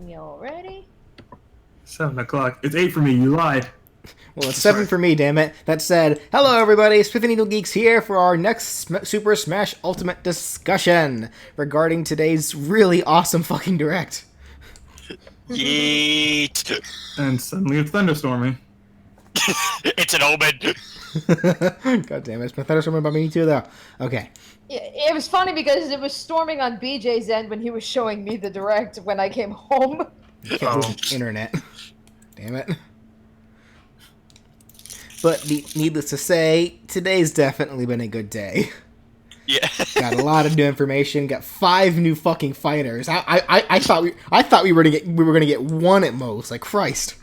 You ready? 7 o'clock. It's 8 for me. You lied. Well, it's 7 for me, damn it. That said, hello everybody, SpiffyNeedleGeeks here for our next Super Smash Ultimate discussion regarding today's really awesome fucking direct. Yeet! And suddenly it's thunderstorming. It's an omen! God damn it, it's been thunderstorming by me too, though. Okay. It was funny because it was storming on BJ's end when he was showing me the direct when I came home. Can't lose internet. Damn it. But needless to say, today's definitely been a good day. Yeah. Got a lot of new information. Got 5 new fucking fighters. I thought we were gonna get 1 at most. Like Christ.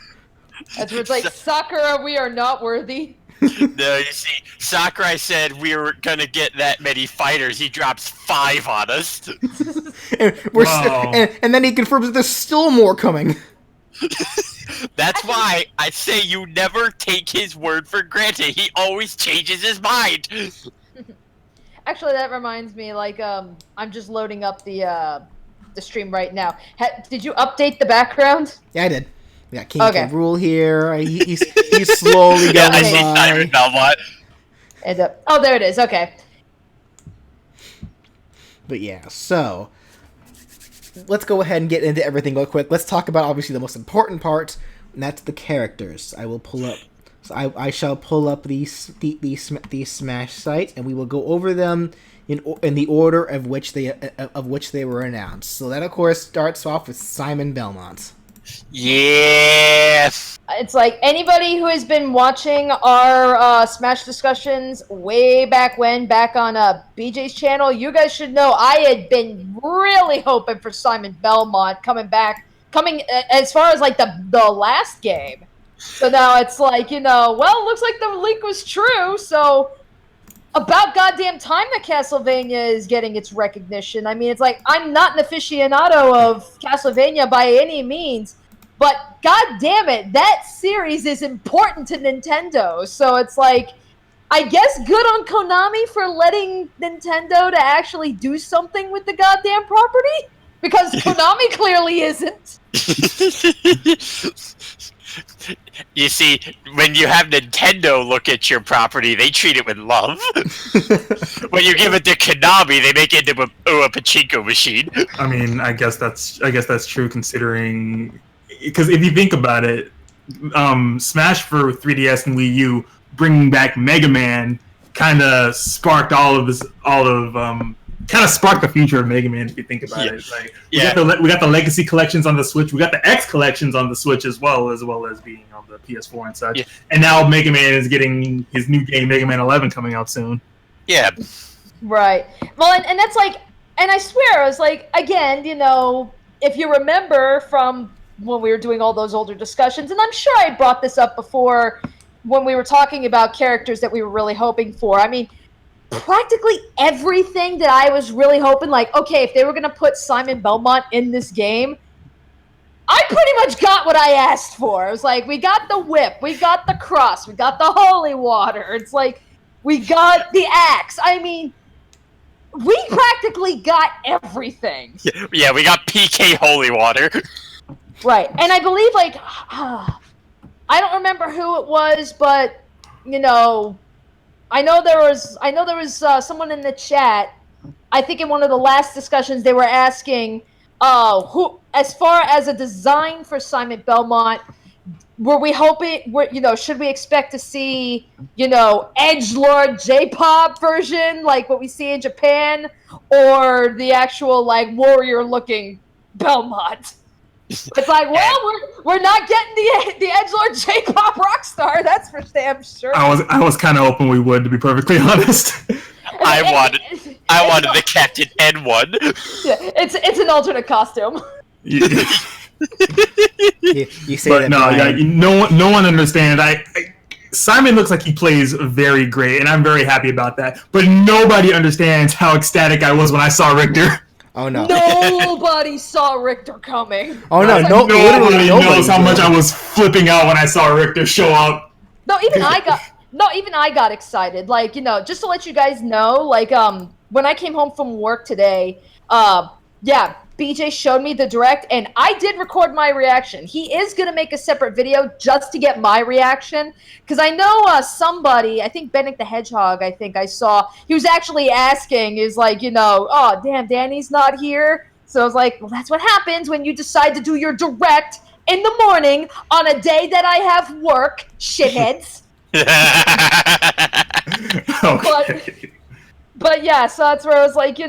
That's where it's like, Sakura, we are not worthy. No, you see, Sakurai said we were gonna get that many fighters. He drops 5 on us. And and then he confirms that there's still more coming. That's why I say you never take his word for granted. He always changes his mind. Actually, that reminds me, like, I'm just loading up the stream right now. Did you update the background? Yeah, I did. We got King Rool here. He's slowly going I see Simon Belmont. And, oh, there it is. Okay. But yeah, so let's go ahead and get into everything real quick. Let's talk about obviously the most important part, and that's the characters. I will pull up. So I shall pull up these Smash sites, and we will go over them in the order of which they were announced. So that of course starts off with Simon Belmont. Yes. It's like anybody who has been watching our Smash discussions way back on BJ's channel, you guys should know I had been really hoping for Simon Belmont coming as far as like the last game. So now it's like, well, it looks like the leak was true, so about goddamn time that Castlevania is getting its recognition. I mean, it's like, I'm not an aficionado of Castlevania by any means, but god damn it, that series is important to Nintendo. So it's like, I guess good on Konami for letting Nintendo to actually do something with the goddamn property, because Konami clearly isn't. You see, when you have Nintendo look at your property, they treat it with love. When you give it to Konami, they make it into a pachinko machine. I mean, I guess that's true considering, because if you think about it, Smash for 3DS and Wii U bringing back Mega Man kind of sparked kind of sparked the future of Mega Man. If you think about it, like we got the Legacy collections on the Switch, we got the X collections on the Switch as well as being on the PS4 and such. Yeah. And now Mega Man is getting his new game, Mega Man 11, coming out soon. Yeah. Right. Well, and that's like, and I swear, I was like, again, if you remember from when we were doing all those older discussions, and I'm sure I brought this up before when we were talking about characters that we were really hoping for. I mean, practically everything that I was really hoping, like, okay, if they were going to put Simon Belmont in this game, I pretty much got what I asked for. It was like, we got the whip, we got the cross, we got the holy water. It's like, we got the axe. I mean, we practically got everything. Yeah, we got PK holy water. Right, and I believe, like, I don't remember who it was, but, I know there was someone in the chat. I think in one of the last discussions they were asking, who, as far as a design for Simon Belmont, were we hoping? Should we expect to see, edgelord J-pop version like what we see in Japan, or the actual like warrior-looking Belmont? It's like, well, we're not getting the edgelord J-pop rockstar. That's for damn sure. I was kind of hoping we would, to be perfectly honest. I wanted the Captain N1. Yeah, it's an alternate costume. You say but that, no, no one understands. Simon looks like he plays very great, and I'm very happy about that. But nobody understands how ecstatic I was when I saw Richter. Oh no! Nobody saw Richter coming. Oh no! Nobody knows how much I was flipping out when I saw Richter show up. No, even I got excited. Like, just to let you guys know, like, when I came home from work today, yeah, BJ showed me the direct, and I did record my reaction. He is going to make a separate video just to get my reaction, because I know somebody, I think Bennett the Hedgehog, I think I saw, he was actually asking, is like, oh, damn, Danny's not here. So I was like, well, that's what happens when you decide to do your direct in the morning on a day that I have work, shitheads. Okay. But yeah, so that's where I was like,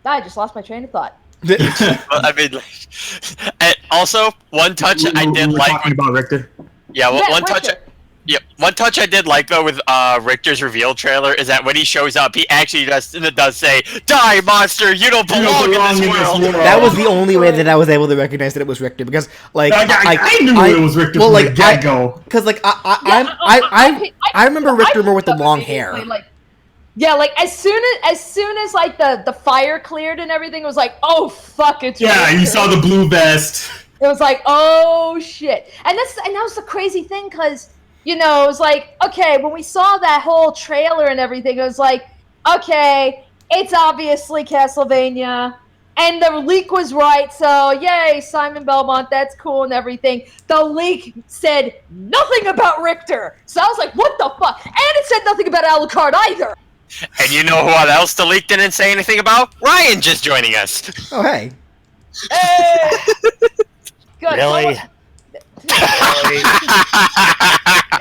I just lost my train of thought. I mean, and also one touch I did like. Talking about Richter. Yeah, one touch. Richter. Yeah, one touch I did like though with Richter's reveal trailer is that when he shows up, he actually does say, "Die, monster! You don't belong in this world." That was the only way that I was able to recognize that it was Richter, because I knew it was Richter from the get-go. Because I remember Richter more with the long hair. As soon as like the fire cleared and everything, it was like, oh fuck, it's yeah, Richter. you saw the blue vest. It was like, oh shit, and that was the crazy thing, because it was like, okay, when we saw that whole trailer and everything, it was like, okay, it's obviously Castlevania, and the leak was right, so yay, Simon Belmont, that's cool and everything. The leak said nothing about Richter, so I was like, what the fuck? And it said nothing about Alucard either. And you know what else the leak didn't say anything about? Ryan just joining us. Oh, hey. Hey! Good. Really?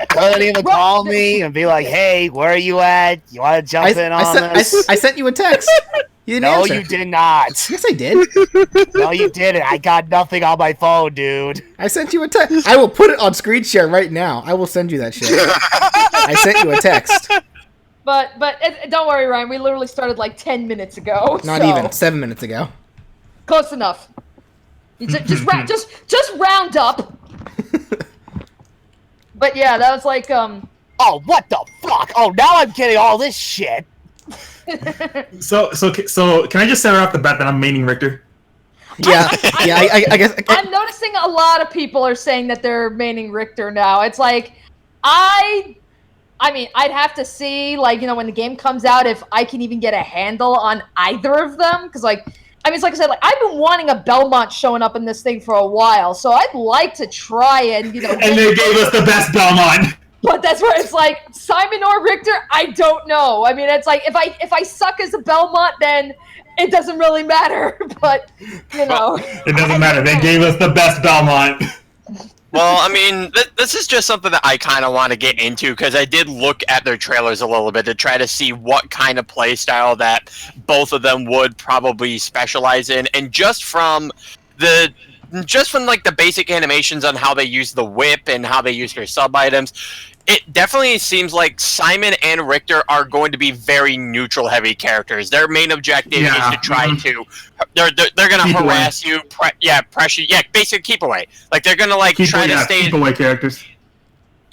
Couldn't even call me and be like, "Hey, where are you at? You want to jump in on this?" I sent you a text. You didn't answer. You did not. Yes, I did. No, you didn't. I got nothing on my phone, dude. I sent you a text. I will put it on screen share right now. I will send you that shit. I sent you a text. But don't worry, Ryan. We literally started like 10 minutes ago. Not even 7 minutes ago. Close enough. You just round up. But yeah, that was like Oh, what the fuck? Oh, now I'm getting all this shit. So can I just say right off the bat that I'm maining Richter? Yeah, I guess. I'm noticing a lot of people are saying that they're maining Richter now. It's like, I mean, I'd have to see, like, when the game comes out, if I can even get a handle on either of them. Because, it's like I said, I've been wanting a Belmont showing up in this thing for a while. So I'd like to try and, And they gave us the best Belmont. But that's where it's like, Simon or Richter, I don't know. I mean, it's like, if I suck as a Belmont, then it doesn't really matter. But, It doesn't matter. They gave us the best Belmont. Well, I mean, this is just something that I kind of want to get into, because I did look at their trailers a little bit to try to see what kind of play style that both of them would probably specialize in, and just from the basic animations on how they use the whip and how they use their sub items, it definitely seems like Simon and Richter are going to be very neutral heavy characters. Their main objective is to try to they're going to harass you, pressure, basically keep away. Like they're going to try to stay keep away characters.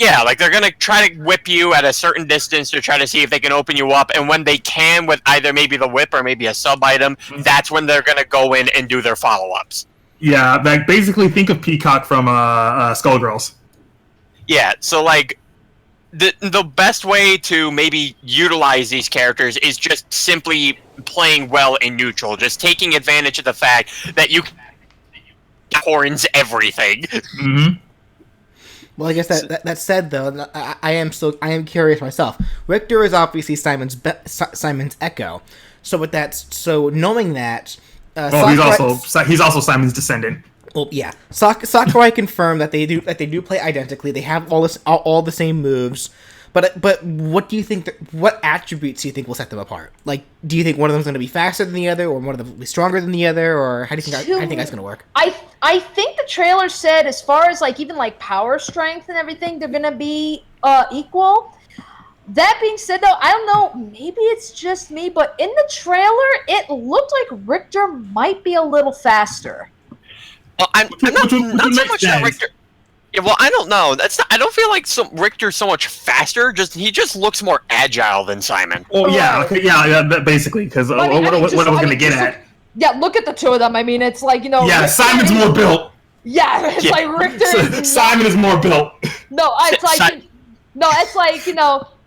Yeah, they're going to try to whip you at a certain distance to try to see if they can open you up, and when they can with either maybe the whip or maybe a sub item, that's when they're going to go in and do their follow-ups. Yeah, basically think of Peacock from Skullgirls. Yeah, so the best way to maybe utilize these characters is just simply playing well in neutral, just taking advantage of the fact that you horns everything. Mm-hmm. Well, I guess that said, though, I am curious myself. Richter is obviously Simon's echo, so knowing that, he's also Simon's descendant. Well, yeah. Sakurai confirmed that they do play identically. They have all the same moves. But what do you think? What attributes do you think will set them apart? Like, do you think one of them's going to be faster than the other, or one of them will be stronger than the other, or how do you think that's going to work? I think the trailer said, as far as even power strength and everything, they're going to be equal. That being said, though, I don't know, maybe it's just me, but in the trailer, it looked like Richter might be a little faster. Well, I'm not so much that Richter. Yeah, well, I don't know. I don't feel like Richter's so much faster. He just looks more agile than Simon. Oh yeah, basically. Because what I was going to get at. Yeah, look at the two of them. I mean, it's like Yeah, Richter, Simon's more built. Yeah, it's like Richter. Simon is more built. No, it's like. No, it's like,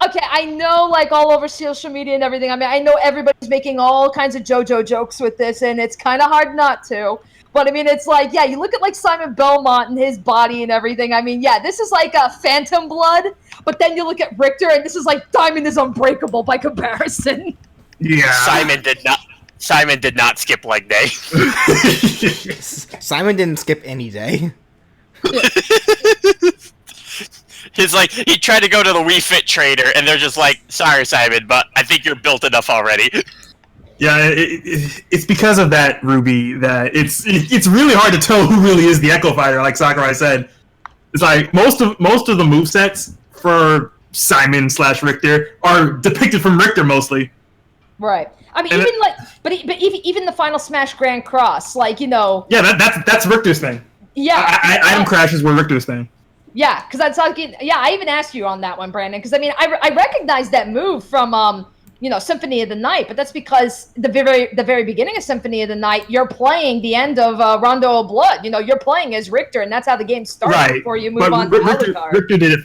okay, I know, like, all over social media and everything. I mean, I know everybody's making all kinds of JoJo jokes with this, and it's kind of hard not to. But, I mean, it's like, yeah, you look at, like, Simon Belmont and his body and everything. I mean, yeah, this is like a Phantom Blood, but then you look at Richter, and this is like Diamond is Unbreakable by comparison. Yeah. Simon did not skip leg day. Simon didn't skip any day. He's like, he tried to go to the Wii Fit trader, and they're just like, sorry, Simon, but I think you're built enough already. Yeah, it's because of that, Ruby, that it's really hard to tell who really is the Echo Fighter, like Sakurai said. It's like, most of the movesets for Simon/Richter are depicted from Richter, mostly. Right. I mean, even the Final Smash Grand Cross, like, you know... Yeah, that's Richter's thing. Yeah. Item crashes were Richter's thing. Yeah, because I'm talking... Yeah, I even asked you on that one, Brandon, because, I mean, I recognize that move from, you know, Symphony of the Night, but that's because the very beginning of Symphony of the Night, you're playing the end of Rondo of Blood. You know, you're playing as Richter, and that's how the game starts before you move on to Alucard. Richter did it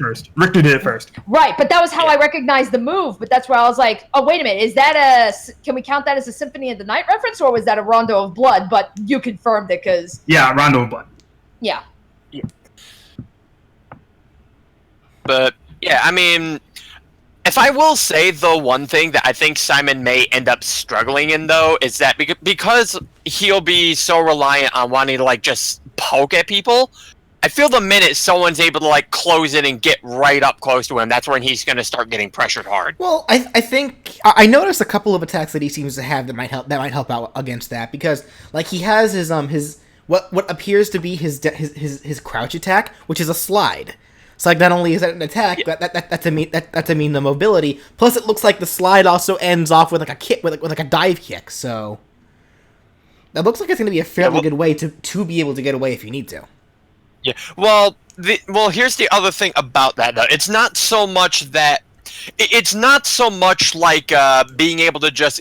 first. Right, but that was how I recognized the move, but that's where I was like, oh, wait a minute, is that can we count that as a Symphony of the Night reference, or was that a Rondo of Blood? But you confirmed it, because... Yeah, Rondo of Blood. Yeah. But, yeah, I mean... If I will say, though, one thing that I think Simon may end up struggling in, though, is that because he'll be so reliant on wanting to, like, just poke at people, I feel the minute someone's able to, like, close in and get right up close to him, that's when he's going to start getting pressured hard. Well, I think I noticed a couple of attacks that he seems to have that might help out against that, because, like, he has his what appears to be his crouch attack, which is a slide. So, like, not only is that an attack, that's a mean the mobility. Plus, it looks like the slide also ends off with like a kick, with like a dive kick. So, that looks like it's going to be a fairly good way to be able to get away if you need to. Yeah. Well, here's the other thing about that, though. It's not so much that it's not so much like being able to just.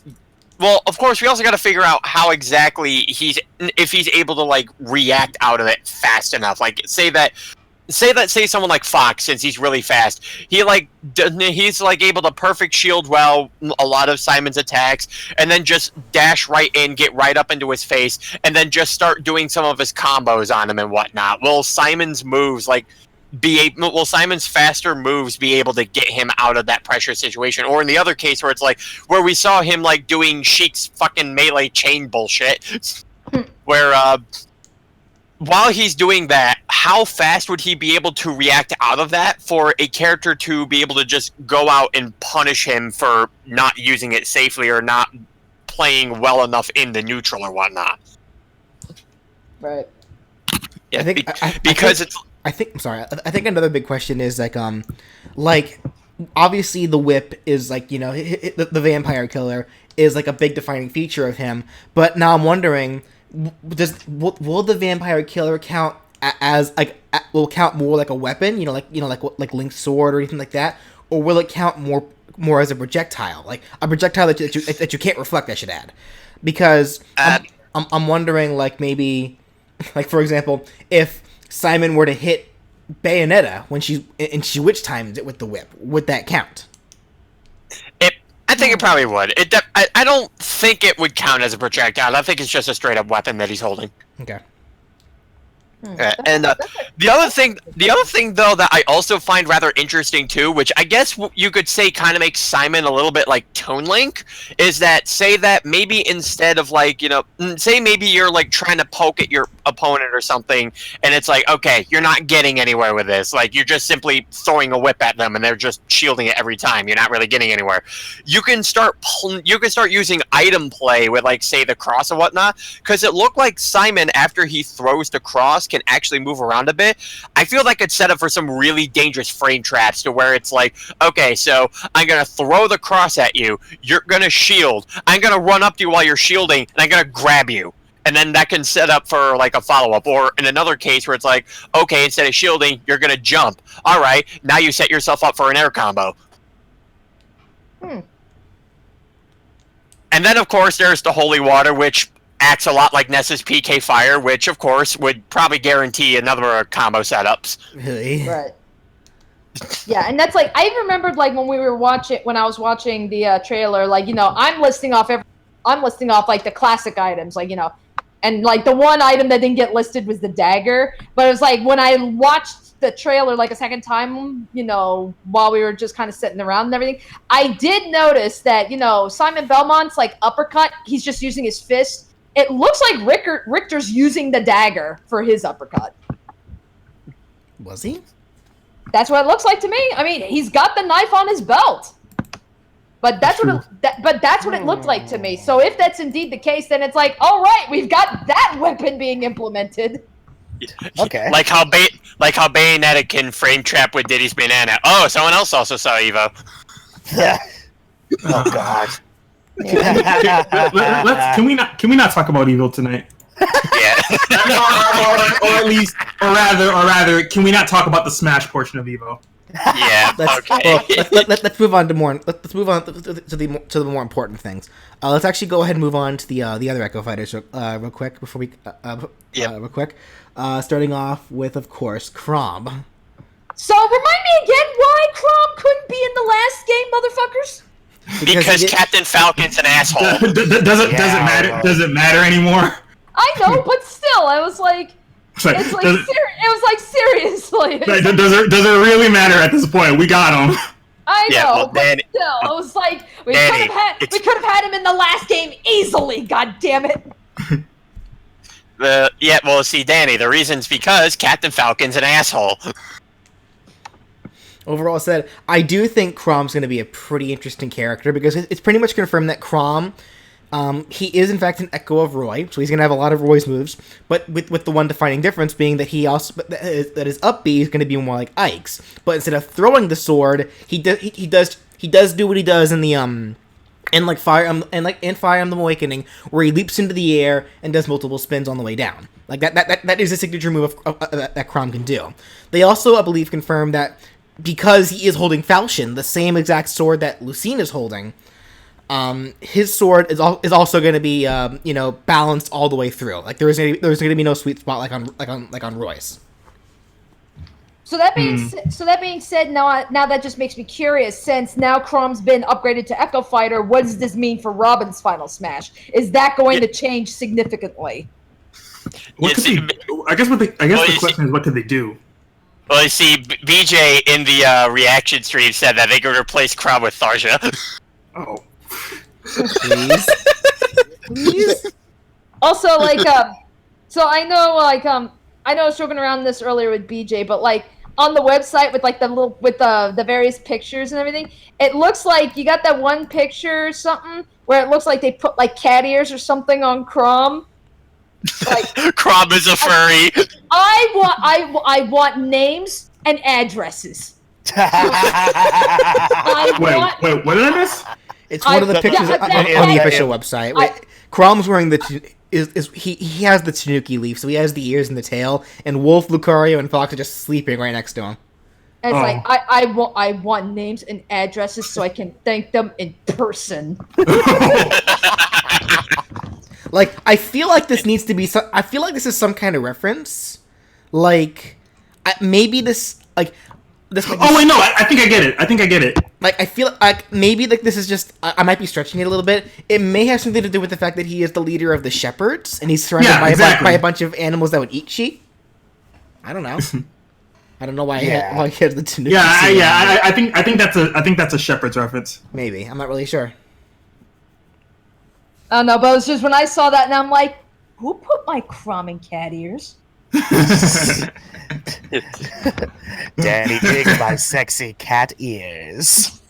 Well, of course, we also got to figure out how exactly if he's able to, like, react out of it fast enough. Like, say someone like Fox, since he's really fast, he's like able to perfect shield well a lot of Simon's attacks, and then just dash right in, get right up into his face, and then just start doing some of his combos on him and whatnot. Will Simon's faster moves be able to get him out of that pressure situation? Or in the other case where it's like where we saw him like doing Sheik's fucking melee chain bullshit, where while he's doing that, how fast would he be able to react out of that for a character to be able to just go out and punish him for not using it safely or not playing well enough in the neutral or whatnot? Right. Yeah, I think another big question is like obviously the whip is like, you know, the vampire killer is like a big defining feature of him, but now I'm wondering, will the vampire killer count as like will count more like a weapon, like Link's sword or anything like that, or will it count more as a projectile, like a projectile that you can't reflect? I should add, because I'm wondering, like, maybe, like, for example, if Simon were to hit Bayonetta when she witch times it with the whip, would that count? I think it probably would. I don't think it would count as a projectile. I think it's just a straight up weapon that he's holding. Okay. And the other thing though that I also find rather interesting too, which I guess you could say kind of makes Simon a little bit like Toon Link, is that say that maybe instead of like, you know, say maybe you're like trying to poke at your opponent or something, and it's like, okay, you're not getting anywhere with this, like you're just simply throwing a whip at them and they're just shielding it every time, you're not really getting anywhere. You can start using item play with, like, say the cross and whatnot, because it looked like Simon, after he throws the cross, can actually move around a bit. I feel like it's set up for some really dangerous frame traps to where it's like, okay, so I'm gonna throw the cross at you, you're gonna shield, I'm gonna run up to you while you're shielding, and I'm gonna grab you. And then that can set up for like a follow-up. Or in another case where it's like, okay, instead of shielding, you're gonna jump. Alright, now you set yourself up for an air combo. And then of course there's the Holy Water, which acts a lot like Ness's PK Fire, which of course would probably guarantee another combo setups. Really? Right. Yeah, and that's like I remembered like when I was watching the trailer, like I'm listing off like the classic items, like and like the one item that didn't get listed was the dagger. But it was like when I watched the trailer like a second time, while we were just kind of sitting around and everything, I did notice that Simon Belmont's like uppercut, he's just using his fist. It looks like Richter's using the dagger for his uppercut. Was he? That's what it looks like to me. I mean, he's got the knife on his belt, but that's what it looked like to me. So if that's indeed the case, then it's like, all right, we've got that weapon being implemented. Okay. Like how Bayonetta can frame trap with Diddy's banana. Oh, someone else also saw Evo. Oh God. Can we not talk about Evo tonight? Yeah. or rather, can we not talk about the Smash portion of Evo? Yeah. Let's move on to more. Let's move on to the more important things. Let's actually go ahead and move on to the other Echo Fighters real quick before we real quick. Starting off with, of course, Chrom. So remind me again why Chrom couldn't be in the last game, motherfuckers. Because Captain Falcon's an asshole. Does it matter? Does it matter anymore? I know, but still, I was like, seriously. Does it really matter at this point? We got him. I know, well, but still, I was like, we could have had him in the last game easily. God damn it. See, Danny, the reason's because Captain Falcon's an asshole. Overall said, I do think Chrom's going to be a pretty interesting character because it's pretty much confirmed that Chrom, he is in fact an echo of Roy, so he's going to have a lot of Roy's moves, but with the one defining difference being that that his up B is going to be more like Ike's, but instead of throwing the sword, he does do what he does in the in Fire Emblem Awakening, where he leaps into the air and does multiple spins on the way down. Like that is a signature move that Chrom can do. They also, I believe, confirmed that because he is holding Falchion, the same exact sword that Lucine is holding, his sword is also going to be balanced all the way through. Like there's going to be no sweet spot like on Royce. So that being said, now that just makes me curious. Since now Chrom's been upgraded to Echo Fighter, what does this mean for Robin's final smash? Is that going to change significantly? The question is, what could they do? Well, you see, BJ in the reaction stream said that they could replace Chrom with Tharja. Oh. Please. Also, so I know, I know I was joking around this earlier with BJ, but on the website with the various pictures and everything, it looks like you got that one picture or something where it looks like they put cat ears or something on Chrom. Chrom is a furry. I want names and addresses. Wait, what did I miss? It's one of the pictures on the official website. Chrom's wearing he has the Tanuki leaf, so he has the ears and the tail, and Wolf, Lucario, and Fox are just sleeping right next to him. And it's I want names and addresses so I can thank them in person. I feel like this needs to be. I feel like this is some kind of reference. Maybe this. Oh wait, no! I think I get it. I feel like maybe this is just. I might be stretching it a little bit. It may have something to do with the fact that he is the leader of the shepherds, and he's surrounded by a bunch of animals that would eat sheep. I don't know. I don't know why he has the Tanuki. I think that's a shepherd's reference. Maybe, I'm not really sure. I don't know, but it was just when I saw that, and I'm like, who put my Chrom in cat ears? Danny digs my sexy cat ears.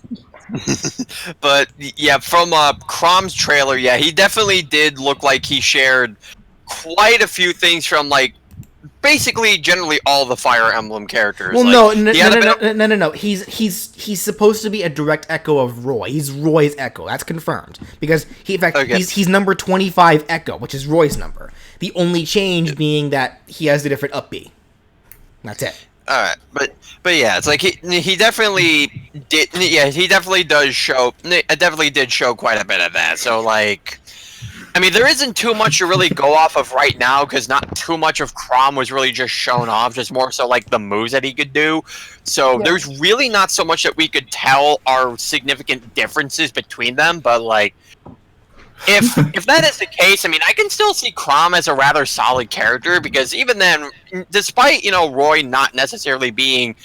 But yeah, from Chrom's trailer, he definitely did look like he shared quite a few things from basically generally all the Fire Emblem characters. Well, no. He's supposed to be a direct echo of Roy. He's Roy's echo. That's confirmed because he's number 25 echo, which is Roy's number. The only change being that he has a different up B. That's it. All right, but yeah, it's he definitely did. Yeah, he definitely does show. Definitely did show quite a bit of that. So I mean, there isn't too much to really go off of right now because not too much of Chrom was really just shown off, just more so like the moves that he could do. So there's really not so much that we could tell are significant differences between them. But like, if that is the case, I mean, I can still see Chrom as a rather solid character because even then, despite Roy not necessarily being,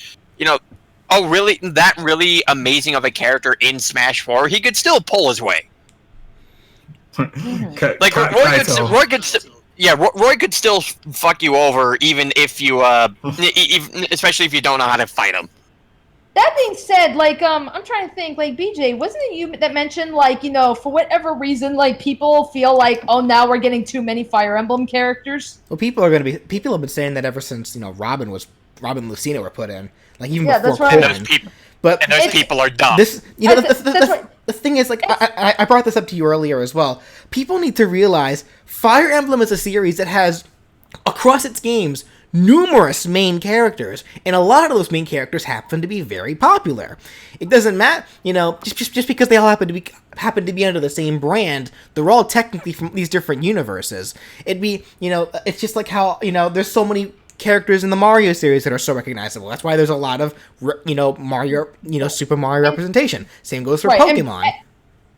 really amazing of a character in Smash 4, he could still pull his weight. Like Roy could still fuck you over even if you especially if you don't know how to fight him. That being said, like I'm trying to think, like BJ, wasn't it you that mentioned like for whatever reason like people feel like now we're getting too many Fire Emblem characters? Well, people have been saying that ever since Robin and Lucina were put in, like even before Corrin. But those people are dumb. The thing is, like, I brought this up to you earlier as well. People need to realize Fire Emblem is a series that has, across its games, numerous main characters, and a lot of those main characters happen to be very popular. It doesn't matter, just because they all happen to be under the same brand, they're all technically from these different universes. It's just like how, there's so many characters in the Mario series that are so recognizable. That's why there's a lot of Mario, Super Mario representation. Same goes for Pokemon.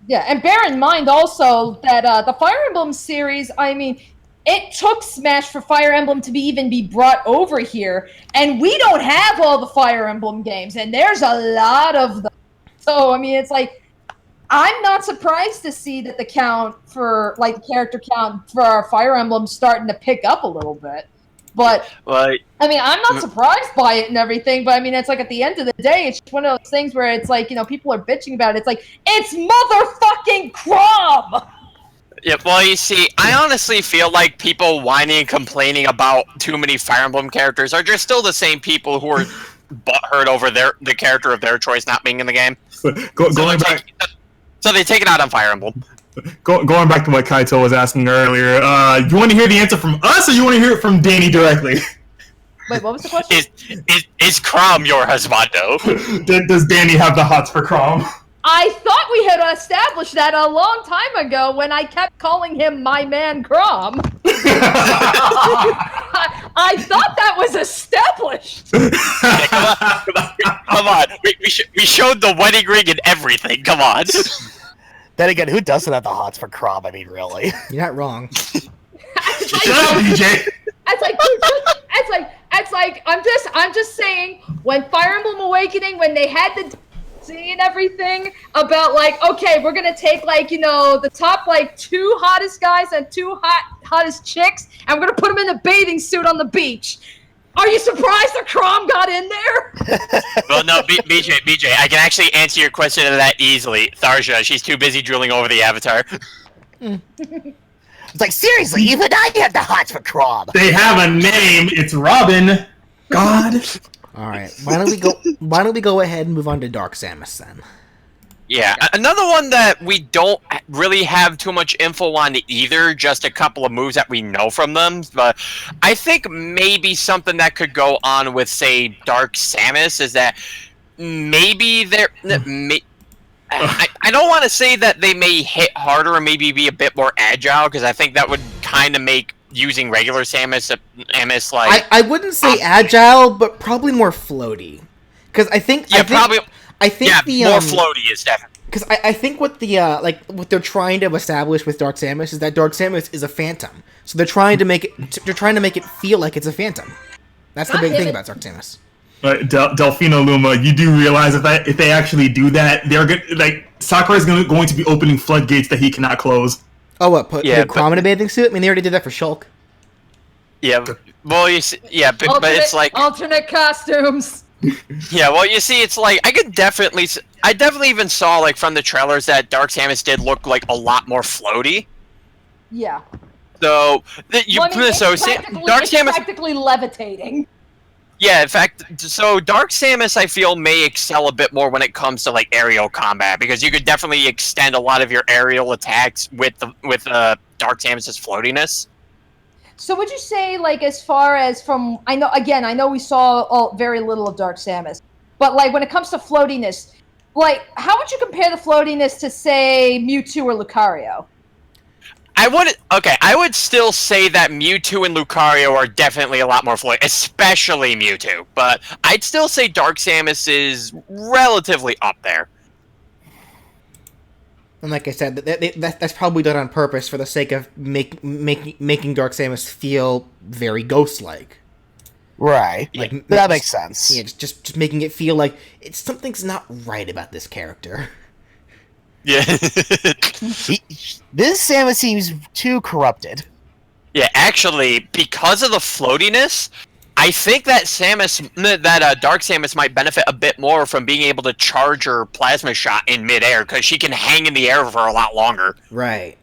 And bear in mind also that the Fire Emblem series, I mean, it took Smash for Fire Emblem to even be brought over here, and we don't have all the Fire Emblem games, and there's a lot of them. So I mean, it's like I'm not surprised to see that the count for the character count for our Fire Emblem starting to pick up a little bit. But, I mean, I'm not surprised by it and everything, but I mean, it's like at the end of the day, it's just one of those things where it's like, people are bitching about it. It's like, it's motherfucking Chrom! Yeah, well, you see, I honestly feel like people whining and complaining about too many Fire Emblem characters are just still the same people who are butthurt over the character of their choice not being in the game. So they take it out on Fire Emblem. Going back to what Kaito was asking earlier, you want to hear the answer from us, or you want to hear it from Danny directly? Wait, what was the question? Is Chrom your husbando? Does Danny have the hots for Chrom? I thought we had established that a long time ago when I kept calling him my man Chrom. I thought that was established. Come on. We showed the wedding ring and everything. Come on. Then again, who doesn't have the hots for Chrom? I mean, really? You're not wrong. Shut up, DJ. It's like I'm just saying when Fire Emblem Awakening, when they had the and everything about like, okay, we're gonna take the top 2 hottest guys and 2 hottest chicks, and we're gonna put them in a bathing suit on the beach. Are you surprised that Chrom got in there? Well, no, BJ, I can actually answer your question to that easily. Tharja, she's too busy drooling over the avatar. It's like, seriously, even I have the hots for Chrom. They have a name. It's Robin. God. All right. Why don't we go ahead and move on to Dark Samus then? Yeah, another one that we don't really have too much info on either, just a couple of moves that we know from them, but I think maybe something that could go on with, say, Dark Samus is that maybe they're... I don't want to say that they may hit harder or maybe be a bit more agile, because I think that would kind of make using regular Samus like... I wouldn't say agile, but probably more floaty. Because I think... Yeah, probably... I think more floaty is definitely. Because I think what what they're trying to establish with Dark Samus is that Dark Samus is a phantom. So they're trying to make it feel like it's a phantom. That's the big thing about Dark Samus. But Delfino Luma, you do realize if they actually do that, they're good. Sakurai is going to be opening floodgates that he cannot close. Oh, what? Put Chrom in a bathing suit? I mean, they already did that for Shulk. Yeah. Well, you see, but it's like alternate costumes. Yeah, well, you see, it's like I definitely even saw from the trailers that Dark Samus did look like a lot more floaty. Yeah. So Dark Samus practically levitating. Yeah, in fact, so Dark Samus I feel may excel a bit more when it comes to aerial combat, because you could definitely extend a lot of your aerial attacks with Dark Samus's floatiness. So would you say, as far as from... I know we saw very little of Dark Samus, but, when it comes to floatiness, how would you compare the floatiness to, say, Mewtwo or Lucario? I would still say that Mewtwo and Lucario are definitely a lot more floaty, especially Mewtwo. But I'd still say Dark Samus is relatively up there. And like I said, that's probably done on purpose for the sake of making Dark Samus feel very ghost-like. Right. Like that makes sense. Yeah, just making it feel like something's not right about this character. Yeah. This Samus seems too corrupted. Yeah, actually, because of the floatiness, I think that Dark Samus might benefit a bit more from being able to charge her plasma shot in midair, because she can hang in the air for a lot longer. Right.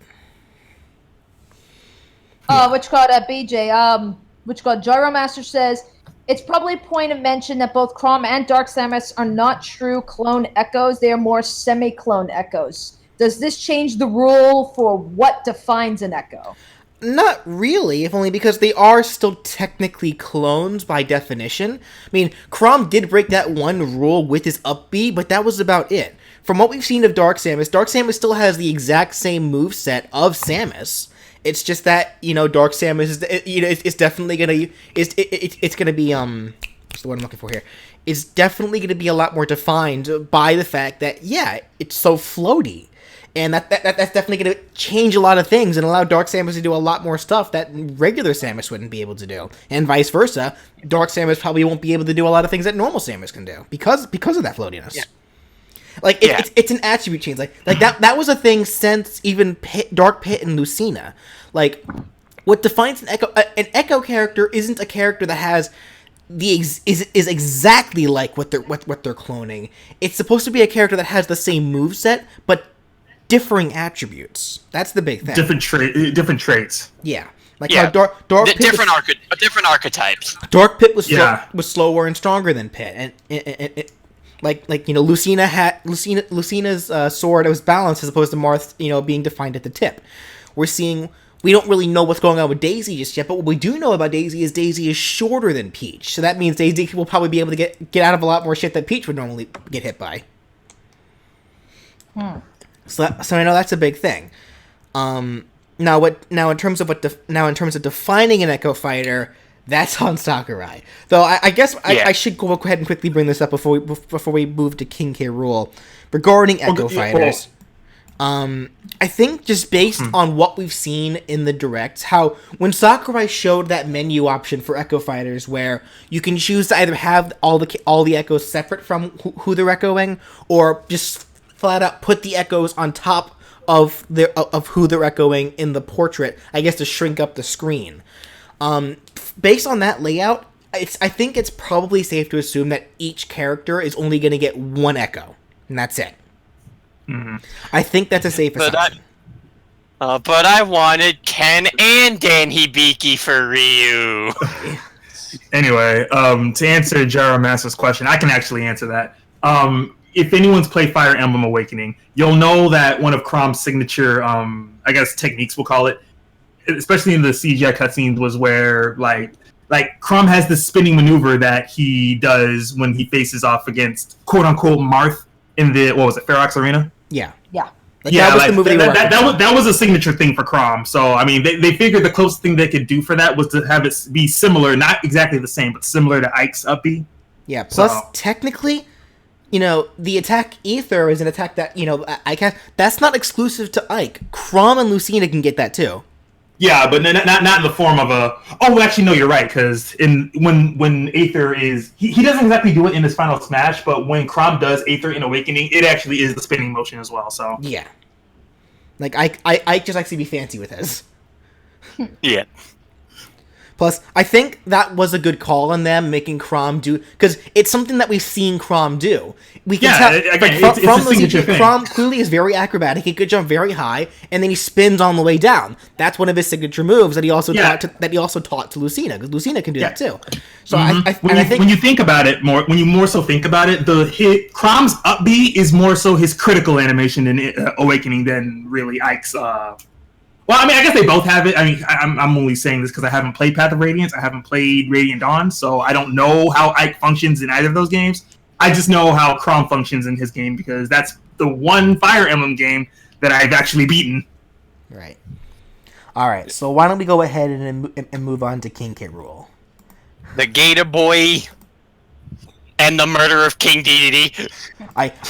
Which called BJ, which called Gyromaster says, it's probably a point of mention that both Chrom and Dark Samus are not true clone echoes, they are more semi-clone echoes. Does this change the rule for what defines an echo? Not really, if only because they are still technically clones by definition. I mean, Chrom did break that one rule with his up B, but that was about it. From what we've seen of Dark Samus still has the exact same moveset of Samus. It's just that, Dark Samus is, it's definitely gonna, it's gonna be, what's the word I'm looking for here? It's definitely gonna be a lot more defined by the fact that, yeah, it's so floaty. And that's definitely going to change a lot of things and allow Dark Samus to do a lot more stuff that regular Samus wouldn't be able to do. And vice versa, Dark Samus probably won't be able to do a lot of things that normal Samus can do because of that floatiness. Yeah. Like, it's an attribute change. Like that was a thing since even Dark Pit and Lucina. Like, what defines an Echo character isn't a character that has is exactly like what they're cloning. It's supposed to be a character that has the same moveset, but differing attributes. That's the big thing. Different traits. Yeah. Like how Dark Pit different archetypes. Dark Pit was slower and stronger than Pit, and Lucina's sword was balanced as opposed to Marth, being defined at the tip. We don't really know what's going on with Daisy just yet, but what we do know about Daisy is shorter than Peach, so that means Daisy will probably be able to get out of a lot more shit that Peach would normally get hit by. So I know that's a big thing. Now in terms of defining an Echo fighter, that's on Sakurai. Though I guess I should go ahead and quickly bring this up before we move to King K. Rool regarding Echo fighters. I think just based on what we've seen in the directs, how when Sakurai showed that menu option for Echo fighters, where you can choose to either have all the echoes separate from who they're echoing, or just flat out put the echoes on top of who they're echoing in the portrait, I guess, to shrink up the screen. Based on that layout, I think it's probably safe to assume that each character is only going to get one echo, and that's it. Mm-hmm. I think that's a safe assumption. But I wanted Ken and Dan Hibiki for Ryu. Anyway, to answer Gyromaster's question, I can actually answer that. If anyone's played Fire Emblem Awakening, you'll know that one of Chrom's signature, I guess, techniques, we'll call it, especially in the CGI cutscenes, was where, like Chrom has this spinning maneuver that he does when he faces off against, quote-unquote, Marth in the, Ferox Arena? Yeah. Yeah. That was a signature thing for Chrom. So, I mean, they figured the closest thing they could do for that was to have it be similar, not exactly the same, but similar to Ike's up B. Yeah, plus, technically, the attack Ether is an attack that, that's not exclusive to Ike. Chrom and Lucina can get that too. Yeah, but not in the form of a... Oh, actually, no, you're right, because when Aether is... He doesn't exactly do it in his final smash, but when Chrom does Aether in Awakening, it actually is the spinning motion as well, so... Yeah. Like, I just like to be fancy with his. Yeah. Plus, I think that was a good call on them making Chrom do... Because it's something that we've seen Chrom do. We can tell... From the CG, Chrom clearly is very acrobatic. He could jump very high, and then he spins on the way down. That's one of his signature moves that he also taught to Lucina, because Lucina can do that too. So when you think about it more, Chrom's up B is more so his critical animation in Awakening than really Ike's... Well, I mean, I guess they both have it. I mean, I'm only saying this because I haven't played Path of Radiance. I haven't played Radiant Dawn, so I don't know how Ike functions in either of those games. I just know how Chrom functions in his game because that's the one Fire Emblem game that I've actually beaten. Right. All right, so why don't we go ahead and move on to King K. Rool? The Gator Boy and the murder of King Dedede.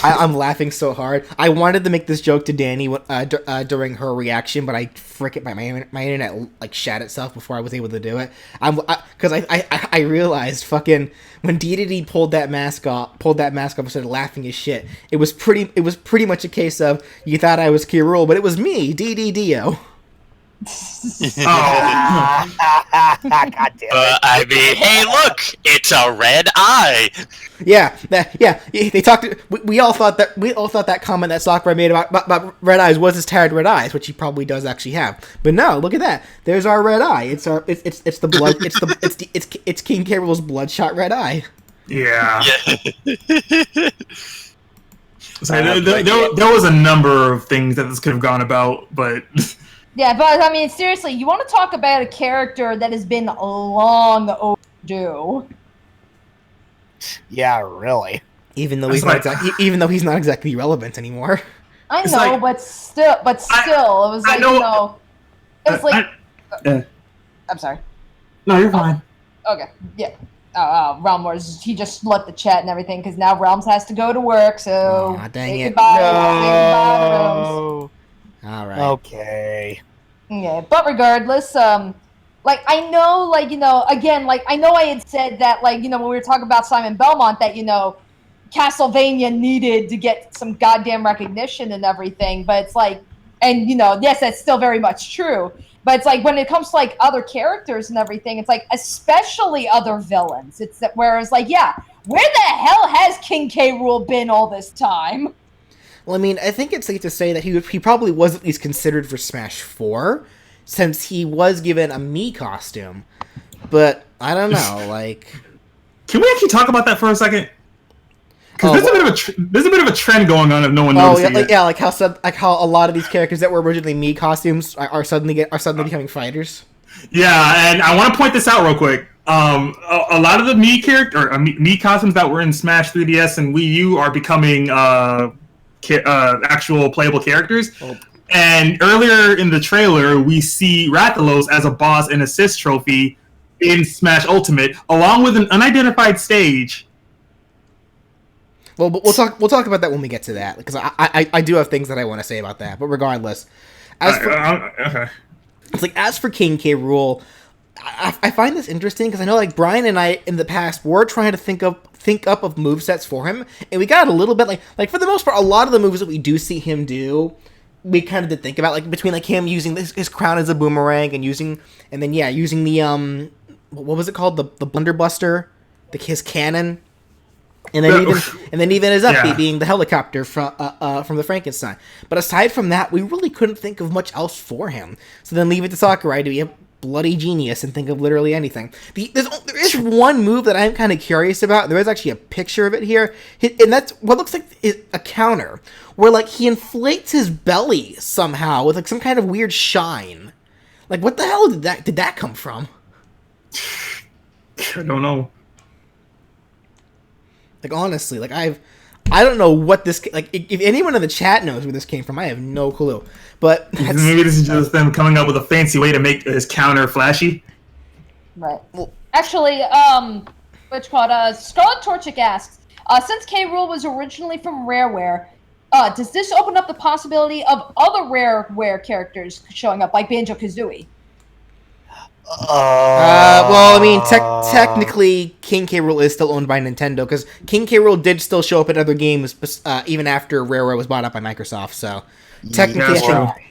I'm laughing so hard. I wanted to make this joke to Danny during her reaction, but my internet like shat itself before I was able to do it. Because I realized fucking when Dedede pulled that mask off and started laughing as shit. It was pretty much a case of you thought I was K. Rool, but it was me, DDDO. God damn it. I mean, hey, look, it's a red eye. Yeah. They talked. We all thought that comment that Sakurai made about red eyes was his tired red eyes, which he probably does actually have. But no, look at that. There's our red eye. It's the blood. It's King K. Rool's bloodshot red eye. Yeah. So there was a number of things that this could have gone about, but. Yeah, but I mean, seriously, you want to talk about a character that has been long overdue? Yeah, really. Even though he's not exactly relevant anymore. I know, but still, it was like, it was like. I'm sorry. No, you're fine. Okay, yeah. Realm Wars, he just left the chat and everything because now Realms has to go to work. So dang it! Goodbye, Realms. All right. Okay. Yeah, but regardless, I know, again, I know I had said that, when we were talking about Simon Belmont, that, Castlevania needed to get some goddamn recognition and everything, but it's and, yes, that's still very much true, but it's when it comes to, other characters and everything, it's especially other villains, it's that, whereas, yeah, where the hell has King K. Rool been all this time? Well, I mean, I think it's safe to say that he probably was at least considered for Smash 4, since he was given a Mii costume. But, I don't know, Can we actually talk about that for a second? Because there's a bit of a trend going on if no one noticed it. Yeah, how a lot of these characters that were originally Mii costumes are suddenly becoming fighters. Yeah, and I want to point this out real quick. A lot of the Mii costumes that were in Smash 3DS and Wii U are becoming actual playable characters. Oh. And earlier in the trailer, we see Rathalos as a boss and assist trophy in Smash Ultimate, along with an unidentified stage. Well, we'll talk about that when we get to that, because I do have things that I want to say about that. But regardless, as for King K. Rool, I find this interesting because I know Brian and I in the past were trying to think up of movesets for him, and we got a little bit for the most part, a lot of the moves that we do see him do, we kind of did think about between him using his crown as a boomerang and using the what was it called, the blunderbuster, his cannon, and then even his upbeat being the helicopter from the Frankenstein. But aside from that, we really couldn't think of much else for him. So then leave it to Sakurai to be a bloody genius and think of literally anything. There is one move that I'm kind of curious about. There is actually a picture of it here, and that's what looks like a counter, where he inflates his belly somehow with some kind of weird shine. What the hell did that come from? I don't know. Honestly, I don't know what this if anyone in the chat knows where this came from, I have no clue. But maybe this is just them coming up with a fancy way to make his counter flashy. Right. Well, actually, what's called Scarlet Torchic asks, since K. Rool was originally from Rareware, does this open up the possibility of other Rareware characters showing up, like Banjo-Kazooie? Well, I mean, technically, King K. Rool is still owned by Nintendo, because King K. Rool did still show up in other games, even after Rareware was bought up by Microsoft, so technically,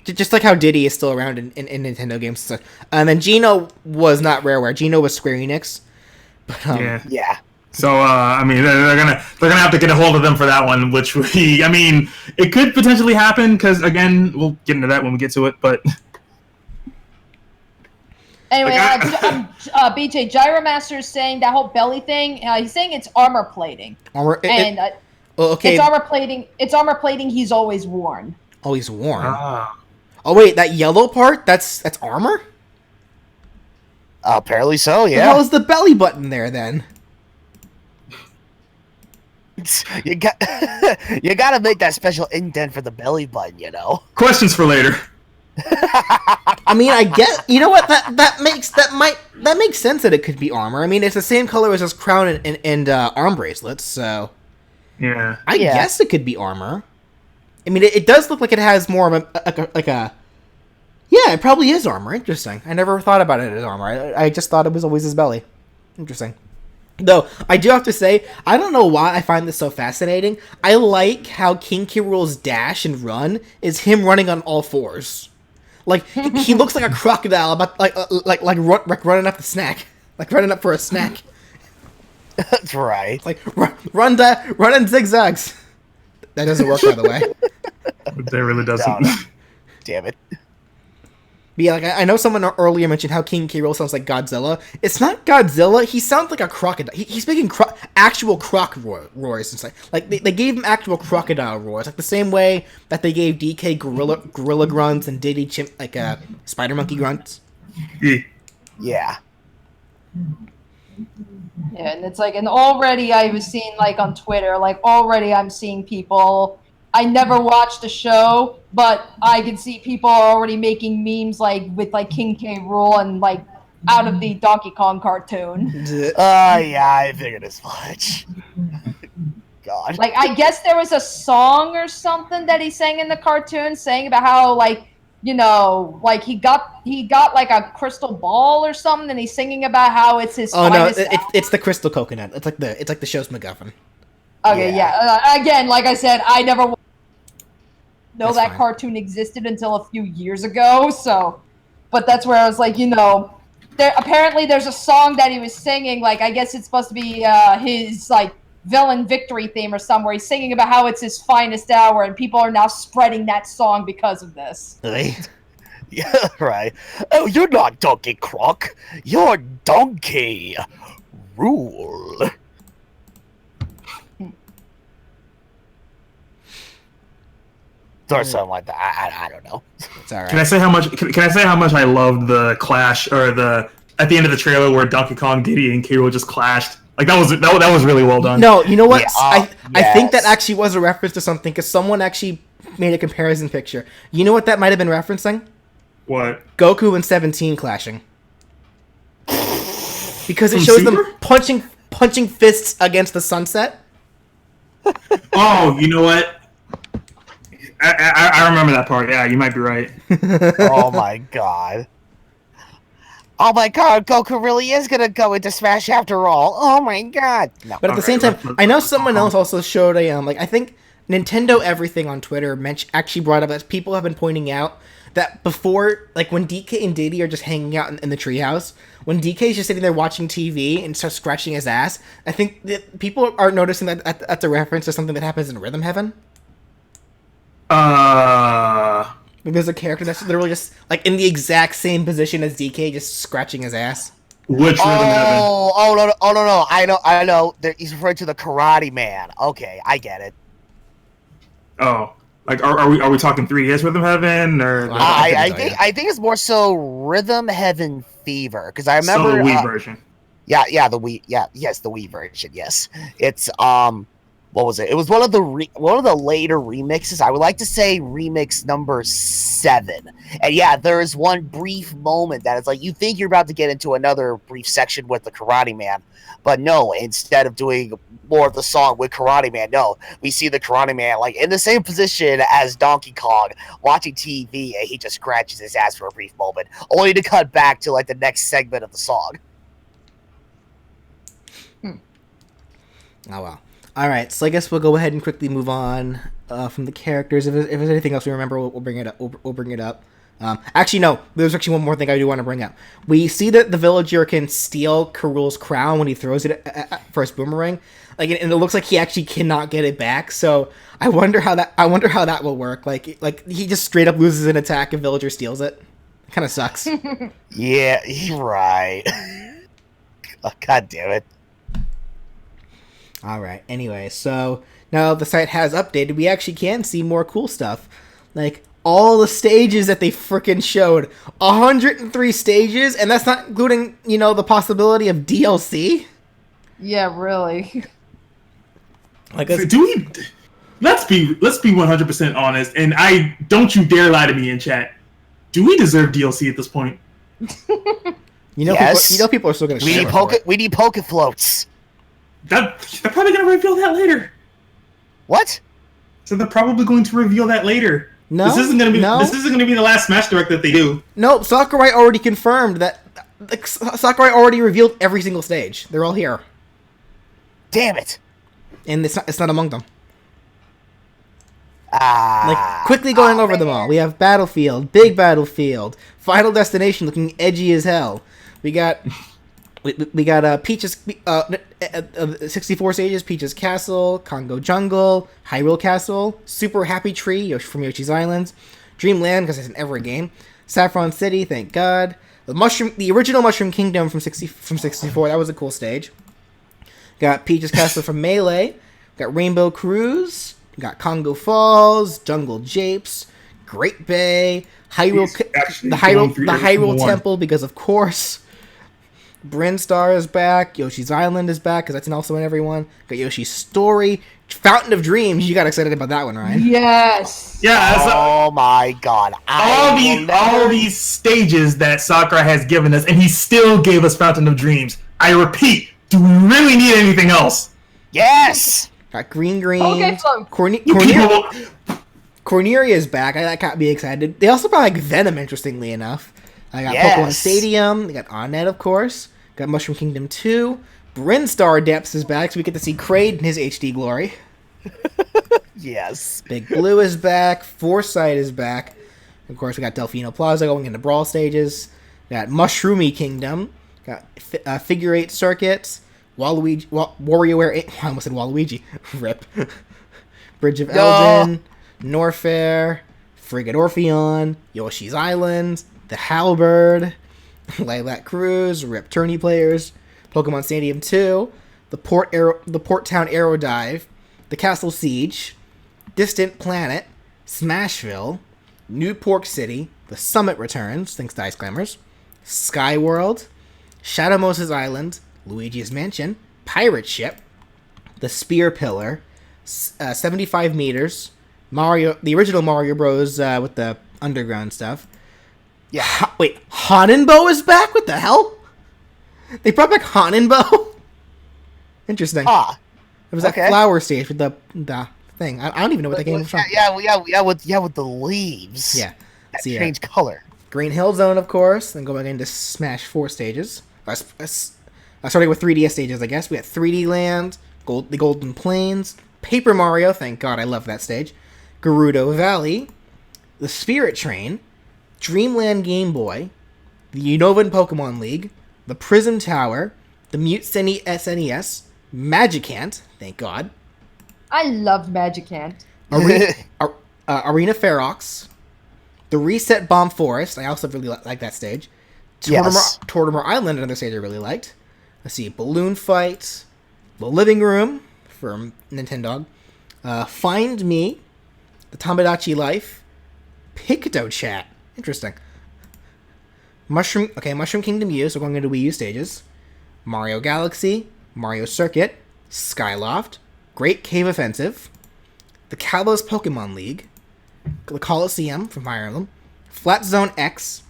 just like how Diddy is still around in Nintendo games. So, and then Geno was not Rareware. Geno was Square Enix. But, yeah. So, I mean, they're gonna have to get a hold of them for that one, which it could potentially happen, because, again, we'll get into that when we get to it, but... Anyway, BJ, Gyromaster is saying that whole belly thing, he's saying it's armor plating. Okay. It's armor plating. It's armor plating he's always worn. Always worn? Oh, wait, that yellow part? That's armor? Apparently so, yeah. The hell is the belly button there, then? You gotta make that special indent for the belly button, Questions for later. I mean, I guess you know what that makes sense that it could be armor. I mean, it's the same color as his crown and arm bracelets, so yeah. I guess it could be armor. I mean, it does look like it has more of a yeah, it probably is armor. Interesting. I never thought about it as armor. I just thought it was always his belly. Interesting. Though, I do have to say, I don't know why I find this so fascinating. I like how King K. Rool's dash and run is him running on all fours. Like, he looks like a crocodile, about like running up the snack. Like, running up for a snack. That's right. Like, run in zigzags. That doesn't work, by the way. That really doesn't. No. Damn it. But yeah, like I know someone earlier mentioned how King K. Rool sounds like Godzilla. It's not Godzilla. He sounds like a crocodile. He's making actual croc roars and stuff. Like they gave him actual crocodile roars, like the same way that they gave DK gorilla grunts and Diddy spider monkey grunts. Yeah. Yeah. Yeah, and it's like, and already I was seeing, like, on Twitter, like, already I'm seeing people, I never watched the show, but I can see people already making memes, like, with, like, King K. Rool and, like, out of the Donkey Kong cartoon. Yeah, I figured as much. God. Like, I guess there was a song or something that he sang in the cartoon, saying about how, like, you know, like he got like a crystal ball or something, and he's singing about how it's his. Oh no, it's the crystal coconut. It's like the show's MacGuffin. Okay, yeah. Again, like I said, I never know That's that fine. cartoon existed until a few years ago. So, but that's where I was like, you know, apparently there's a song that he was singing. Like, I guess it's supposed to be his like villain victory theme or somewhere. He's singing about how it's his finest hour, and people are now spreading that song because of this. Really? Yeah, right. Oh, you're not Donkey Croc. You're Donkey Rool. Or something like that. I don't know. It's all right. Can I say how much? Can I say how much I loved the clash or the at the end of the trailer where Donkey Kong, Diddy, and K. Rool just clashed? Like that was really well done. No, you know what? Yeah, I think that actually was a reference to something because someone actually made a comparison picture. You know what that might have been referencing? What? Goku and 17 clashing. Because it From shows Super? them punching fists against the sunset. Oh, you know what? I remember that part. Yeah, you might be right. Oh my god. Oh my god, Goku really is gonna go into Smash after all. Oh my god. No. But at the same time, I know someone else also showed a like I think Nintendo Everything on Twitter actually brought up that people have been pointing out that before, like when DK and Diddy are just hanging out in the treehouse, when DK is just sitting there watching TV and starts scratching his ass, I think that people are noticing that that's a reference to something that happens in Rhythm Heaven. Like there's a character that's literally just like in the exact same position as DK, just scratching his ass. Which Rhythm Heaven? Oh no! I know. He's referring to the Karate Man. Okay, I get it. Oh, like are we talking 3DS Rhythm Heaven or? I I think it's more so Rhythm Heaven Fever because I remember So the Wii version. Yeah, the Wii. Yeah, yes, the Wii version. Yes, it's what was it? It was one of the later remixes. I would like to say remix number 7. And yeah, there is one brief moment that it's like you think you're about to get into another brief section with the Karate Man, but no. Instead of doing more of the song with Karate Man, no, we see the Karate Man like in the same position as Donkey Kong watching TV, and he just scratches his ass for a brief moment, only to cut back to like the next segment of the song. Oh well. All right, so I guess we'll go ahead and quickly move on from the characters. If there's anything else we remember, we'll bring it up. We'll bring it up. Actually, no. There's actually one more thing I do want to bring up. We see that the villager can steal K. Rool's crown when he throws it for his boomerang. Like, and it looks like he actually cannot get it back. So I wonder how that will work. Like he just straight up loses an attack if villager steals it. Kind of sucks. Yeah, you're right. Oh, God damn it. Alright, anyway, so now the site has updated, we actually can see more cool stuff. Like, all the stages that they frickin' showed. 103 stages, and that's not including, you know, the possibility of DLC? Yeah, really. Like, Let's be 100% honest, and don't you dare lie to me in chat. do we deserve DLC at this point? Yes. People are still going to. We need poke floats. They're probably going to reveal that later. What? So they're probably going to reveal that later. No, this isn't going to be the last Smash Direct that they do. No, Sakurai already confirmed that. Sakurai already revealed every single stage. They're all here. Damn it! And it's not among them. Quickly going over them all. We have Battlefield, Big Battlefield, Final Destination looking edgy as hell. We got Peach's 64 stages, Peach's Castle, Congo Jungle, Hyrule Castle, Super Happy Tree from Yoshi's Island, Dreamland because it's in every game, Saffron City, thank God, the original Mushroom Kingdom from 64, that was a cool stage. Got Peach's Castle from Melee, got Rainbow Cruise, got Congo Falls, Jungle Japes, Great Bay, Hyrule Temple because of course. Brinstar is back. Yoshi's Island is back because that's also in everyone. Got Yoshi's Story, Fountain of Dreams. You got excited about that one, Ryan? Yes. Yeah. Oh my God! All these stages that Sakurai has given us, and he still gave us Fountain of Dreams. I repeat, do we really need anything else? Yes. Got Green. Okay, Corneria is back. I can't be excited. They also brought Venom, interestingly enough. I got Pokemon Stadium. They got Onnet, of course. Got Mushroom Kingdom 2. Brinstar Depths is back, so we get to see Kraid in his HD glory. Yes. Big Blue is back. Foresight is back. Of course, we got Delfino Plaza going into Brawl stages. Got Mushroomy Kingdom. Got Figure 8 Circuits. WarioWare 8. I almost said Waluigi. Rip. Bridge of Elden. Norfair. Frigate Orpheon. Yoshi's Island. The Halberd, Lilac Cruise, Rip Tourney Players, Pokemon Stadium 2, the Port Town Aero Dive, the Castle Siege, Distant Planet, Smashville, New Pork City, the Summit Returns, thanks to Ice Climbers, Skyworld, Shadow Moses Island, Luigi's Mansion, Pirate Ship, the Spear Pillar, 75 meters, Mario, the original Mario Bros. With the underground stuff. Yeah. Wait, Hanenbo is back? What the hell? They brought back Hanenbo? Interesting. It was that flower stage with the thing. I don't even know what that game was from. With the leaves. Yeah. That change color. Green Hill Zone, of course. Then going into Smash 4 stages. Starting with 3DS stages, I guess. We got 3D Land, the Golden Plains, Paper Mario. Thank God, I love that stage. Gerudo Valley, the Spirit Train, Dreamland Game Boy, the Unovan Pokemon League, the Prison Tower, the Mute City SNES, Magicant, thank God. I love Magicant. Arena Ferox, the Reset Bomb Forest, I also really like that stage. Tortimer Island, another stage I really liked. Let's see, Balloon Fight, The Living Room from Nintendo, Find Me, the Tomodachi Life, Picto Chat. Interesting. Mushroom Kingdom U, so going into Wii U stages. Mario Galaxy, Mario Circuit, Skyloft, Great Cave Offensive, the Kalos Pokemon League, the Coliseum from Fire Emblem, Flat Zone X,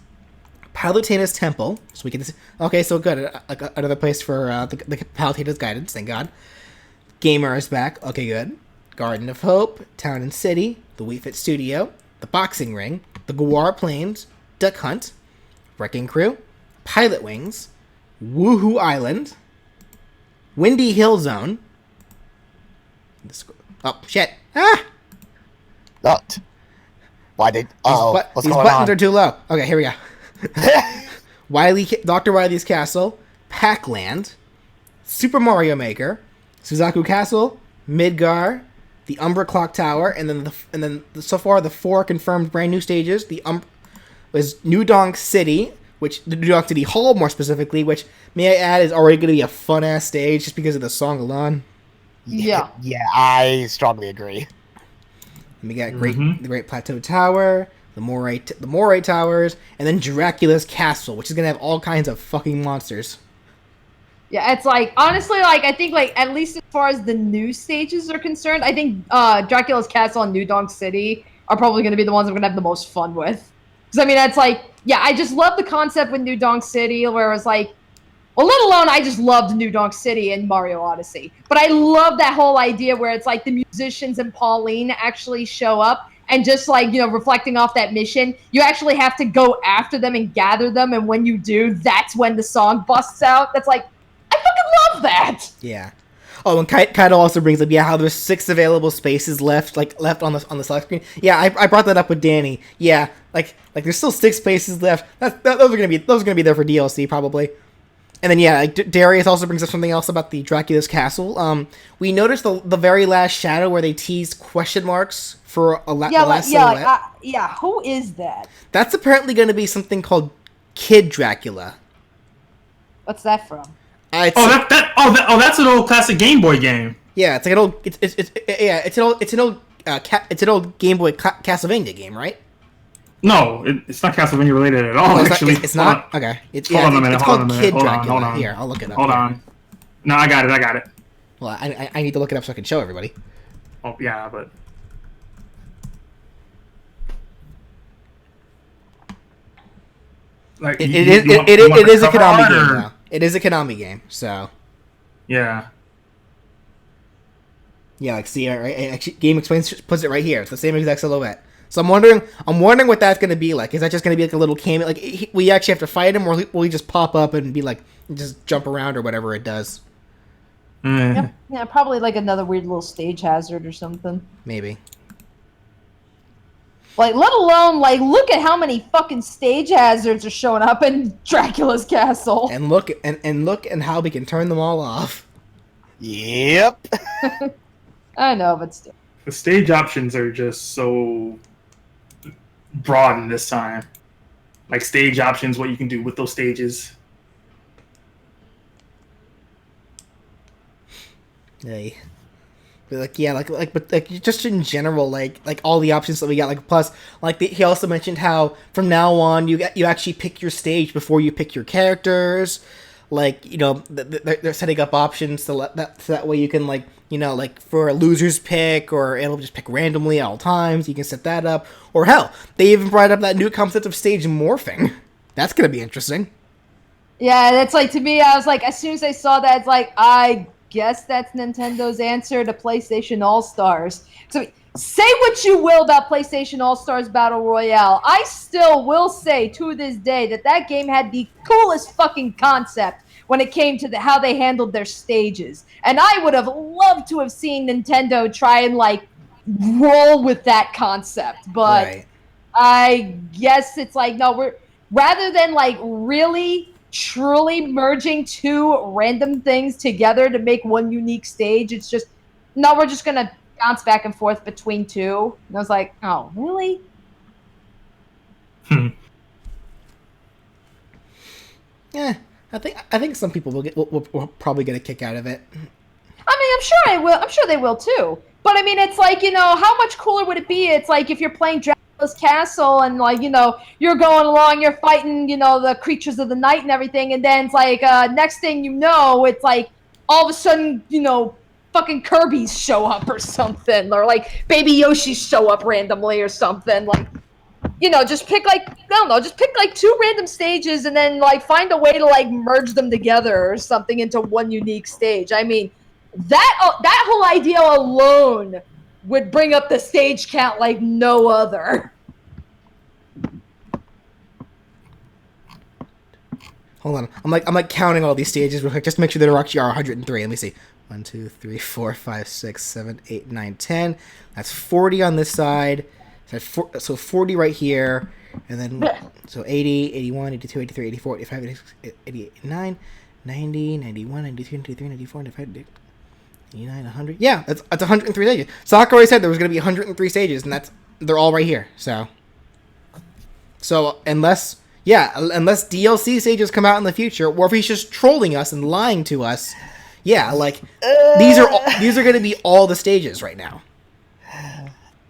Palutena's Temple, so we can see. Okay, so good. Another place for the Palutena's Guidance, thank God. Gamer is back. Okay, good. Garden of Hope, Town and City, the Wii Fit Studio, the Boxing Ring, the Guar Plains, Duck Hunt, Wrecking Crew, Pilot Wings, Woohoo Island, Windy Hill Zone. Oh, shit. Ah! What? Why did... These buttons are too low. Okay, here we go. Dr. Wily's Castle, Pac-Land, Super Mario Maker, Suzaku Castle, Midgar, the Umbra Clock Tower, and then so far the 4 confirmed brand new stages. Was New Donk City, the New Donk City Hall more specifically, which may I add is already going to be a fun ass stage just because of the song alone. Yeah. Yeah, I strongly agree. And we got the Great Plateau Tower, the Moray Towers, and then Dracula's Castle, which is going to have all kinds of fucking monsters. Yeah, it's honestly, I think, at least as far as the new stages are concerned, I think Dracula's Castle and New Donk City are probably going to be the ones I'm going to have the most fun with. Because I mean, that's like, yeah, I just love the concept with New Donk City, where it was like, well, let alone I just loved New Donk City in Mario Odyssey. But I love that whole idea where it's like the musicians and Pauline actually show up, and just like, reflecting off that mission, you actually have to go after them and gather them, and when you do, that's when the song busts out. That's like, I fucking love that! Yeah. Oh, and Kaido also brings up, how there's 6 available spaces left on the select screen. Yeah, I brought that up with Danny. Yeah, like there's still 6 spaces left. Those are gonna be there for DLC probably. And then Darius also brings up something else about the Dracula's castle. We noticed the very last shadow where they teased question marks for the last silhouette. Who is that? That's apparently going to be something called Kid Dracula. What's that from? That's an old classic Game Boy game. Yeah, it's like an old. It's an old Game Boy Castlevania game, right? No, it's not Castlevania related at all. Actually, it's not. Okay, it's called Kid Dracula. Hold on. Here, I'll look it up. Hold on. No, I got it. Well, I need to look it up so I can show everybody. Oh yeah, but. Like, it is a Konami game though. It is a Konami game, so. Yeah. Yeah, like see, right? Actually, Game Explains puts it right here. It's the same exact silhouette. So I'm wondering what that's gonna be like. Is that just gonna be like a little cameo? Like we actually have to fight him, or will he just pop up and be like, just jump around or whatever it does? Yeah, probably like another weird little stage hazard or something. Maybe. Like, let alone, like, look at how many fucking stage hazards are showing up in Dracula's castle. And look and how we can turn them all off. Yep. I know, but still. The stage options are just so broad in this time. Like stage options, what you can do with those stages. Hey. But just in general, like all the options that we got, like plus, he also mentioned how from now on you actually pick your stage before you pick your characters, like they're setting up options so that way you can like for a loser's pick, or it'll just pick randomly at all times. You can set that up, or hell, they even brought up that new concept of stage morphing. That's gonna be interesting. Yeah, that's like, to me, I was like, as soon as I saw that, it's like, I guess that's Nintendo's answer to PlayStation All-Stars. So say what you will about PlayStation All-Stars Battle Royale, I still will say to this day that game had the coolest fucking concept when it came to how they handled their stages. And I would have loved to have seen Nintendo try and like roll with that concept. But right. I guess it's like, no, we're rather than like really truly merging 2 random things together to make one unique stage, it's just, no, we're just gonna bounce back and forth between 2. And I was like, oh, really? Yeah, I think some people will probably get a kick out of it. I mean, I'm sure they will too. But I mean, it's like, how much cooler would it be? It's like if you're playing Dracula's Castle and like, you're going along, you're fighting, the creatures of the night and everything, and then it's like, next thing you know, it's like all of a sudden, fucking Kirby's show up or something, or like Baby Yoshi show up randomly or something. Like, just pick like, I don't know, just pick like 2 random stages and then like find a way to like merge them together or something into one unique stage. I mean, that whole idea alone would bring up the stage count like no other. Hold on, I'm like counting all these stages real quick, just to make sure there actually are 103. Let me see. 1, 2, 3, 4, 5, 6, 7, 8, 9, 10. That's 40 on this side. So 40 right here, and then so 80, 81, 82, 83, 84, 85, 86, 88, 89, 90, 91, 92, 93, 94, 95, 89, 100. Yeah, that's 103 stages. Sakurai said there was going to be 103 stages, and they're all right here. So unless DLC stages come out in the future, or if he's just trolling us and lying to us, yeah, like these are going to be all the stages right now.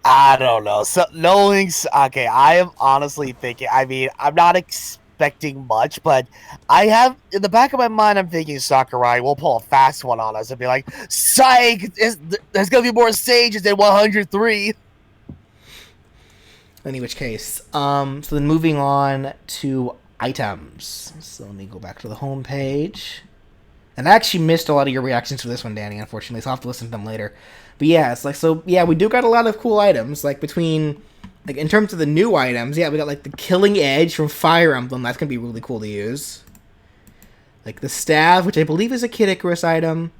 I don't know. So okay, I am honestly thinking, I mean, I'm not expecting much, but I have, in the back of my mind, I'm thinking Sakurai will pull a fast one on us and be like, psych, there's going to be more stages than 103. In which case, so then moving on to items. So let me go back to the home page. And I actually missed a lot of your reactions for this one, Danny, unfortunately, so I'll have to listen to them later. But yeah, it's like, so, yeah, we do got a lot of cool items, like, between, like, in terms of the new items, yeah, we got, like, the Killing Edge from Fire Emblem, that's gonna be really cool to use. Like, the Staff, which I believe is a Kid Icarus item.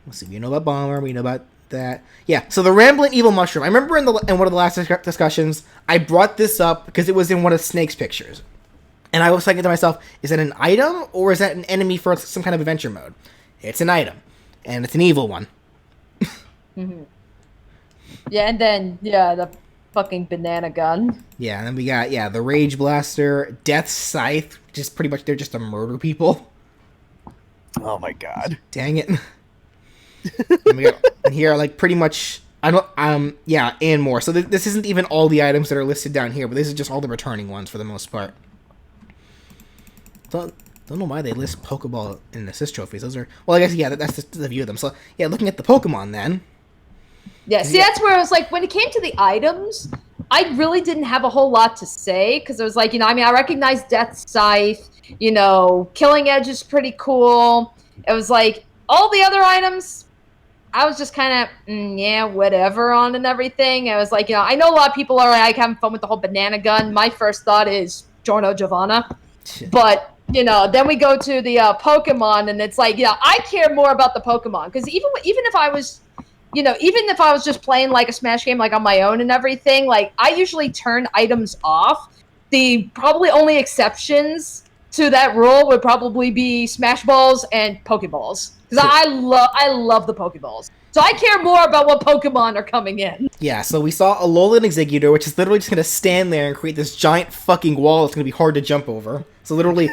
Let's see, we know about Bomber, we know about that. Yeah, so the Rambling Evil Mushroom, I remember in one of the last discussions, I brought this up because it was in one of Snake's pictures. And I was thinking to myself, is that an item, or is that an enemy for some kind of adventure mode? It's an item. And it's an evil one. Mm-hmm. Yeah, and then, yeah, the fucking banana gun. Yeah, and then we got, yeah, the Rage Blaster, Death Scythe, which is pretty much, they're just to murder people. Oh my god. Dang it. And we got, and here, like, pretty much, yeah, and more. So this isn't even all the items that are listed down here, but this is just all the returning ones for the most part. Don't know why they list Pokeball and assist trophies. Those are, well, I guess, yeah, that's just the view of them. So, yeah, looking at the Pokemon then. Yeah, see, that's where I was like, when it came to the items, I really didn't have a whole lot to say, because it was like, I recognize Death Scythe, Killing Edge is pretty cool. It was like, all the other items, I was just kind of, yeah, whatever on and everything. I was like, I know a lot of people are like having fun with the whole banana gun. My first thought is Giorno Giovanna. But, then we go to the Pokemon, and it's like, I care more about the Pokemon. Because even if I was, even if I was just playing, like, a Smash game, like, on my own and everything, like, I usually turn items off. The probably only exceptions to that rule would probably be Smash Balls and Pokeballs. Because I love the Pokeballs. So I care more about what Pokemon are coming in. Yeah, so we saw Alolan Exeggutor, which is literally just going to stand there and create this giant fucking wall that's going to be hard to jump over. So literally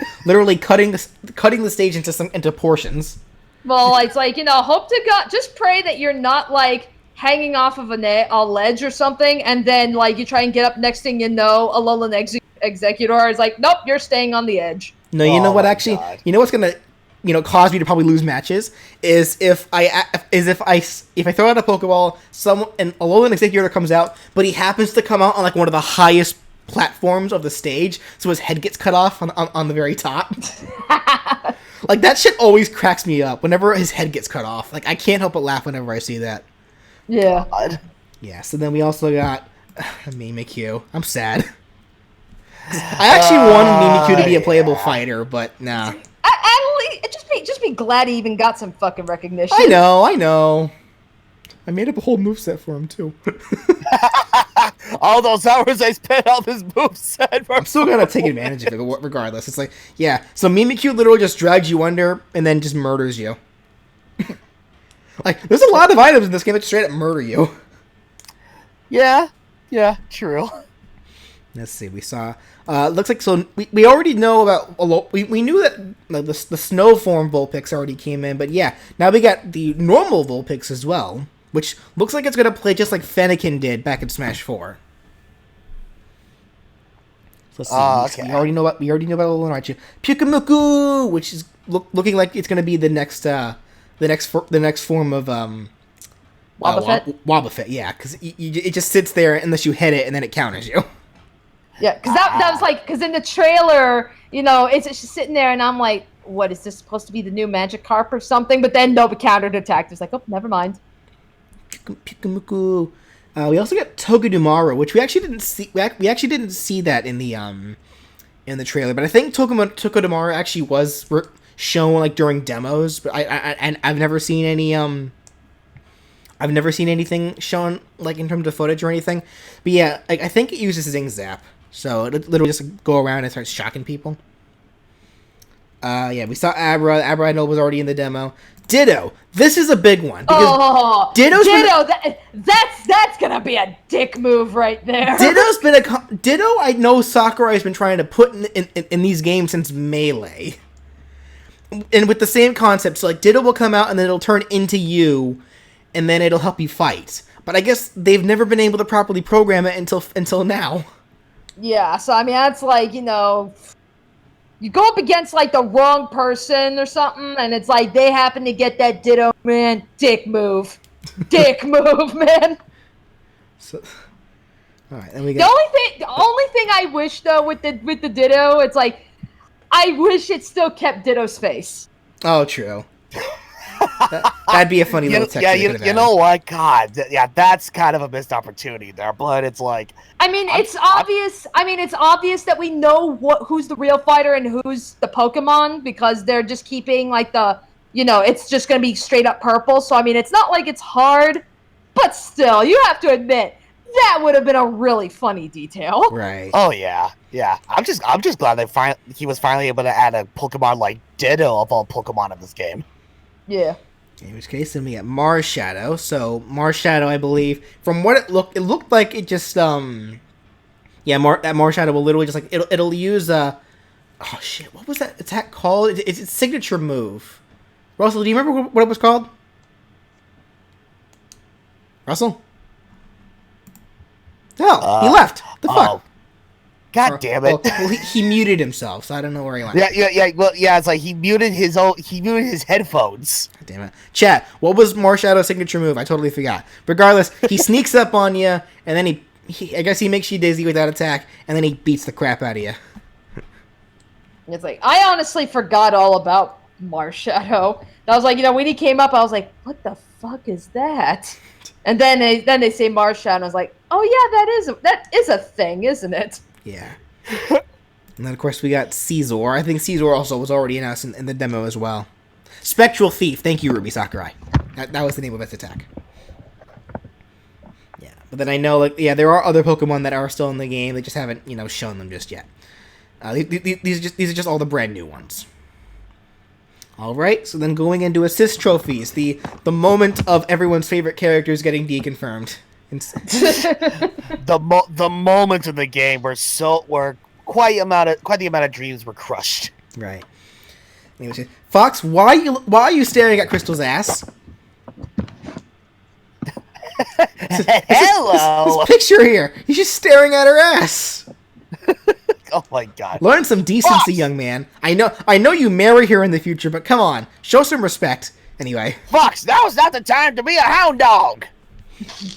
cutting the stage into portions. Well, it's like, hope to God, just pray that you're not, like, hanging off of a ledge or something, and then, like, you try and get up, next thing you know, Alolan Exeggutor is like, nope, you're staying on the edge. No, you know what, actually, God. You know what's going to, cause me to probably lose matches is if I throw out a Pokeball, and Alolan Exeggutor comes out, but he happens to come out on, like, one of the highest platforms of the stage, so his head gets cut off on the very top. Like, that shit always cracks me up whenever his head gets cut off. Like, I can't help but laugh whenever I see that. Yeah. God. Yeah, so then we also got Mimikyu. I'm sad. I actually wanted Mimikyu to be a playable fighter, but nah. Just be glad he even got some fucking recognition. I know. I made up a whole moveset for him, too. All those hours I spent on this moveset. I'm still gonna take advantage of it, regardless. It's like, yeah, so Mimikyu literally just drags you under and then just murders you. Like, there's a lot of items in this game that straight up murder you. Yeah, true. Let's see, we saw, looks like, so we already know about, we knew that the snow form Vulpix already came in, but yeah, now we got the normal Vulpix as well, which looks like it's going to play just like Fennekin did back in Smash 4. So let's see, we already know about Alolan Raichu. Pyukumuku, which is looking like it's going to be the next form of, Wobbuffet? Wobbuffet, yeah, because it just sits there unless you hit it and then it counters you. Yeah, because that was like, because in the trailer, it's just sitting there, and I'm like, what, is this supposed to be the new Magikarp or something? But then, no, but countered attacked. It's like, oh, never mind. Pyukumuku. We also got Togedemaru, which we actually didn't see. We actually didn't see that in the trailer, but I think Togedemaru actually was shown like during demos. But I've never seen any I've never seen anything shown like in terms of footage or anything. But yeah, like, I think it uses Zing Zap. So it literally just go around and start shocking people. Yeah, we saw Abra. Abra I know was already in the demo. Ditto. This is a big one. Because that's gonna be a dick move right there. Ditto I know Sakurai's been trying to put in these games since Melee. And with the same concept, so like Ditto will come out and then it'll turn into you, and then it'll help you fight. But I guess they've never been able to properly program it until now. Yeah, so I mean, that's like, you go up against like the wrong person or something, and it's like they happen to get that Ditto, man, dick move. Dick move, man. All right, and we The got only thing I wish though with the Ditto, it's like I wish it still kept Ditto's face. Oh, true. That'd be a funny little texture. You know what? God, that's kind of a missed opportunity there. But it's like, it's obvious. It's obvious that we know who's the real fighter and who's the Pokemon because they're just keeping like it's just gonna be straight up purple. So it's not like it's hard, but still, you have to admit that would have been a really funny detail. Right. Oh yeah. I'm just glad he was finally able to add a Pokemon like Ditto of all Pokemon in this game. Yeah. In which case, then we got Marshadow. So Marshadow, I believe, from what it looked like it just that Marshadow will literally just like it'll use oh shit, what was that attack called? It's its signature move. Russell, do you remember what it was called? Russell? No, he left. The fuck? God damn it! Well, he muted himself, so I don't know where he went. Yeah. Well, yeah. It's like he muted his headphones. God damn it, chat. What was Marshadow's signature move? I totally forgot. Regardless, he sneaks up on you, and then I guess he makes you dizzy with that attack, and then he beats the crap out of you. It's like I honestly forgot all about Marshadow. I was like, when he came up, I was like, what the fuck is that? And then they say Marshadow, and I was like, oh yeah, that is a thing, isn't it? Yeah. And then, of course, we got Caesar. I think Caesar also was already announced in the demo as well. Spectral Thief. Thank you, Ruby Sakurai. That was the name of its attack. Yeah. But then I know, there are other Pokemon that are still in the game. They just haven't, shown them just yet. These are just all the brand new ones. All right. So then going into assist trophies, the moment of everyone's favorite characters getting deconfirmed. The moment in the game where quite the amount of dreams were crushed. Right. Anyway, Fox, why are you staring at Crystal's ass? Hello. This picture here. He's just staring at her ass. Oh my god. Learn some decency, Fox! Young man. I know you marry her in the future, but come on, show some respect. Anyway. Fox, now's not the time to be a hound dog.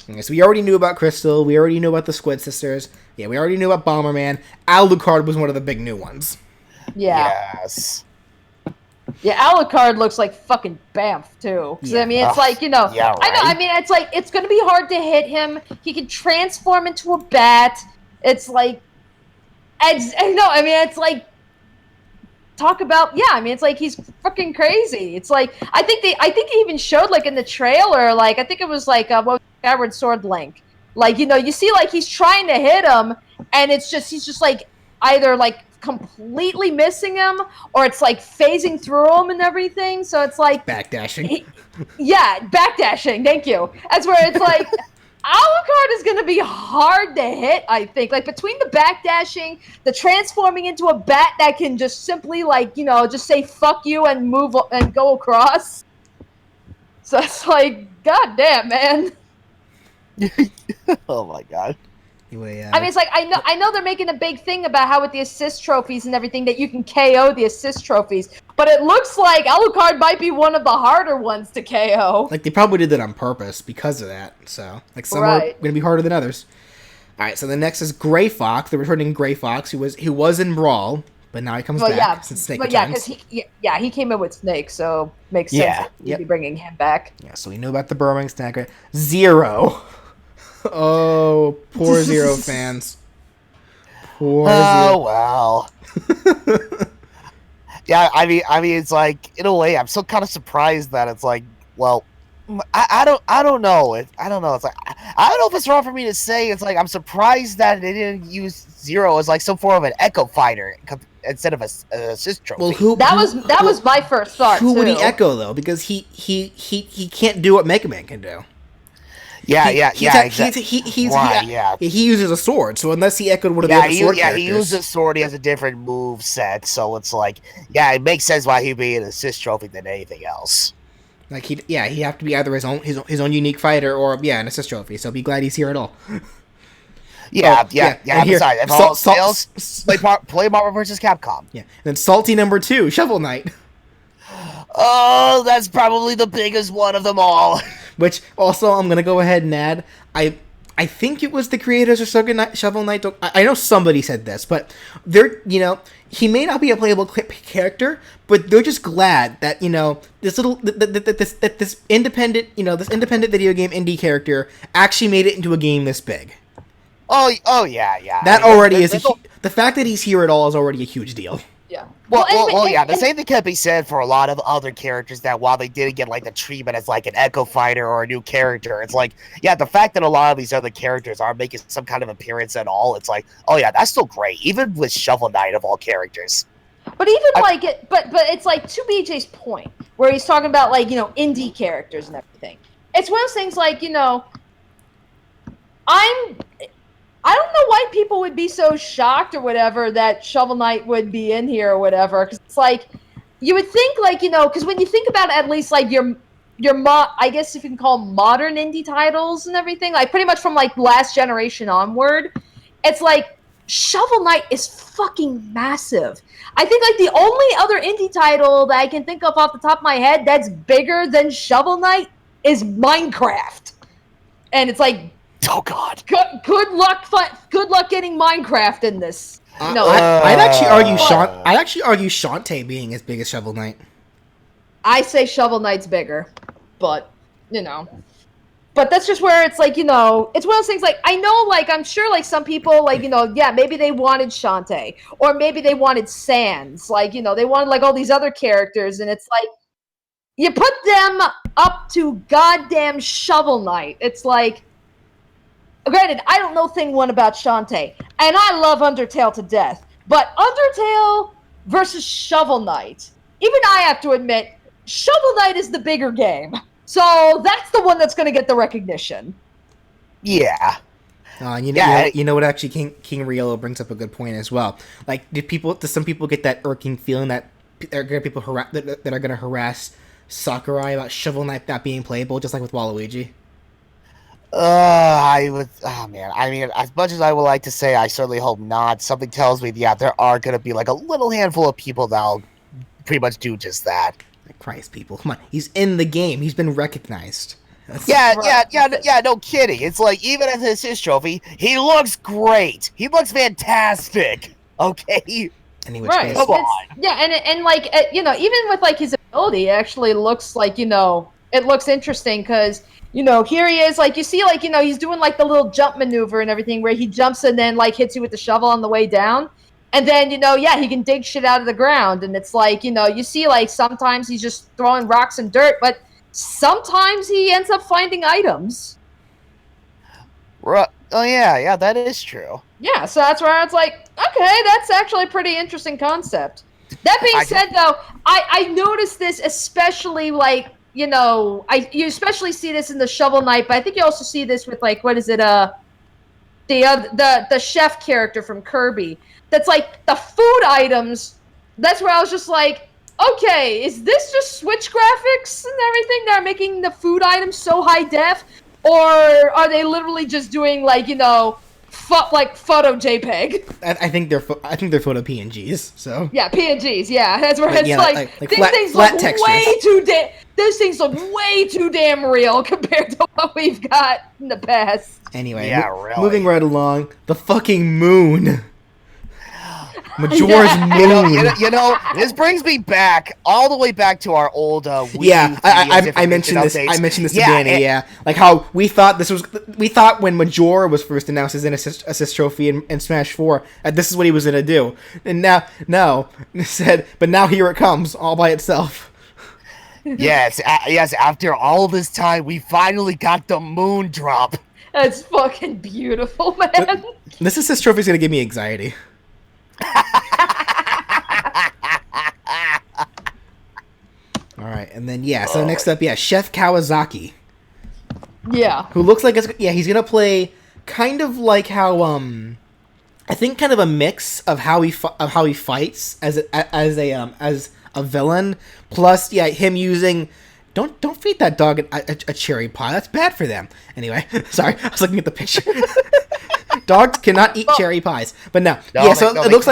Okay, so we already knew about Crystal. We already knew about the Squid Sisters. Yeah, we already knew about Bomberman. Alucard was one of the big new ones. Yeah. Yes. Yeah, Alucard looks like fucking Bamf, too. Yeah. It's like, Yeah, right. I know, it's like, it's gonna be hard to hit him. He can transform into a bat. It's like, it's like, talk about, it's like he's fucking crazy. It's like, I think they even showed, like, in the trailer, I think it was, Skyward Sword Link. You see, he's trying to hit him, and he's just, either, completely missing him, or it's, phasing through him and everything, so it's, backdashing. Backdashing, thank you. That's where it's, Alucard is going to be hard to hit, I think. Between the backdashing, the transforming into a bat that can just simply, just say fuck you and move and go across. So it's god damn, man. Oh my god. Anyway, it's I know they're making a big thing about how with the assist trophies and everything that you can KO the assist trophies, but it looks like Alucard might be one of the harder ones to KO. They probably did that on purpose because of that. So some are going to be harder than others. All right, so the next is Gray Fox, the returning Gray Fox, who was in Brawl, but now he comes back since Snake returns. He came in with Snake, so makes sense that you'd be bringing him back. Yeah, so we know about the Burrowing Snacker. Zero. Oh, poor Zero fans. Poor Zero. Wow. Yeah, I mean, it's like, in a way, I'm still kind of surprised that it's like, well, I don't know. I don't know. It's like, I don't know if it's wrong for me to say. It's like, I'm surprised that they didn't use Zero as some form of an Echo Fighter instead of a assist trophy. Well, that was my first thought. Who would he Echo though? Because he can't do what Mega Man can do. Exactly. He uses a sword, so unless he echoed one of the other sword characters... he uses a sword, he has a different move set, so it's like, it makes sense why he'd be an assist trophy than anything else. He'd have to be either his own unique fighter or, an assist trophy, so be glad he's here at all. Besides, if all fails, play Marvel vs. Capcom. Yeah, and then Salty number 2, Shovel Knight. Oh, that's probably the biggest one of them all. Which, also, I'm going to go ahead and add, I I think it was the creators of Shovel Knight. I know somebody said this, but they're, he may not be a playable character, but they're just glad that, this little, this independent, this independent video game indie character actually made it into a game this big. Oh yeah. That already is the fact that he's here at all is already a huge deal. Yeah. Well, yeah. The same thing can be said for a lot of other characters that while they didn't get like the treatment as like an Echo Fighter or a new character, it's like, yeah, the fact that a lot of these other characters are making some kind of appearance at all, it's like, oh yeah, that's still great. Even with Shovel Knight of all characters. But even but it's like to BJ's point where he's talking about like indie characters and everything. It's one of those things like I don't know why people would be so shocked or whatever that Shovel Knight would be in here or whatever. Because it's like, you would think like, because when you think about at least like I guess if you can call them modern indie titles and everything, like pretty much from like last generation onward, it's like Shovel Knight is fucking massive. I think like the only other indie title that I can think of off the top of my head that's bigger than Shovel Knight is Minecraft. And it's like, oh god. Good luck getting Minecraft in this. No, I'd actually argue Shantae being as big as Shovel Knight. I say Shovel Knight's bigger, but but that's just where it's like it's one of those things. Like I know, like I'm sure, like some people, like maybe they wanted Shantae, or maybe they wanted Sans, like they wanted like all these other characters, and it's like you put them up to goddamn Shovel Knight. It's like. Granted, I don't know thing one about Shantae, and I love Undertale to death, but Undertale versus Shovel Knight, even I have to admit, Shovel Knight is the bigger game, so that's the one that's going to get the recognition. Yeah. You know what? Actually, King Riolo brings up a good point as well. Like, do some people get that irking feeling that there are going to be people that are going to harass Sakurai about Shovel Knight not being playable, just like with Waluigi? I would. Oh man. I mean, as much as I would like to say, I certainly hope not. Something tells me, yeah, there are going to be like a little handful of people that'll pretty much do just that. Christ, people, come on! He's in the game. He's been recognized. Yeah. No kidding. It's like even as his trophy, he looks great. He looks fantastic. Okay. Anyway, right. Come on. Yeah, and like even with like his ability, it actually looks like it looks interesting because. Here he is, like, you see, like, he's doing, like, the little jump maneuver and everything where he jumps and then, like, hits you with the shovel on the way down. And then, he can dig shit out of the ground. And it's like, you see, like, sometimes he's just throwing rocks and dirt, but sometimes he ends up finding items. Oh, yeah, that is true. Yeah, so that's where it's like, okay, that's actually a pretty interesting concept. That being said, though, I noticed this especially, like, you especially see this in the Shovel Knight, but I think you also see this with like what is it? The chef character from Kirby. That's like the food items. That's where I was just like, okay, is this just Switch graphics and everything that are making the food items so high def, or are they literally just doing like photo JPEG? I think they're photo PNGs. So yeah, PNGs. Yeah, that's where it's like these flat, things flat look textures. way too Those things look way too damn real compared to what we've got in the past. Anyway, really. Moving right along, the fucking moon. Majora's Moon. This brings me back all the way back to our old Wii U I mentioned this. I mentioned this to Danny. Like how we thought when Majora was first announced as an assist trophy in Smash 4, that this is what he was gonna do, and now here it comes all by itself. Yes. After all this time, we finally got the moon drop. That's fucking beautiful, man. This assist trophy is gonna give me anxiety. All right, and then so next up, Chef Kawasaki. Yeah. Who looks like he's gonna play kind of like how I think kind of a mix of how he fights as a villain, plus him using. Don't feed that dog a cherry pie. That's bad for them. Anyway, sorry, I was looking at the picture. Dogs cannot eat cherry pies, but no. It looks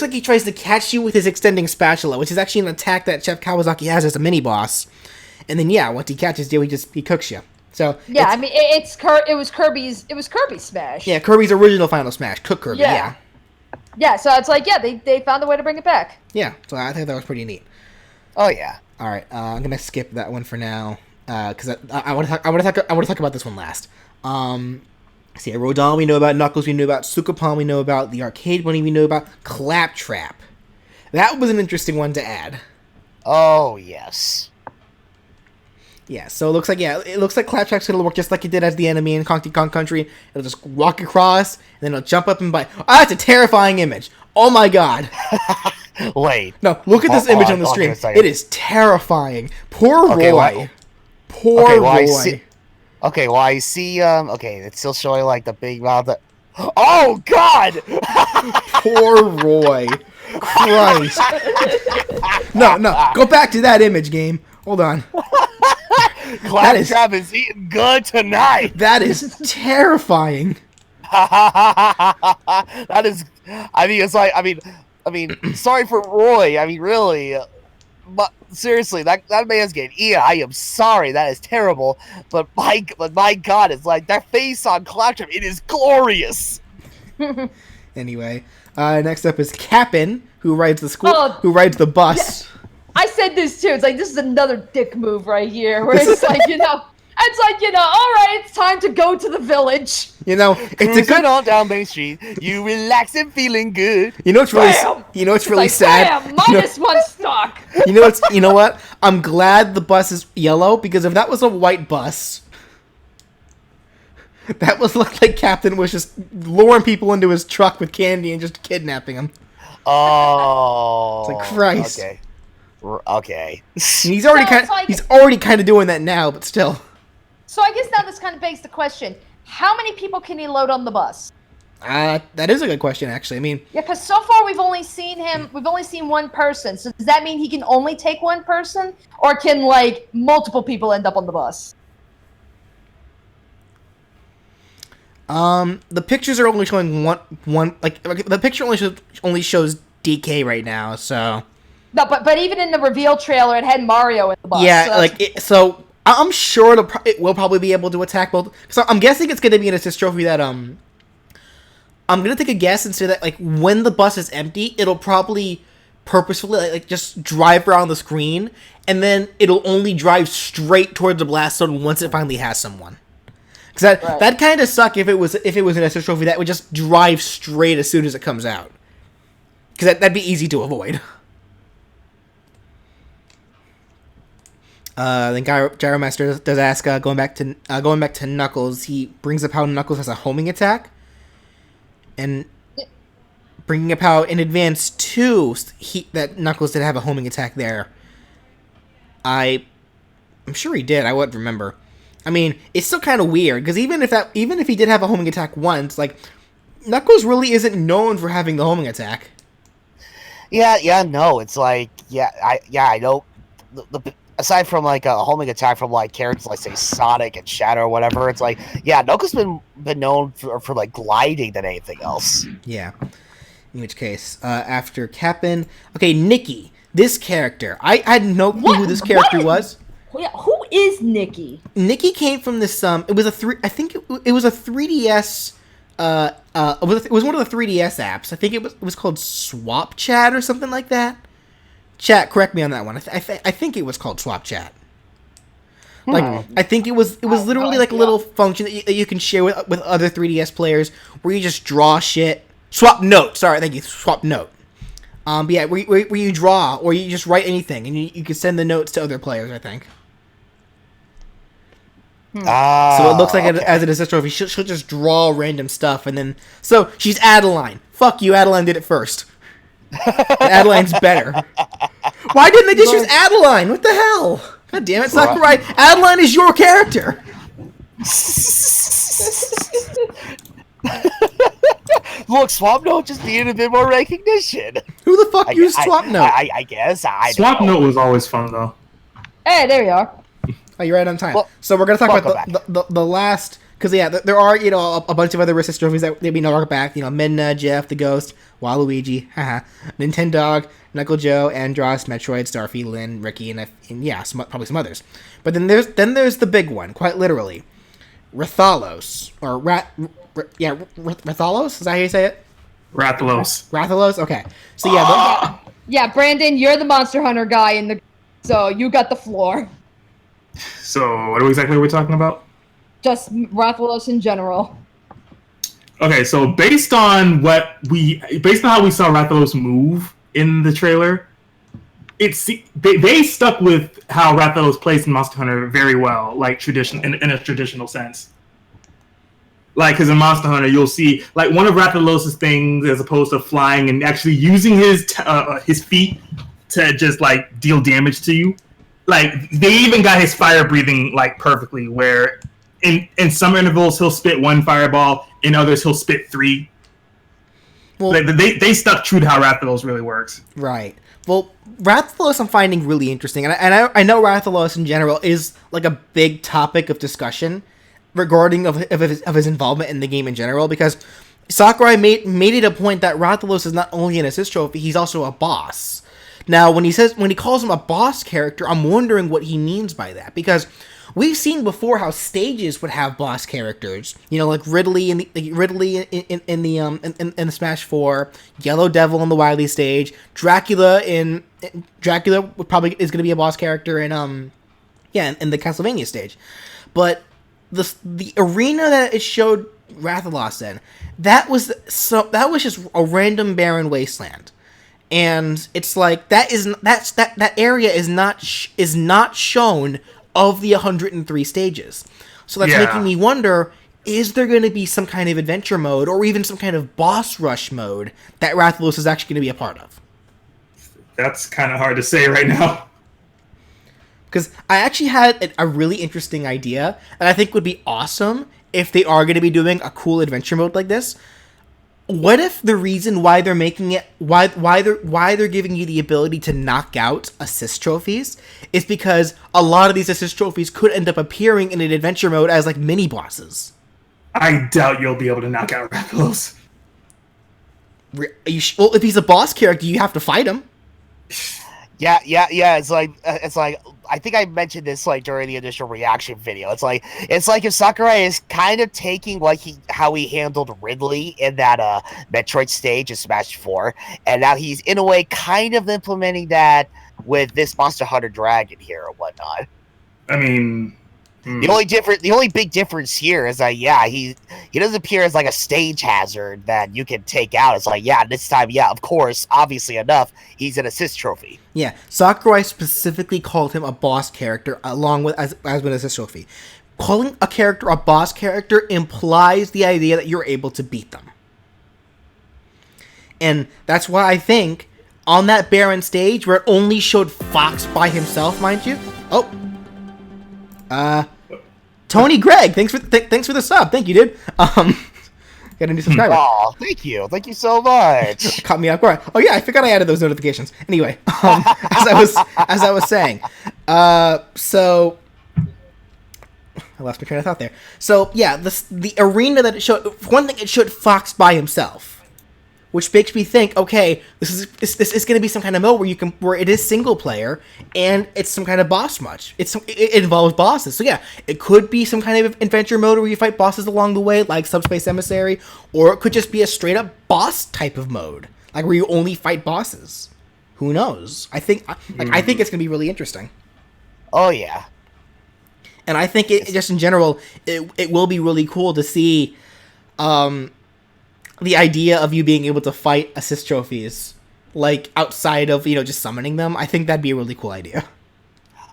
like he tries to catch you with his extending spatula, which is actually an attack that Chef Kawasaki has as a mini boss. And then once he catches you, he cooks you. So yeah, I mean it was Kirby's Smash. Yeah, Kirby's original Final Smash, Cook Kirby. Yeah. Yeah, so it's like they found a way to bring it back. Yeah, so I think that was pretty neat. Oh yeah. All right, I'm gonna skip that one for now because I want to talk about this one last. See, Rodon we know about, Knuckles we know about, Sukapon we know about, the arcade bunny we know about, Claptrap. That was an interesting one to add. Oh yes. Yeah, so it looks like Claptrap's gonna work just like it did as the enemy in Donkey Kong Country. It'll just walk across, and then it'll jump up and bite. Oh, that's a terrifying image. Oh my god. Wait. No, look at this image on the stream. It is terrifying. Poor Roy. Poor Roy. I see, okay, it's still showing, like, the big mouth. Oh, God! Poor Roy. Christ. No, go back to that image, game. Hold on. Claptrap is eating good tonight. That is terrifying. That is, I mean, it's like, I mean, sorry for Roy. I mean, really, but seriously, that man's getting eaten. I am sorry. That is terrible. But my God, it's like that face on Claptrap. It is glorious. Anyway, next up is Cap'n, who rides the bus. Yeah. I said this too. It's like this is another dick move right here, where it's like all right, it's time to go to the village. It's a good on down Main Street. You relax and feeling good. It's really sad. Bam, minus one stock. You know what? I'm glad the bus is yellow, because if that was a white bus, that was look like Captain was just luring people into his truck with candy and just kidnapping them. Oh, it's like Christ. Okay. He's already kind of doing that now, but still. So I guess now this kind of begs the question: how many people can he load on the bus? That is a good question, actually. I mean, yeah, because so far we've only seen one person. So does that mean he can only take one person, or can like multiple people end up on the bus? The pictures are only showing one. Like the picture only shows DK right now. So. No, but even in the reveal trailer, it had Mario in the bus. Yeah, so I'm sure it will probably be able to attack both. So I'm guessing it's going to be an assist trophy that I'm going to take a guess and say that like when the bus is empty, it'll probably purposefully like just drive around the screen, and then it'll only drive straight towards the blast zone once it finally has someone. Because that kind of suck if it was an assist trophy that would just drive straight as soon as it comes out. Because that'd be easy to avoid. Then Gyromaster does ask, going back to Knuckles, he brings up how Knuckles has a homing attack, and bringing up how in Advance 2 that Knuckles did have a homing attack there. I'm sure he did. I wouldn't remember. I mean, it's still kind of weird because even if he did have a homing attack once, like Knuckles really isn't known for having the homing attack. Yeah, no, it's like I know the aside from like a homing attack from like characters like say Sonic and Shadow or whatever, it's like Knuckles been known for like gliding than anything else. Yeah. In which case, after Cap'n, okay, Nikki, this character, I had no clue who this character was. Yeah, who is Nikki? Nikki came from this. It was it was a 3DS. It was one of the 3DS apps. I think it was called Swap Chat or something like that. Chat, correct me on that one. I think it was called Swap Chat. Like I think it was literally like a little function that you can share with other 3DS players where you just draw shit. Swap note. Sorry, thank you. Swap note. But yeah, where you draw or you just write anything and you can send the notes to other players. I think. So it looks like as an assist trophy, she'll just draw random stuff and then. So she's Adeline. Fuck you, Adeline did it first. Adeline's better. Why didn't they just use Adeline? What the hell? God damn it, Sakurai. Adeline is your character. Look, Swap Note just needed a bit more recognition. Who the fuck used Swap Note? I guess. Swap Note was always fun, though. Hey, there you are. Oh, you're right on time. Well, so we're going to talk about the last... because there are a bunch of other assist trophies that maybe not back. Midna, Jeff, the Ghost, Waluigi, haha, Nintendog, Knuckle Joe, Andros, Metroid, Starfy, Lyn, Ricky, and probably some others. But then there's the big one, quite literally, Rathalos or Rathalos. Is that how you say it? Rathalos. Okay. So yeah. Yeah, Brandon, you're the Monster Hunter guy so you got the floor. So what exactly are we talking about? Just Rathalos in general. Okay, so based on how we saw Rathalos move in the trailer, they stuck with how Rathalos plays in Monster Hunter very well, like in a traditional sense. Like, because in Monster Hunter, you'll see like one of Rathalos' things, as opposed to flying and actually using his feet to just like deal damage to you. Like, they even got his fire breathing like perfectly, where in some intervals he'll spit one fireball, in others he'll spit 3. Well, like, they stuck true to how Rathalos really works. Right. Well, Rathalos I'm finding really interesting, and I know Rathalos in general is like a big topic of discussion regarding of his involvement in the game in general, because Sakurai made it a point that Rathalos is not only an assist trophy, he's also a boss. Now, when he calls him a boss character, I'm wondering what he means by that, because we've seen before how stages would have boss characters, like Ridley in the Smash 4, Yellow Devil on the Wily stage, Dracula probably is going to be a boss character in the Castlevania stage, but the arena that it showed Rathalos in, that was just a random barren wasteland. And it's like that area is not shown of the 103 stages. So that's making me wonder, is there going to be some kind of adventure mode or even some kind of boss rush mode that Rathalos is actually going to be a part of? That's kind of hard to say right now. Because I actually had a really interesting idea, and I think would be awesome if they are going to be doing a cool adventure mode like this. What if the reason why they're making it, why they're giving you the ability to knock out assist trophies is because a lot of these assist trophies could end up appearing in an adventure mode as like mini bosses. I doubt you'll be able to knock out Rathalos. Well, if he's a boss character, you have to fight him. Yeah. It's like I think I mentioned this like during the initial reaction video. It's like if Sakurai is kind of taking how he handled Ridley in that Metroid stage in Smash 4, and now he's in a way kind of implementing that with this Monster Hunter Dragon here or whatnot. I mean, the only big difference here is that he doesn't appear as like a stage hazard that you can take out. It's like this time of course, obviously enough, he's an assist trophy. Yeah, Sakurai specifically called him a boss character along with as an assist trophy. Calling a character a boss character implies the idea that you're able to beat them. And that's why I think on that barren stage where it only showed Fox by himself, mind you. Tony Gregg, thanks for the sub. Thank you, dude. Got a new subscriber. Oh, thank you so much. Caught me off guard. Oh yeah, I forgot I added those notifications. Anyway, as I was saying, so I lost my train of thought there. So yeah, the arena that it showed, for one thing, it showed Fox by himself, which makes me think, okay, this is going to be some kind of mode where it is single player and it's some kind of boss match. It involves bosses, so yeah, it could be some kind of adventure mode where you fight bosses along the way, like Subspace Emissary, or it could just be a straight up boss type of mode, like where you only fight bosses. Who knows? I think it's going to be really interesting. Oh yeah, and I think it just in general, it will be really cool to see. The idea of you being able to fight assist trophies, like, outside of, just summoning them, I think that'd be a really cool idea.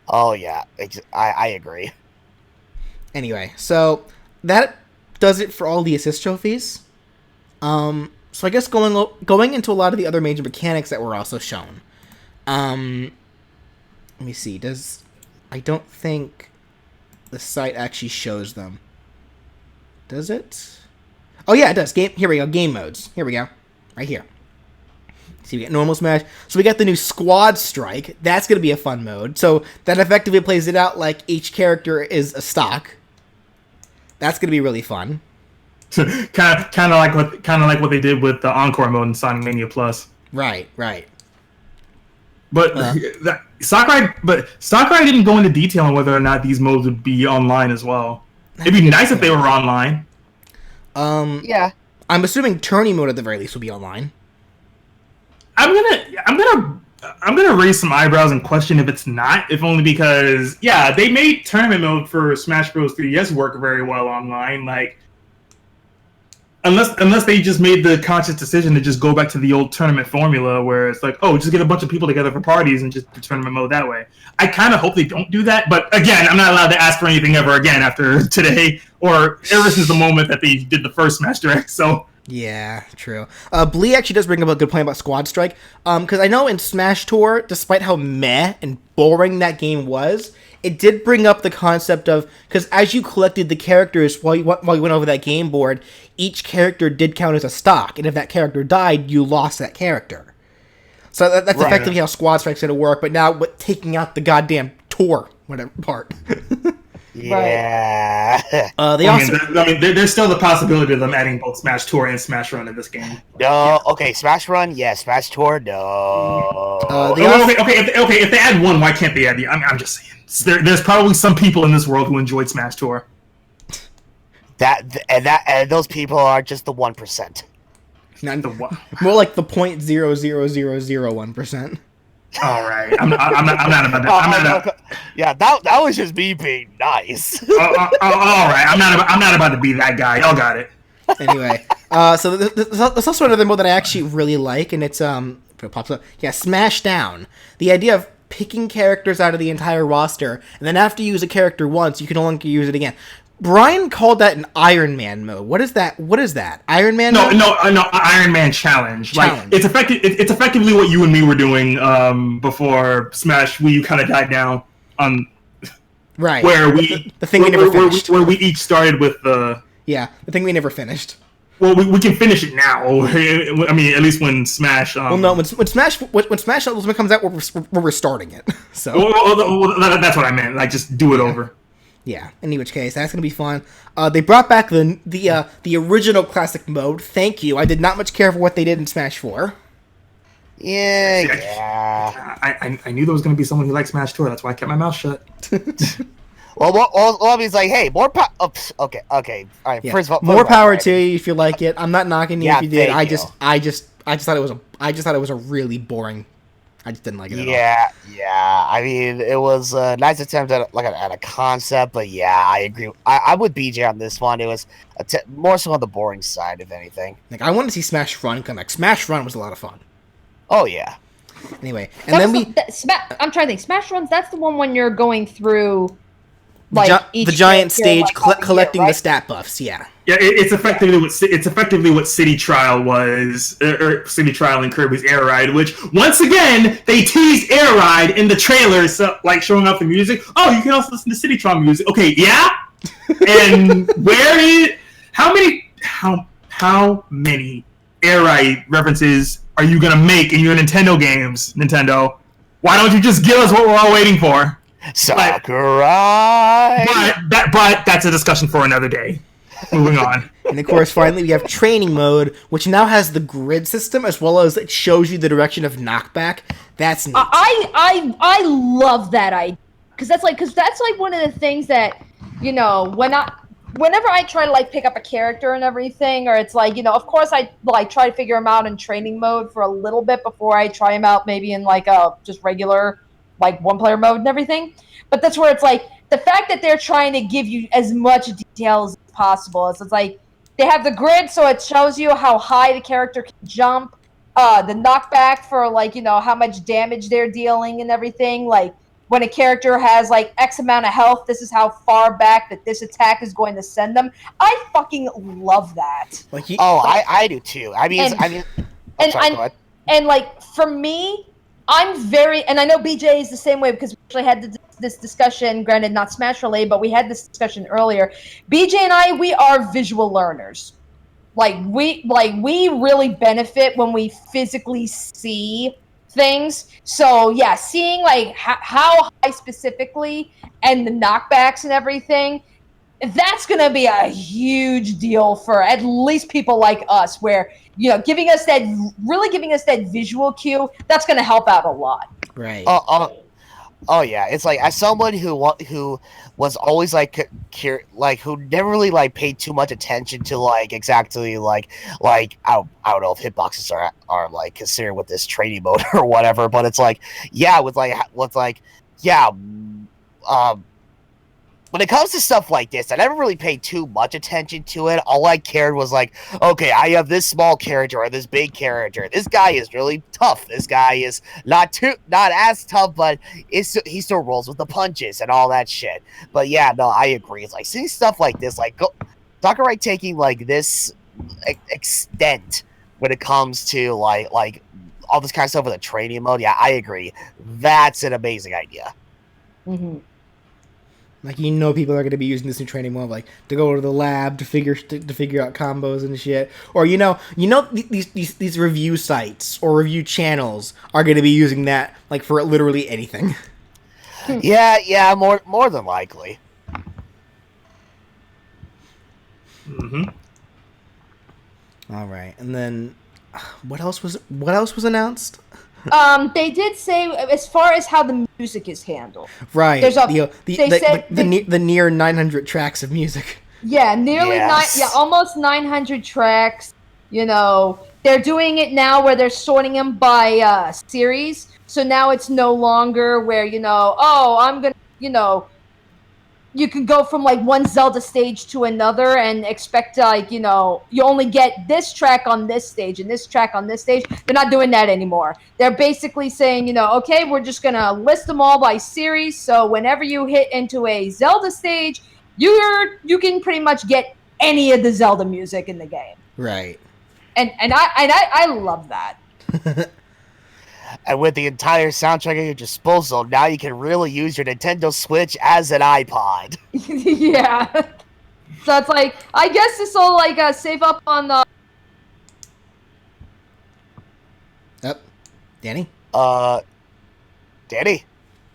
Oh, yeah. I agree. Anyway, so that does it for all the assist trophies. So I guess going into a lot of the other major mechanics that were also shown. Let me see. I don't think the site actually shows them. Does it? Oh yeah, it does. Here we go. Game modes. Here we go. Right here. See, we got normal Smash. So we got the new Squad Strike. That's going to be a fun mode. So that effectively plays it out like each character is a stock. That's gonna be really fun. kind of like what they did with the Encore mode in Sonic Mania Plus. Right. But Sakurai didn't go into detail on whether or not these modes would be online as well. It'd be nice if they were online. Yeah. I'm assuming tourney mode at the very least will be online. I'm gonna raise some eyebrows and question if it's not, if only because they made tournament mode for Smash Bros. 3DS work very well online. Like, unless they just made the conscious decision to just go back to the old tournament formula where it's like, oh, just get a bunch of people together for parties and just do tournament mode that way. I kind of hope they don't do that, but again, I'm not allowed to ask for anything ever again after today or ever since the moment that they did the first Smash Direct. So. Yeah, true. Blee actually does bring up a good point about Squad Strike. Because I know in Smash Tour, despite how meh and boring that game was, it did bring up the concept of, because as you collected the characters while you went over that game board, each character did count as a stock, and if that character died, you lost that character. So that's right. Effectively how Squad Strike's going to work, but now with taking out the goddamn tour whatever part. Yeah. There's still the possibility of them adding both Smash Tour and Smash Run in this game. No, okay, Smash Run, yeah, Smash Tour, no. If they add one, why can't they add the? I'm just saying. There's probably some people in this world who enjoyed Smash Tour. And those people are just the 1%. Not the what? More like the 0.00001%. All right, I'm not about to. Yeah, that was just me being nice. All right, I'm not about to be that guy. Y'all got it. Anyway, so there's also another mode that I actually really like, and it's it pops up. Yeah, Smash Down. The idea of picking characters out of the entire roster, and then after you use a character once, you can no longer use it again. Brian called that an Iron Man mode. What is that? Iron Man mode? No, Iron Man challenge. Like, it's effectively what you and me were doing before Smash Wii U kind of died down on. Right. Where we the thing we never finished. Where we each started with the. Yeah, the thing we never finished. Well, we can finish it now. I mean, at least when Smash. Well, no, when Smash Ultimate comes out, we're restarting it. So. Well, that's what I meant. Like, just do it over. Yeah. In which case, that's gonna be fun. They brought back the original classic mode. Thank you. I did not much care for what they did in Smash 4. Yeah. I knew there was gonna be someone who liked Smash Tour. That's why I kept my mouth shut. Well, he's like, hey, more power. Okay. All right. Yeah. First of all, more power to you if you like it. I'm not knocking you if you did. I just thought it was a really boring. I just didn't like it at all. Yeah. I mean, it was a nice attempt at a concept, but yeah, I agree. I'm with BJ on this one. It was more so on the boring side, if anything. Like, I want to see Smash Run come back. Smash Run was a lot of fun. Oh yeah. Anyway, and then I'm trying to think. Smash Runs. That's the one when you're going through. Like the giant stage, collecting the stat buffs. Yeah. Yeah, it's effectively what City Trial was, or City Trial and Kirby's Air Ride, which once again they teased Air Ride in the trailer, so like showing off the music. Oh, you can also listen to City Trial music. Okay, yeah. And how many Air Ride references are you gonna make in your Nintendo games, Nintendo? Why don't you just give us what we're all waiting for? Sakurai. But that's a discussion for another day. Moving on. And of course, finally, we have training mode, which now has the grid system as well as it shows you the direction of knockback. That's neat. I love that idea because that's like one of the things that, you know, whenever I try to like pick up a character and everything, or it's like, you know, of course I like try to figure him out in training mode for a little bit before I try him out maybe in like a just regular like one-player mode and everything. But that's where it's like the fact that they're trying to give you as much details as possible. It's like they have the grid, so it shows you how high the character can jump, the knockback for like, you know, how much damage they're dealing and everything. Like when a character has like X amount of health, this is how far back that this attack is going to send them. I fucking love that. I do too. I mean, and like for me, I'm very, and I know BJ is the same way because we actually had this discussion, granted not Smash related, but we had this discussion earlier. BJ and I, we are visual learners. We really benefit when we physically see things. So yeah, seeing like how high specifically and the knockbacks and everything, that's going to be a huge deal for at least people like us, where, you know, giving us that visual cue, that's going to help out a lot. Right. Oh yeah, it's like, as someone who was always like who never really like paid too much attention to like exactly like I don't know if hitboxes are like considered with this training mode or whatever, but it's like, yeah, when it comes to stuff like this, I never really paid too much attention to it. All I cared was like, okay, I have this small character or this big character. This guy is really tough. This guy is not as tough, but he still rolls with the punches and all that shit. But yeah, no, I agree. It's like, seeing stuff like this, like Sakurai taking like this extent when it comes to like all this kind of stuff with a training mode. Yeah, I agree. That's an amazing idea. Mm-hmm. Like, you know, people are going to be using this new training mode, like, to go to the lab to figure out combos and shit. Or these review sites or review channels are going to be using that, like, for literally anything. Yeah, more than likely. Mm-hmm. All right, and then what else was announced? They did say, as far as how the music is handled. Right. There's the near 900 tracks of music. Yeah, Yes. almost 900 tracks. You know, they're doing it now where they're sorting them by series. So now it's no longer where, you know, I'm gonna, you know, you can go from like one Zelda stage to another and expect like, you know, you only get this track on this stage and this track on this stage. They're not doing that anymore. They're basically saying, you know, okay, we're just gonna list them all by series. So whenever you hit into a Zelda stage, you can pretty much get any of the Zelda music in the game. Right. And I love that. And with the entire soundtrack at your disposal, now you can really use your Nintendo Switch as an iPod. Yeah. So it's like, I guess this will like save up on the. Yep. Danny? Danny?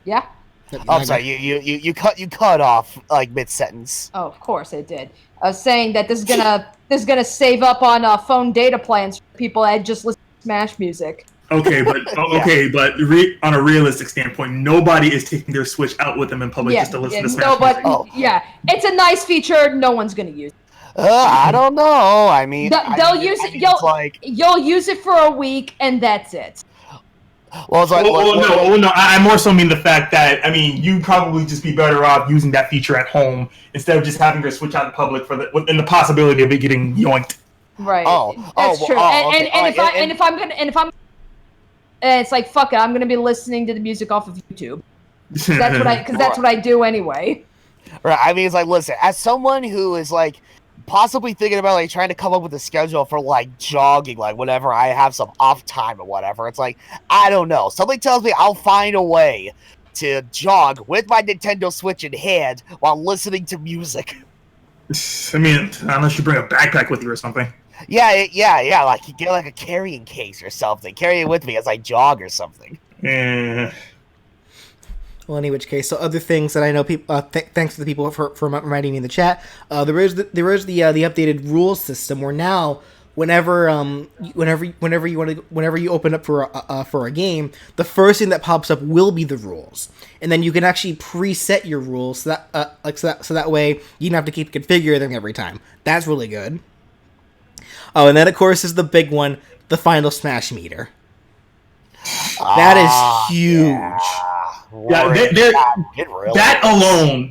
Yeah. Yep, I'm sorry, you cut off like mid-sentence. Oh, of course it did. I was saying that this is gonna save up on phone data plans for people that just listen to Smash music. Okay, but on a realistic standpoint, nobody is taking their Switch out with them in public just to listen to Smash music. Yeah, it's a nice feature. No one's gonna use it. I don't know. I mean, You'll use it for a week, and that's it. Well, it's like, no. I more so mean the fact that, I mean, you'd probably just be better off using that feature at home instead of just having your Switch out in public and the possibility of it getting yoinked. Right. That's true. And it's like, fuck it, I'm gonna be listening to the music off of YouTube. That's what I do anyway. Right. I mean, it's like, listen, as someone who is like possibly thinking about like trying to come up with a schedule for like jogging, like whenever I have some off time or whatever, it's like, I don't know. Something tells me I'll find a way to jog with my Nintendo Switch in hand while listening to music. I mean, unless you bring a backpack with you or something. Yeah. Like, you get like a carrying case or something. Carry it with me as I jog or something. Yeah. Well, in which case, so other things that I know, people. Thanks to the people for reminding me in the chat. There is the updated rules system where now, whenever you open up for a game, the first thing that pops up will be the rules, and then you can actually preset your rules so that way you don't have to keep configuring them every time. That's really good. Oh, and then of course is the big one, the final Smash meter. That is huge.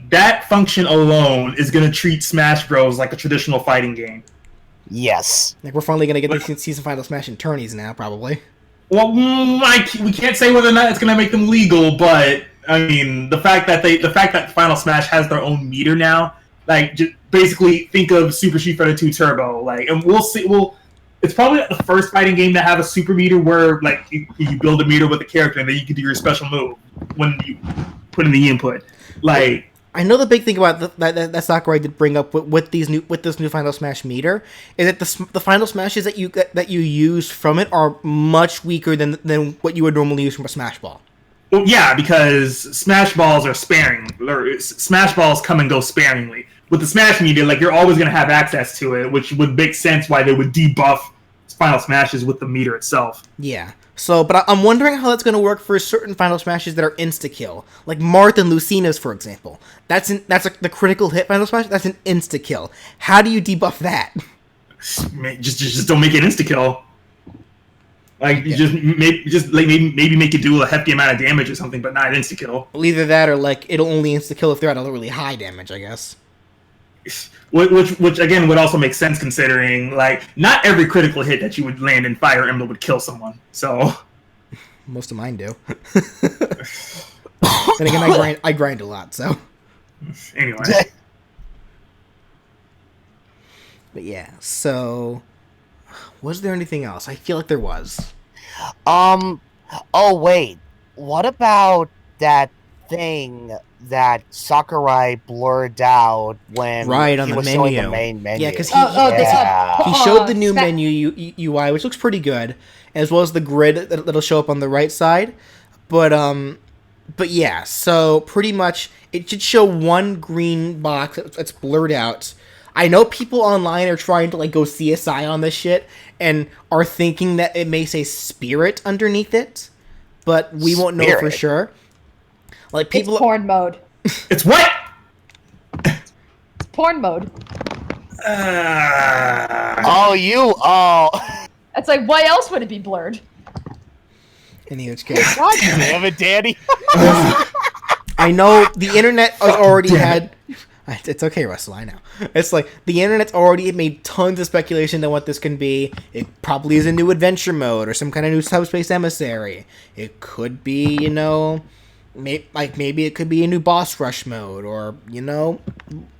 That function alone is going to treat Smash Bros. Like a traditional fighting game. Yes. Like, we're finally going to get to see some final Smash in tourneys now, probably. Well, we can't say whether or not it's going to make them legal, but I mean, the fact that Final Smash has their own meter now, like, just basically think of Super Street Fighter 2 Turbo, like, and we'll see. It's probably not the first fighting game to have a super meter where, like, you build a meter with a character and then you can do your special move when you put in the input. Like, I know the big thing about that Sakurai did bring up with this new Final Smash meter is that the Final Smashes that you use from it are much weaker than what you would normally use from a Smash Ball. Well, yeah, because Smash Balls are sparing. Smash Balls come and go sparingly. with the Smash media, like you're always going to have access to it, which would make sense why they would debuff Final Smashes with the meter itself. Yeah. So, but I'm wondering how that's going to work for certain Final Smashes that are insta-kill. Like Marth and Lucina's, for example. That's the critical hit Final Smash. That's an insta-kill. How do you debuff that? Just don't make it insta-kill. Like, you maybe make it do a hefty amount of damage or something, but not insta-kill. Well, either that or, like, it'll only insta-kill if they're at a really high damage, I guess. Which again would also make sense considering like not every critical hit that you would land in Fire Emblem would kill someone. So most of mine do. Then again, I grind a lot. So anyway, but yeah. So was there anything else? I feel like there was. Oh wait, what about that thing that Sakurai blurred out when on he the was menu. showing the main menu? Yeah, because he he showed the new menu UI, which looks pretty good, as well as the grid that'll show up on the right side. But yeah, so pretty much it should show one green box that's blurred out. I know people online are trying to like go CSI on this shit and are thinking that it may say Spirit underneath it, but we won't know for sure. Like people, it's porn mode. It's what? It's porn mode. It's like, why else would it be blurred? In which case, God damn it, Danny. I know the internet has already had. It's okay, Russell. I know. It's like the internet's already made tons of speculation on what this can be. It probably is a new adventure mode or some kind of new subspace emissary. It could be, maybe it could be a new boss rush mode, or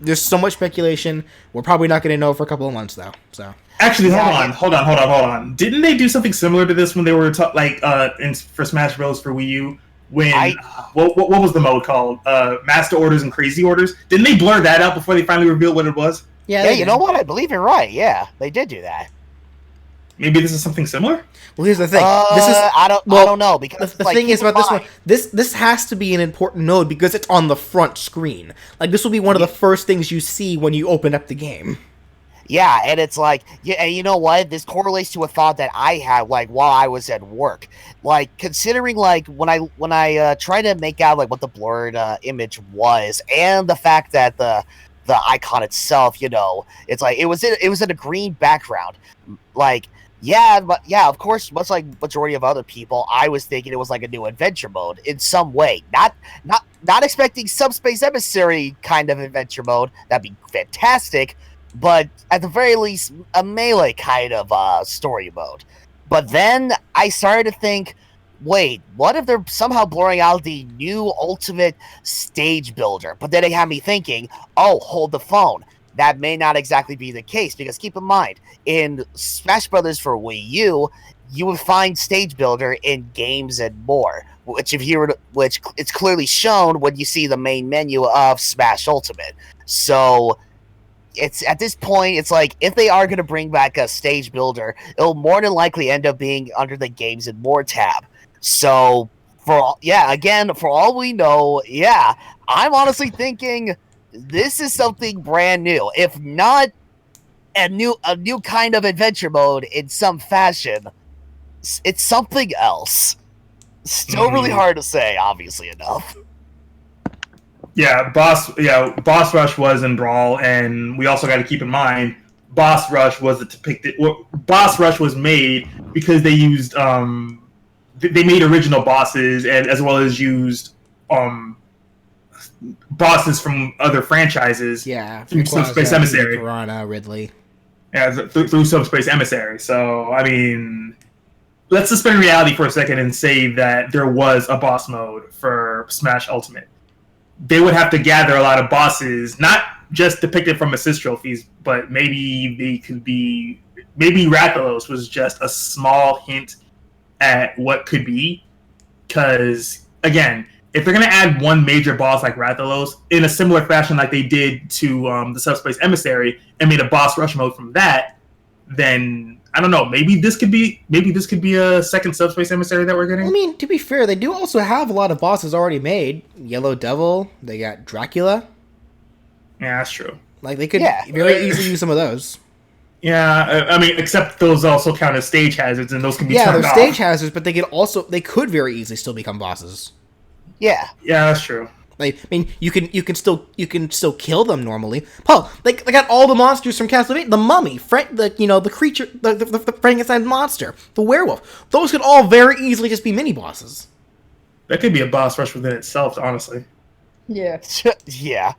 there's so much speculation. We're probably not going to know for a couple of months though. So actually, hold on. Didn't they do something similar to this when they were for Smash Bros. For Wii U? When what was the mode called? Master Orders and Crazy Orders. Didn't they blur that out before they finally revealed what it was? Yeah, you know what? I believe you're right. Yeah, they did do that. Maybe this is something similar. Well, here's the thing. I don't know, because the thing is about this one. This has to be an important node because it's on the front screen. Like this will be one of the first things you see when you open up the game. Yeah, and it's like, and you know what? This correlates to a thought that I had, like, while I was at work. Like, considering, like, when I tried to make out, like, what the blurred image was, and the fact that the icon itself, it's like, it was in a green background. Like, of course, much like majority of other people, I was thinking it was like a new adventure mode in some way. Not expecting Subspace Emissary kind of adventure mode. That'd be fantastic. But at the very least, a melee kind of story mode. But then I started to think, wait, what if they're somehow blurring out the new ultimate stage builder? But then it had me thinking, oh, hold the phone. That may not exactly be the case, because keep in mind, in Smash Brothers for Wii U, you would find stage builder in games and more, which it's clearly shown when you see the main menu of Smash Ultimate. So it's at this point, it's like, if they are going to bring back a stage builder, it'll more than likely end up being under the games and more tab. So for all we know, I'm honestly thinking this is something brand new. If not a new kind of adventure mode in some fashion, it's something else. Still really hard to say, obviously enough. Yeah, Boss Rush was in Brawl, and we also got to keep in mind Boss Rush was Boss Rush was made because they used they made original bosses and as well as used bosses from other franchises. Yeah, through Subspace Emissary, Piranha, Ridley. Yeah, through Subspace Emissary. So I mean, let's suspend reality for a second and say that there was a boss mode for Smash Ultimate. They would have to gather a lot of bosses, not just depicted from assist trophies, but maybe Rathalos was just a small hint at what could be. Because, again, if they're going to add one major boss like Rathalos in a similar fashion like they did to the Subspace Emissary and made a boss rush mode from that, then I don't know. Maybe this could be a second Subspace Emissary that we're getting. I mean, to be fair, they do also have a lot of bosses already made. Yellow Devil, they got Dracula. Yeah, that's true. Like, they could very easily use some of those. Yeah, I mean, except those also count as stage hazards, and those can be turned they're off. stage hazards, but they could very easily still become bosses. Yeah. Yeah, that's true. Like, I mean, you can still kill them normally. Paul, they got all the monsters from Castlevania, the mummy, the creature, the Frankenstein monster, the werewolf. Those could all very easily just be mini bosses. That could be a boss rush within itself, honestly. Yeah. Yeah.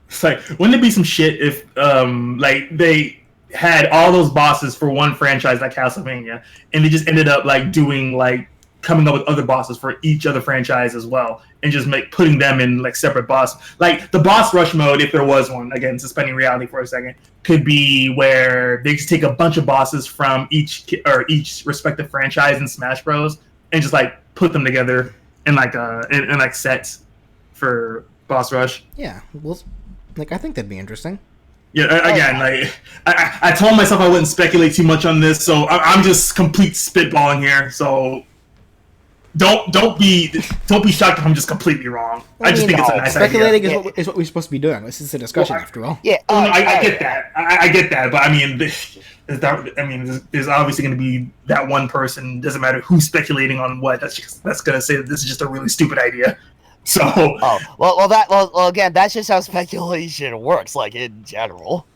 It's like, wouldn't it be some shit if, like, they had all those bosses for one franchise like Castlevania, and they just ended up, like, doing, like, coming up with other bosses for each other franchise as well, and just putting them in, like, separate boss. Like, the boss rush mode, if there was one, again, suspending reality for a second, could be where they just take a bunch of bosses from each respective franchise in Smash Bros. And just, like, put them together in, like, in like, sets for boss rush. Yeah, well, like, I think that'd be interesting. Yeah, again, like, I told myself I wouldn't speculate too much on this, so I'm just complete spitballing here, so don't be shocked if I'm just completely wrong. I just think it's a nice speculating idea. is what we're supposed to be doing. This is a discussion, after all. Yeah. I get that. I get that, but I mean, there's obviously going to be that one person. Doesn't matter who's speculating on what. That's going to say that this is just a really stupid idea. So. Well, again, that's just how speculation works, like, in general.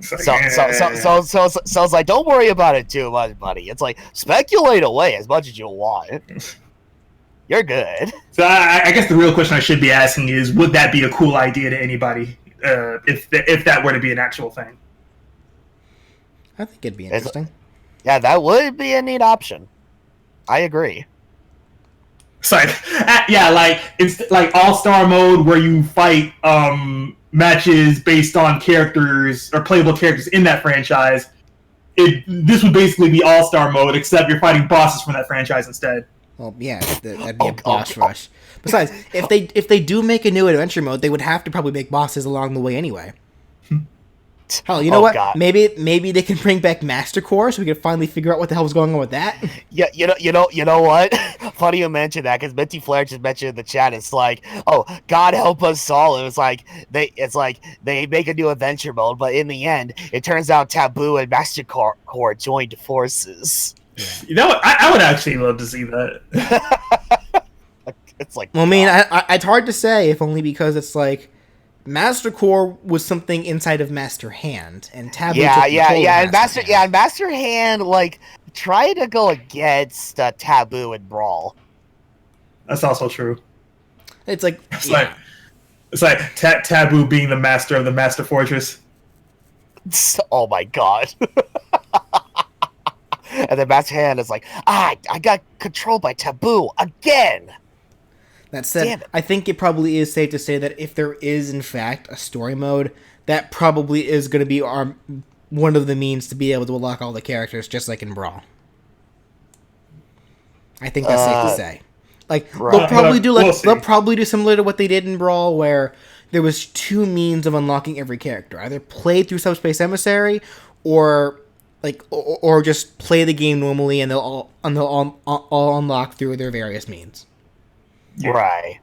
So it's like, don't worry about it too much, buddy. It's like, speculate away as much as you want. You're good. So I guess the real question I should be asking is, would that be a cool idea to anybody if that were to be an actual thing? I think it'd be interesting. Yeah, that would be a neat option. I agree. It's like, it's like all-star mode where you fight matches based on characters or playable characters in that franchise. This would basically be all-star mode, except you're fighting bosses from that franchise instead. Well, yeah, that'd be a boss rush. Besides, if they do make a new adventure mode, they would have to probably make bosses along the way anyway. Hell, you know what? God. Maybe they can bring back Master Core so we can finally figure out what the hell was going on with that. Yeah, you know what? Funny you mention that, because Minty Flair just mentioned in the chat. It's like, oh, God help us all. It's like they make a new adventure mode, but in the end, it turns out Taboo and Master Core joined forces. Yeah. You know what? I would actually love to see that. It's like, well, I mean, it's hard to say, if only because it's like, Master Core was something inside of Master Hand, and Taboo. And Master Hand, like, tried to go against Taboo and Brawl. That's also true. It's like Taboo being the master of the Master Fortress. Oh my god. And then Master Hand is like, I got controlled by Taboo again. That said, I think it probably is safe to say that if there is, in fact, a story mode, that probably is going to be one of the means to be able to unlock all the characters, just like in Brawl. I think that's safe to say. Like, they'll probably do similar to what they did in Brawl, where there was two means of unlocking every character: either play through Subspace Emissary, or just play the game normally, and they'll all unlock through their various means. Yeah. Right.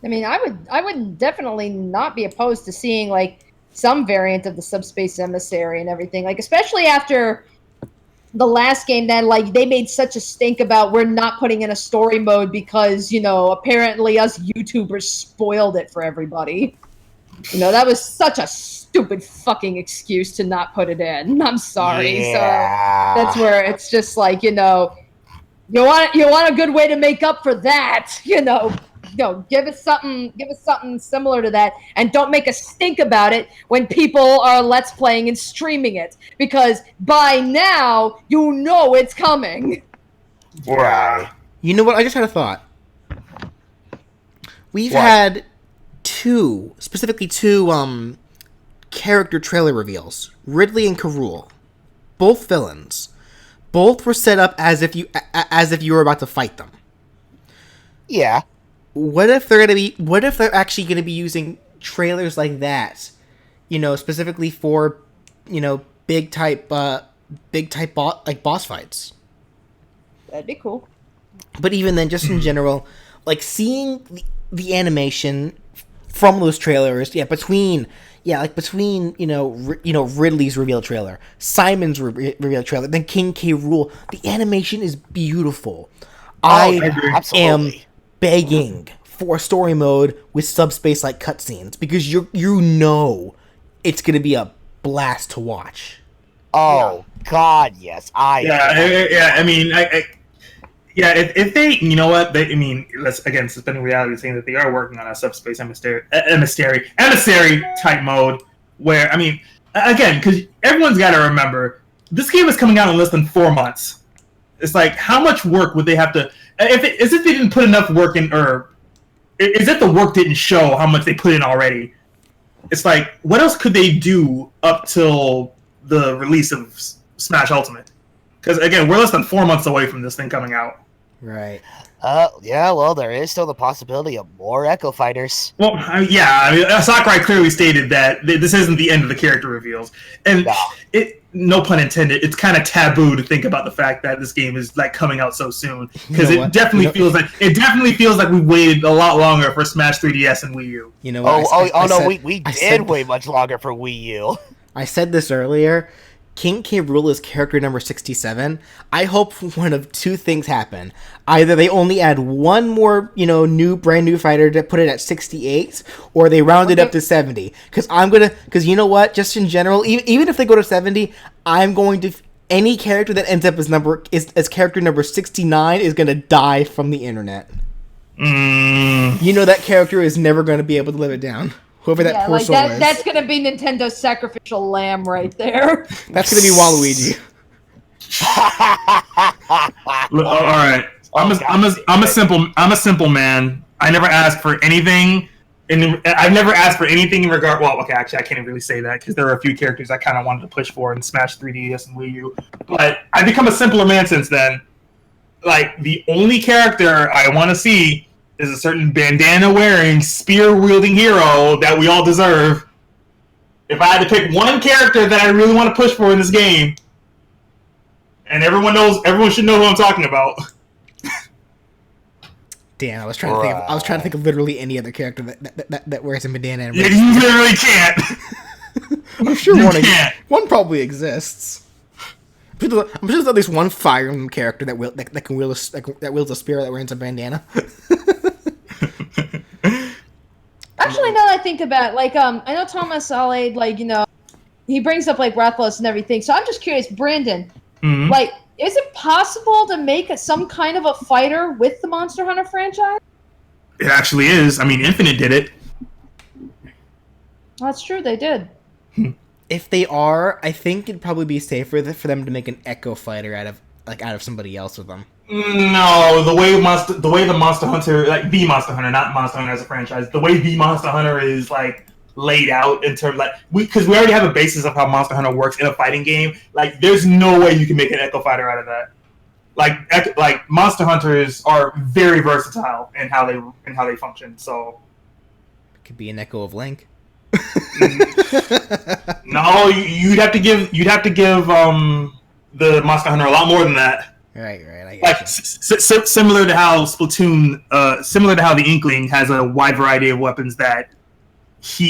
I mean, I would definitely not be opposed to seeing, like, some variant of the Subspace Emissary and everything. Like, especially after the last game, that, like, they made such a stink about, we're not putting in a story mode because, you know, apparently us YouTubers spoiled it for everybody. You know, that was such a stupid fucking excuse to not put it in. I'm sorry. Yeah. So that's where it's just like, you know, you want a good way to make up for that, you know, give us something similar to that, and don't make a stink about it when people are let's playing and streaming it, because by now you know it's coming. Right. You know what? I just had a thought. We've had specifically two character trailer reveals. Ridley and Rool, both villains. Both were set up as if you were about to fight them. Yeah. What if they're actually gonna be using trailers like that, you know, specifically for, you know, big type boss fights? That'd be cool. But even then, just in general, like, seeing the animation from those trailers, between Ridley's reveal trailer, Simon's reveal trailer, then King K. Rool, the animation is beautiful. I am begging for story mode with subspace like cutscenes because you know it's gonna be a blast to watch. Oh God, yes. If they, you know what, let's again suspending reality, saying that they are working on a subspace emissary type mode. Where again, because everyone's got to remember, this game is coming out in less than 4 months. It's like, how much work would they have to? Is it they didn't put enough work in, or is it the work didn't show how much they put in already? It's like, what else could they do up till the release of Smash Ultimate? Because again, we're less than 4 months away from this thing coming out. Right. Well, there is still the possibility of more Echo Fighters. Well, Sakurai clearly stated that this isn't the end of the character reveals, and no pun intended, it's kind of taboo to think about the fact that this game is like coming out so soon, because it definitely feels like we waited a lot longer for Smash 3DS and Wii U. You know what? We did wait much longer for Wii U. I said this earlier. King K. Rool is character number 67. I hope one of two things happen. Either they only add one more, brand new fighter to put it at 68, or they round it up to 70. Because you know what? Just in general, even if they go to 70, I'm going to, any character that ends up as character number 69 is going to die from the internet. You know that character is never going to be able to live it down. Whoever that poor soul is. That's going to be Nintendo's sacrificial lamb right there. That's going to be Waluigi. All right. I'm a simple man. I never asked for anything. I've never asked for anything in regard. Well, okay, actually, I can't really say that because there are a few characters I kind of wanted to push for in Smash 3DS and Wii U. But I've become a simpler man since then. Like, the only character I want to see is a certain bandana-wearing, spear-wielding hero that we all deserve. If I had to pick one character that I really want to push for in this game, and everyone should know who I'm talking about. Damn, I was trying to think of literally any other character that wears a bandana. And you literally can't. I'm sure one probably exists. I'm sure there's at least one Fire Emblem character that wields a spear that wears a bandana. Actually, now that I think about it, like, I know Thomas Alade, like, he brings up, like, Rathalos and everything, so I'm just curious, Brandon, like, is it possible to make some kind of a fighter with the Monster Hunter franchise? It actually is. Infinite did it. That's true, they did. If they are, I think it'd probably be safer for them to make an Echo fighter out of somebody else with them. No, the way the Monster Hunter, like the Monster Hunter, not Monster Hunter as a franchise, the way the Monster Hunter is like laid out in terms because we already have a basis of how Monster Hunter works in a fighting game. Like, there's no way you can make an Echo fighter out of that. Like Monster Hunters are very versatile in how they function. So it could be an Echo of Link. No, you'd have to give the Monster Hunter a lot more than that. Right. I get similar to how Splatoon, similar to how the Inkling has a wide variety of weapons that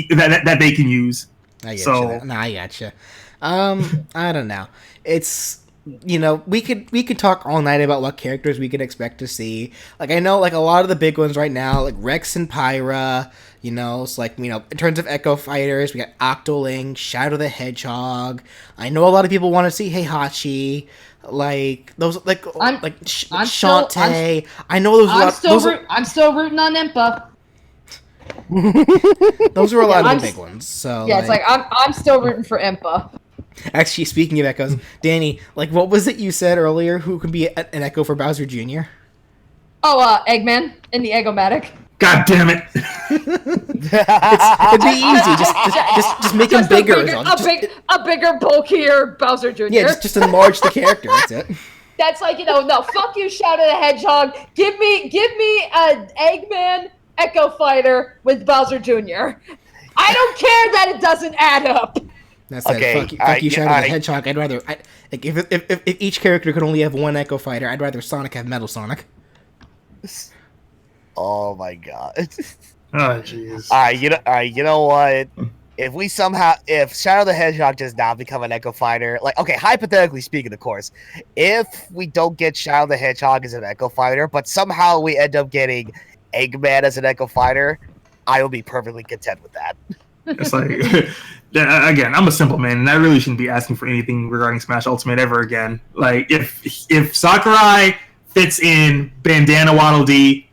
that they can use. I gotcha. I don't know. It's we could talk all night about what characters we could expect to see. Like, I know, like, a lot of the big ones right now, like Rex and Pyra. It's like, in terms of Echo Fighters, we got Octoling, Shadow the Hedgehog. I know a lot of people want to see Heihachi. Like those, Shantae. I know those. I'm still rooting on Impa. Those were a lot of the big ones. So yeah, it's like I'm still rooting for Impa. Actually, speaking of Echoes, Danny, like, what was it you said earlier? Who could be an Echo for Bowser Jr.? Oh, Eggman in the Eggomatic. God damn it! It'd be easy. Just make him bigger. A bigger, bulkier Bowser Jr. Yeah, just enlarge the character. That's it. That's like, no, fuck you, Shadow the Hedgehog. Give me an Eggman Echo Fighter with Bowser Jr. I don't care that it doesn't add up. That's okay. Fuck you, Shadow the Hedgehog. I'd rather, if each character could only have one Echo Fighter, I'd rather Sonic have Metal Sonic. Oh my god. Oh jeez. You know what? If Shadow the Hedgehog does not become an Echo Fighter, like, okay, hypothetically speaking, of course, if we don't get Shadow the Hedgehog as an Echo Fighter, but somehow we end up getting Eggman as an Echo Fighter, I will be perfectly content with that. It's like, again, I'm a simple man, and I really shouldn't be asking for anything regarding Smash Ultimate ever again. Like, if Sakurai fits in Bandana Waddle Dee,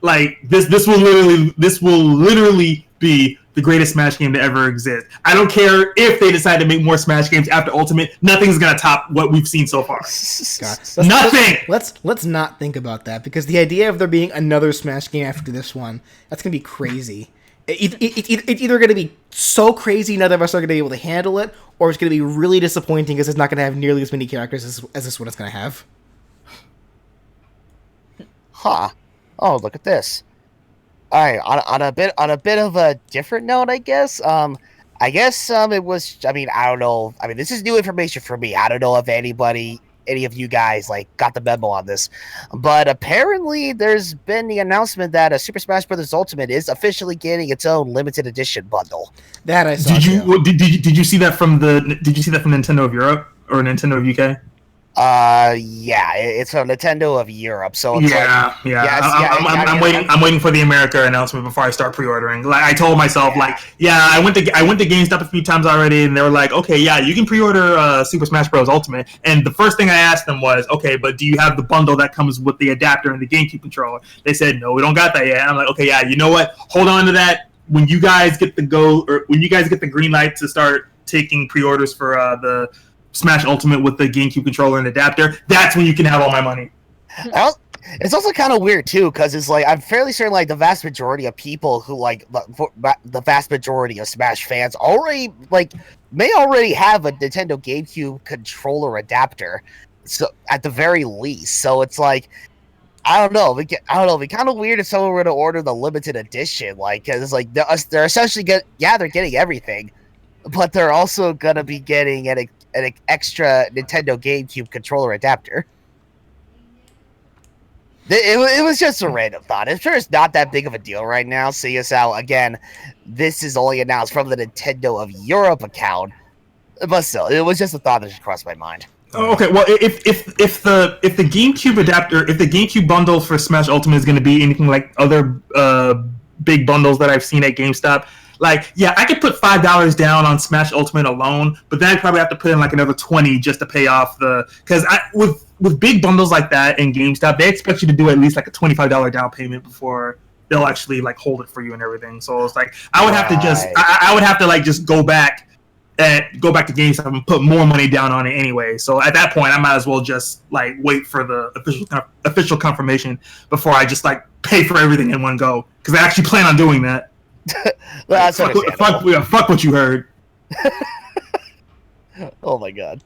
like this will literally be the greatest Smash game to ever exist. I don't care if they decide to make more Smash games after Ultimate. Nothing's gonna top what we've seen so far. Nothing. Let's not think about that, because the idea of there being another Smash game after this one, that's gonna be crazy. It's either going to be so crazy none of us are going to be able to handle it, or it's going to be really disappointing because it's not going to have nearly as many characters as this one is going to have. Huh. Oh, look at this. All right, on a bit of a different note, I guess. It was. I mean, I don't know. I mean, this is new information for me. I don't know if any of you guys like got the memo on this, but apparently there's been the announcement that a Super Smash Bros. Ultimate is officially getting its own limited edition bundle. That I saw. Did you see that from Nintendo of Europe or Nintendo of UK? Yeah, it's from Nintendo of Europe. So it's I'm waiting for the America announcement before I start pre-ordering. Like I told myself, I went to GameStop a few times already, and they were like, okay, yeah, you can pre-order Super Smash Bros. Ultimate. And the first thing I asked them was, okay, but do you have the bundle that comes with the adapter and the GameCube controller? They said, no, we don't got that yet. And I'm like, okay, yeah, you know what? Hold on to that. When you guys get the green light to start taking pre-orders for the Smash Ultimate with the GameCube controller and adapter, that's when you can have all my money. It's also kind of weird too, because it's like I'm fairly certain like the vast majority of people who like the vast majority of Smash fans may already have a Nintendo GameCube controller adapter, so at the very least. So it's like I don't know. It'd be kind of weird if someone were to order the limited edition, like because it's like they're essentially they're getting everything, but they're also gonna be getting an extra Nintendo GameCube controller adapter. It was just a random thought. I'm sure it's not that big of a deal right now, seeing as how, again, this is only announced from the Nintendo of Europe account. But still, it was just a thought that just crossed my mind. Oh, okay, well, if the GameCube adapter, if the GameCube bundle for Smash Ultimate is going to be anything like other big bundles that I've seen at GameStop, like, yeah, I could put $5 down on Smash Ultimate alone, but then I'd probably have to put in like another $20 just to pay off because with big bundles like that in GameStop, they expect you to do at least like a $25 down payment before they'll actually like hold it for you and everything. So it's like I would have to just go back to GameStop and put more money down on it anyway. So at that point, I might as well just like wait for the official confirmation before I just like pay for everything in one go, because I actually plan on doing that. Well, fuck what you heard. Oh my god.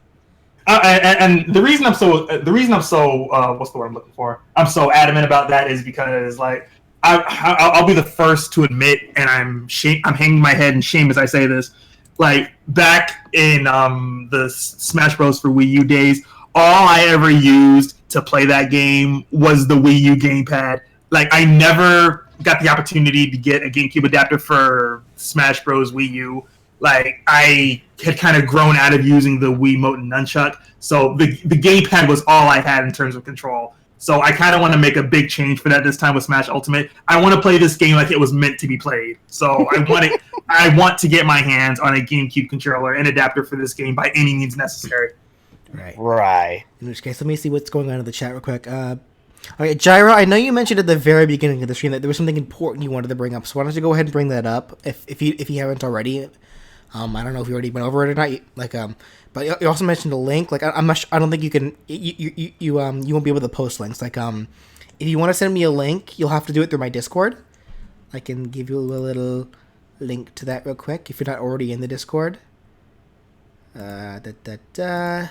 And the reason I'm so what's the word I'm looking for? I'm so adamant about that is because like I'll be the first to admit, and I'm hanging my head in shame as I say this. Like back in the Smash Bros. For Wii U days, all I ever used to play that game was the Wii U gamepad. Like I never got the opportunity to get a GameCube adapter for Smash Bros. Wii U. Like I had kind of grown out of using the Wiimote and nunchuck, so the gamepad was all I had in terms of control. So I kind of want to make a big change for that this time with Smash Ultimate. I want to play this game like it was meant to be played. So I want to get my hands on a GameCube controller and adapter for this game by any means necessary. Right. In which case, let me see what's going on in the chat real quick. Okay, Gyra, I know you mentioned at the very beginning of the stream that there was something important you wanted to bring up, so why don't you go ahead and bring that up if you haven't already. I don't know if you already went over it or not. But you also mentioned a link. Like I'm not sure, I don't think you can. You won't be able to post links. Like if you want to send me a link, you'll have to do it through my Discord. I can give you a little link to that real quick if you're not already in the Discord. Boop.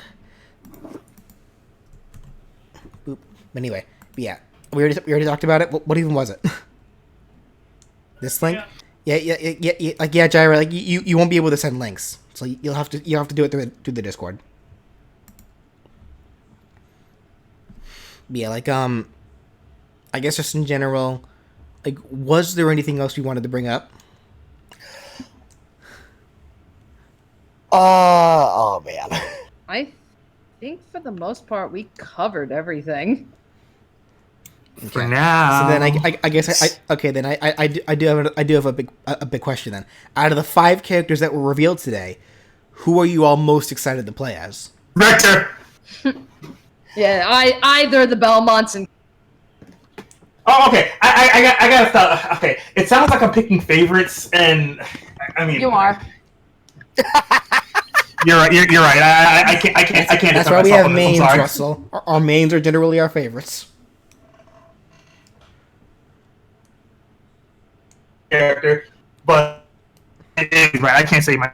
Anyway, but yeah, we already talked about it. What even was it? This link? Yeah. Like Gyra, like you won't be able to send links, so you'll have to do it through the Discord. But yeah, like I guess just in general, like, was there anything else you wanted to bring up? Oh man. I think for the most part we covered everything. For now. So then I guess I do have a big question then. Out of the 5 characters that were revealed today, who are you all most excited to play as? Richter. Yeah, either the Belmonts and. Oh, okay. I gotta stop. Okay, it sounds like I'm picking favorites, and I mean You are. You're right. You're right. I can't. That's why we have mains, Russell. Our mains are generally our favorites. Character, but it is right. I can't say my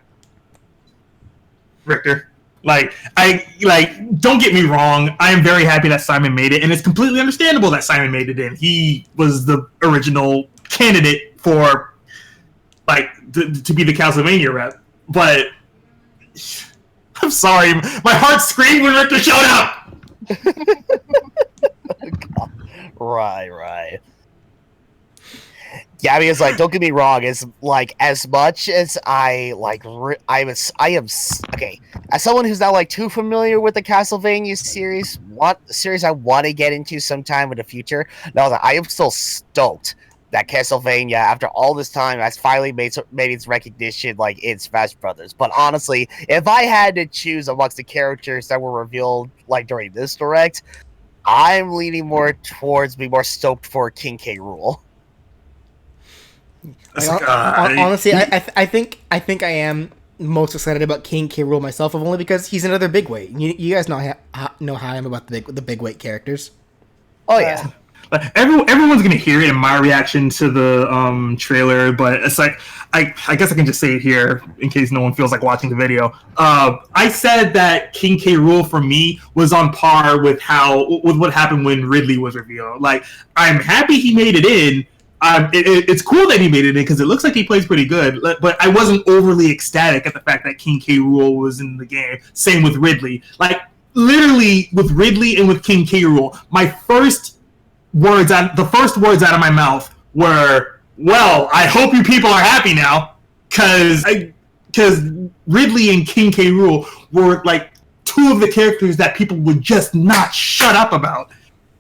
Richter. Don't get me wrong. I am very happy that Simon made it, and it's completely understandable that Simon made it in. He was the original candidate for, to be the Castlevania rep. But I'm sorry, my heart screamed when Richter showed up. Right. Yeah, I mean, it's like, don't get me wrong. It's like, as much as I am okay. As someone who's not too familiar with the Castlevania series, I want to get into sometime in the future. No, I am still stoked that Castlevania, after all this time, has finally made its recognition in Smash Brothers. But honestly, if I had to choose amongst the characters that were revealed during this direct, I'm leaning more towards being more stoked for King K. Rool. Honestly, I think I am most excited about King K. Rool myself, only because he's another big weight. You guys know how I am about the big weight characters. Oh yeah. Everyone's gonna hear it in my reaction to the trailer, but it's like I guess I can just say it here in case no one feels like watching the video. I said that King K. Rool for me was on par with what happened when Ridley was revealed. I'm happy he made it in. It's cool that he made it in because it looks like he plays pretty good, but I wasn't overly ecstatic at the fact that King K. Rool was in the game. Same with Ridley. Literally with Ridley and with King K. Rool, the first words out of my mouth were, "Well, I hope you people are happy now," because Ridley and King K. Rool were 2 of the characters that people would just not shut up about.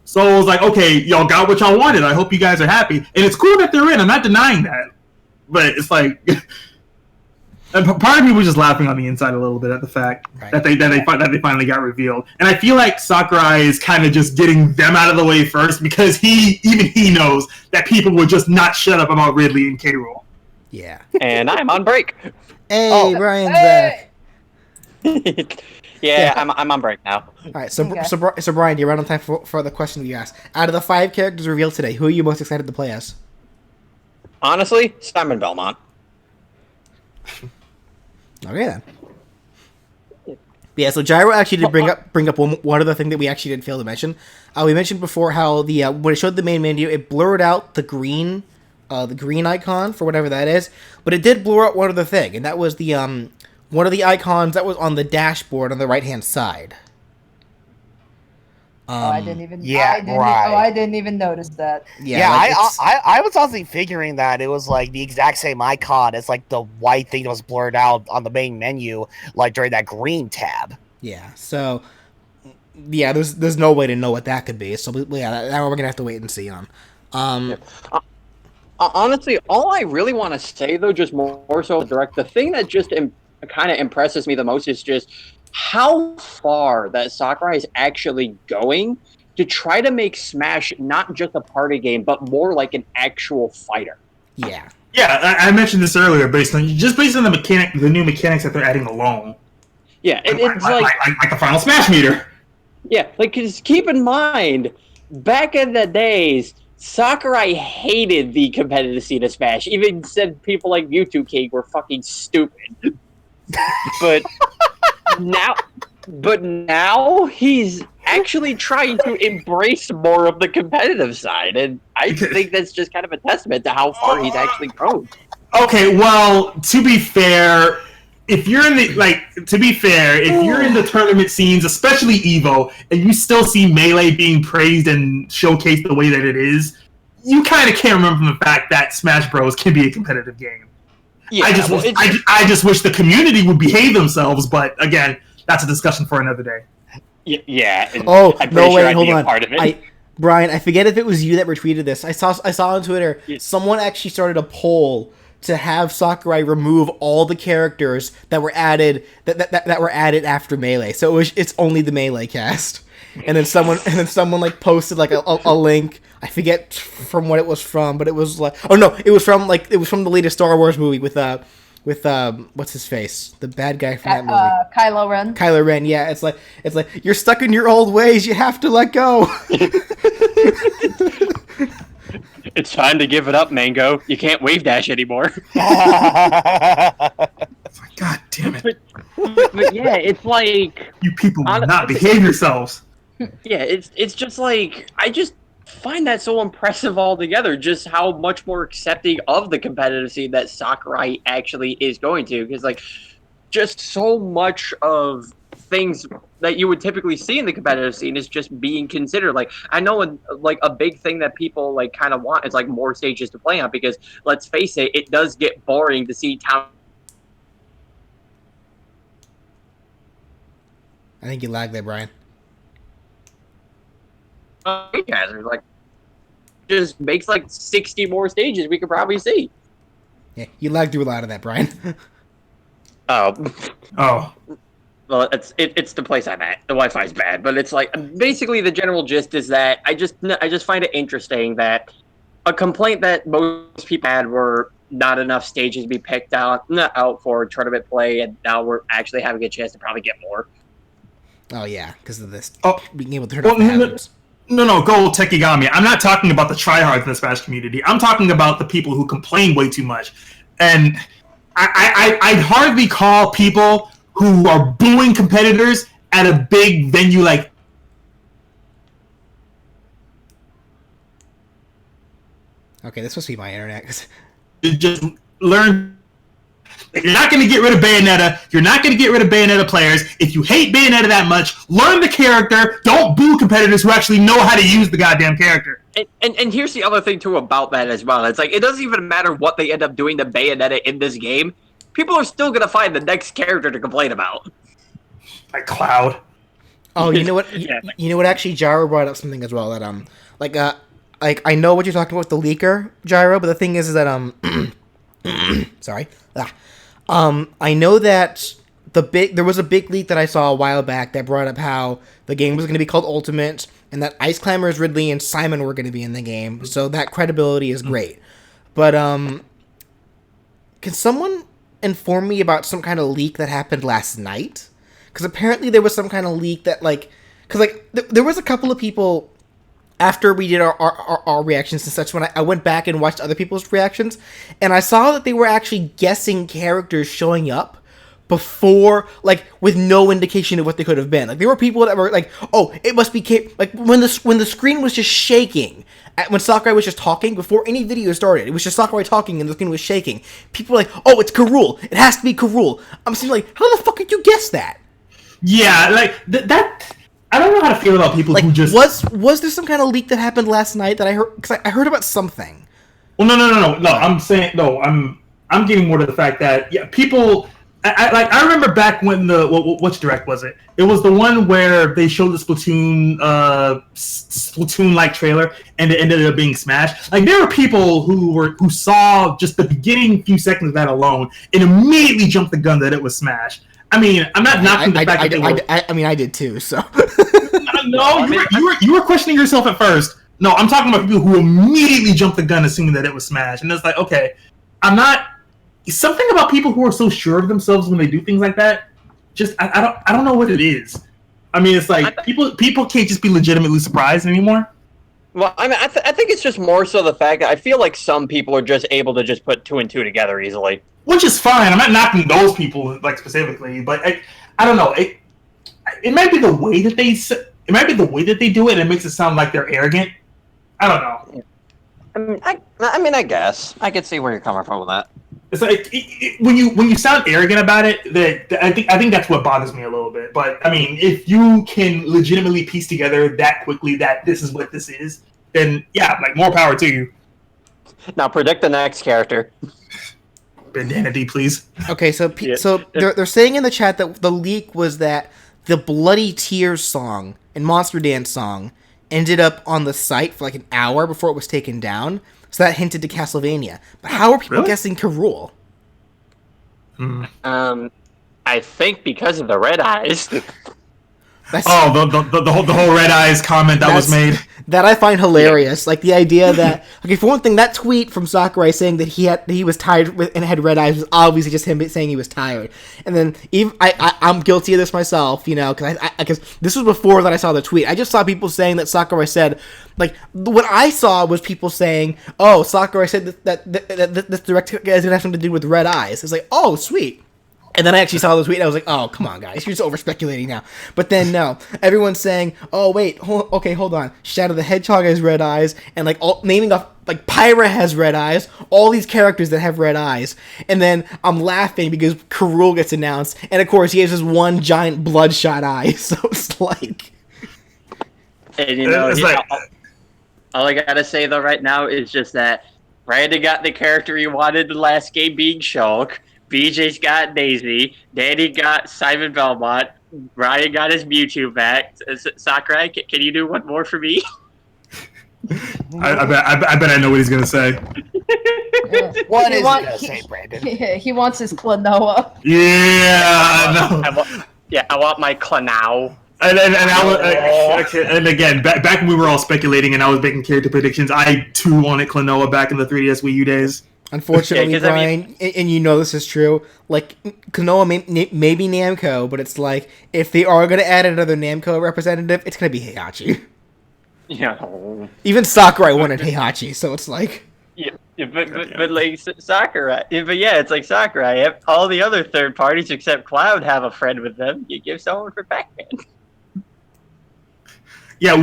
So I was like, okay, y'all got what y'all wanted. I hope you guys are happy. And it's cool that they're in. I'm not denying that. But it's part of me was just laughing on the inside a little bit at the fact that they finally got revealed. And I feel like Sakurai is kind of just getting them out of the way first because he knows that people will just not shut up about Ridley and K. Rool. Yeah. And I'm on break. Hey, Brian's back. Yeah, I'm on break now. All right, so Brian, you're right on time for the question you asked. Out of the 5 characters revealed today, who are you most excited to play as? Honestly, Simon Belmont. Okay then. Yeah, so Gyro actually did bring up one other thing that we actually did fail to mention. We mentioned before how when it showed the main menu, it blurred out the green icon for whatever that is, but it did blur out one other thing, and that was the one of the icons that was on the dashboard on the right-hand side. I didn't even. Right. I didn't even notice that. Yeah, I was honestly figuring that it was the exact same icon as the white thing that was blurred out on the main menu, during that green tab. Yeah. So, yeah, there's no way to know what that could be. So yeah, that we're gonna have to wait and see on. Honestly, all I really want to say though, just more so direct, the thing that just kind of impresses me the most is just how far that Sakurai is actually going to try to make Smash not just a party game, but more like an actual fighter. Yeah. Yeah, I mentioned this earlier, based on the new mechanics that they're adding alone. Yeah, it's like the final Smash meter. Yeah, because keep in mind, back in the days, Sakurai hated the competitive scene of Smash. Even said people like Mewtwo King were fucking stupid. But now he's actually trying to embrace more of the competitive side, and I think that's just kind of a testament to how far he's actually grown. Okay, well, to be fair, if you're in the tournament scenes, especially Evo, and you still see Melee being praised and showcased the way that it is, you kind of can't remember from the fact that Smash Bros. Can be a competitive game. Yeah, I just wish the community would behave themselves, but again, that's a discussion for another day. Yeah. Oh, no, wait, hold on. Brian, I forget if it was you that retweeted this. I saw on Twitter, someone actually started a poll to have Sakurai remove all the characters that were added that were added after Melee. So it's only the Melee cast. And then someone like posted like a link. I forget from what it was from, but it was like, oh no, it was from the latest Star Wars movie with what's his face, the bad guy from that movie, Kylo Ren. Kylo Ren, yeah. It's like you're stuck in your old ways. You have to let go. It's time to give it up, Mango. You can't wave dash anymore. God damn it! But yeah, it's like you people will not behave yourselves. Yeah, it's just like I just find that so impressive altogether. Just how much more accepting of the competitive scene that Sakurai actually is going to, because like just so much of things that you would typically see in the competitive scene is just being considered. Like I know like a big thing that people like kind of want is like more stages to play on, because let's face it, it does get boring to see town. I think you lagged there, Brian. Like just makes like 60 more stages we could probably see. Yeah, you lagged through a lot of that, Brian. Oh. Well, it's the place I'm at. The Wi-Fi's bad, but it's like basically the general gist is that I just find it interesting that a complaint that most people had were not enough stages to be picked out for tournament play, and now we're actually having a chance to probably get more. Oh yeah, because of this. Being able to turn off the hazards. No, go Tekigami. I'm not talking about the tryhards in the Smash community. I'm talking about the people who complain way too much. And I'd hardly call people who are booing competitors at a big venue like... Okay, this must be my internet. Just learn... You're not going to get rid of Bayonetta. You're not going to get rid of Bayonetta players. If you hate Bayonetta that much, learn the character. Don't boo competitors who actually know how to use the goddamn character. And here's the other thing, too, about that as well. It's like, it doesn't even matter what they end up doing to Bayonetta in this game. People are still going to find the next character to complain about. Like Cloud. Oh, you know what? You know what? Actually, Gyro brought up something as well that like I know what you're talking about with the leaker, Gyro, but the thing is that sorry. I know that there was a big leak that I saw a while back that brought up how the game was going to be called Ultimate, and that Ice Climbers, Ridley, and Simon were going to be in the game. So that credibility is great. But can someone inform me about some kind of leak that happened last night? Because apparently there was some kind of leak that there was a couple of people after we did our reactions and such, when I went back and watched other people's reactions, and I saw that they were actually guessing characters showing up before, like, with no indication of what they could have been. Like, there were people that were like, oh, it must be, like, when the screen was just shaking, when Sakurai was just talking, before any video started, it was just Sakurai talking and the screen was shaking. People were like, oh, it's Rool. It has to be Rool. I'm saying, like, how the fuck did you guess that? Yeah, like, that... I don't know how to feel about people who just... Was there some kind of leak that happened last night that I heard... Because I heard about something. Well, no. I'm saying... No, I'm getting more to the fact that, yeah, people... I remember back when which direct was it? It was the one where they showed the Splatoon-like trailer, and it ended up being Smash. Like, there were people who saw just the beginning few seconds of that alone, and immediately jumped the gun that it was Smash. I mean, I'm not knocking the fact that I did too, so... No, you were questioning yourself at first. No, I'm talking about people who immediately jumped the gun assuming that it was Smash. And it's like, okay, I'm not... Something about people who are so sure of themselves when they do things like that, just, I don't know what it is. I mean, it's like, people can't just be legitimately surprised anymore. Well, I mean, I think it's just more so the fact that I feel like some people are just able to just put two and two together easily. Which is fine. I'm not knocking those people, like, specifically, but I don't know. It might be the way that they do it, and it makes it sound like they're arrogant. I don't know. I guess I could see where you're coming from with that. It's like when you sound arrogant about it, I think that's what bothers me a little bit. But I mean, if you can legitimately piece together that quickly that this is what this is, then yeah, like more power to you. Now predict the next character. Bandana D, please. Okay, so they're saying in the chat that the leak was that the Bloody Tears song and Monster Dance song ended up on the site for like an hour before it was taken down. So that hinted to Castlevania. But how are people guessing Rool? I think because of the red eyes. The whole red eyes comment that was made. That I find hilarious. Like the idea that for one thing, that tweet from Sakurai saying that he was tired and had red eyes was obviously just him saying he was tired. And then even I'm guilty of this myself, because this was before that I saw the tweet. I just saw people saying that Sakurai said, like, what I saw was people saying, "Oh, Sakurai said that this direct is gonna have something to do with red eyes." It's like, oh, sweet. And then I actually saw the tweet and I was like, oh, come on, guys. You're just over-speculating now. But then, no. Everyone's saying, oh, wait. Hold on. Shadow the Hedgehog has red eyes. And, like, naming off, like, Pyra has red eyes. All these characters that have red eyes. And then I'm laughing because Rool gets announced. And, of course, he has this one giant bloodshot eye. So it's like... And, all I gotta say, though, right now is just that Brandon got the character he wanted the last game being Shulk. BJ's got Daisy, Danny got Simon Belmont, Ryan got his Mewtwo back. Sakurai, can you do one more for me? I bet I know what he's gonna say. What is he gonna say, Brandon? He wants his Klonoa. Yeah, I know. I want my Klonow. And again, back when we were all speculating and I was making character predictions, I too wanted Klonoa back in the 3DS Wii U days. Unfortunately, Brian, and you know this is true, like, Klonoa may be Namco, but it's like, if they are going to add another Namco representative, it's going to be Heihachi. Yeah. Even Sakurai wanted Heihachi, so it's like... But like, Sakurai... But yeah, it's like Sakurai. All the other third parties except Cloud have a friend with them. You give someone for Pac-Man. Yeah,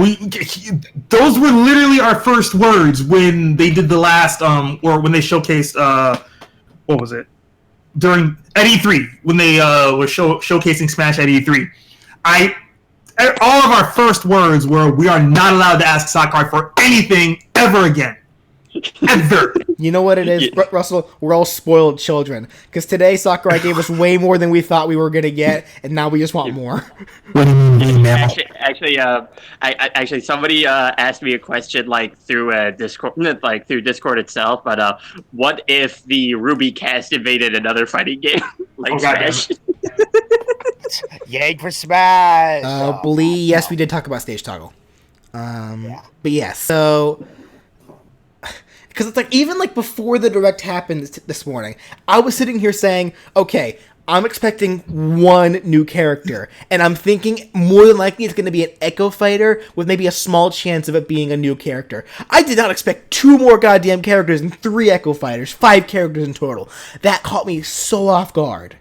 those were literally our first words when they did the last, or when they showcased, what was it? During, at E3, when they were showcasing Smash at E3. All of our first words were, we are not allowed to ask Sakurai for anything ever again. Ever. You know what it is, Russell? We're all spoiled children. Because today Sakurai gave us way more than we thought we were going to get, and now we just want more. What do you mean, man? Actually, somebody asked me a question through Discord, through Discord itself. But what if the Ruby cast invaded another fighting game Smash? Yank for Smash. Blee, yes, we did talk about Stage Toggle. But yes, so... Because it's like, even before the Direct happened this morning, I was sitting here saying, okay, I'm expecting one new character, and I'm thinking more than likely it's going to be an Echo Fighter with maybe a small chance of it being a new character. I did not expect 2 more goddamn characters and 3 Echo Fighters, 5 characters in total. That caught me so off guard.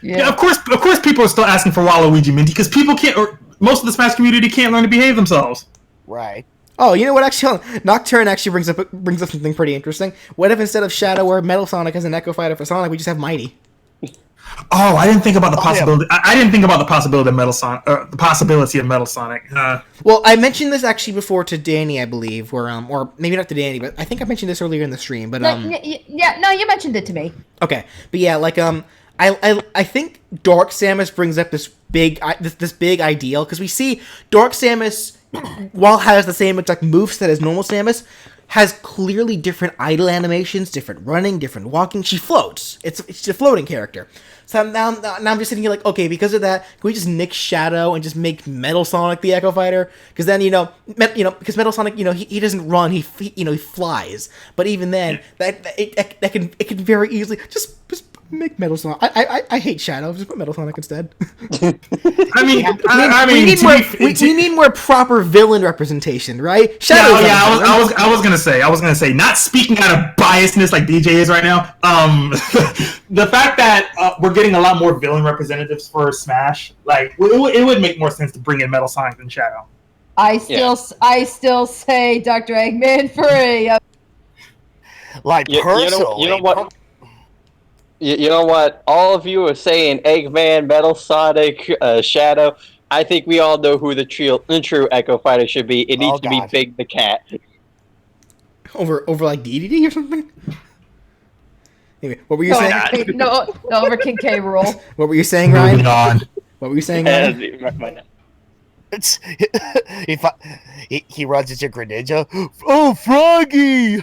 Yeah, of course people are still asking for Waluigi Minty, because people can't, or most of the Smash community can't learn to behave themselves. Right. Oh, you know what? Actually, Nocturne actually brings up something pretty interesting. What if instead of Shadow or Metal Sonic as an Echo Fighter for Sonic, we just have Mighty? Oh, I didn't think about the possibility. Yeah. I didn't think about the possibility of Metal Sonic. The possibility of Metal Sonic. Well, I mentioned this actually before to Danny, I believe, or maybe not to Danny, but I think I mentioned this earlier in the stream. But you mentioned it to me. Okay, but yeah, I think Dark Samus brings up this big ideal, because we see Dark Samus, while has the same exact moveset as normal Samus, has clearly different idle animations, different running, different walking. She floats. It's a floating character. So now I'm just sitting here like, okay, because of that, can we just nix Shadow and just make Metal Sonic the Echo Fighter? Because then because Metal Sonic, he doesn't run, he flies. But even then, it can very easily just make Metal Sonic. I hate Shadow. Just put Metal Sonic instead. We need more proper villain representation, right? Shadow. Yeah, I was gonna say, not speaking out of biasness like DJ is right now. The fact that we're getting a lot more villain representatives for Smash, it would make more sense to bring in Metal Sonic than Shadow. I still say Dr. Eggman for a. Personally, you know what? You know what? All of you are saying Eggman, Metal Sonic, Shadow. I think we all know who the true Echo Fighter should be. It needs to be Big the Cat. Over like DDD or something? Anyway, what were you saying? No, over King K. Rool. What were you saying, Ryan? Moving on. What were you saying, Ryan? It's, he runs into Greninja. Oh, Froggy!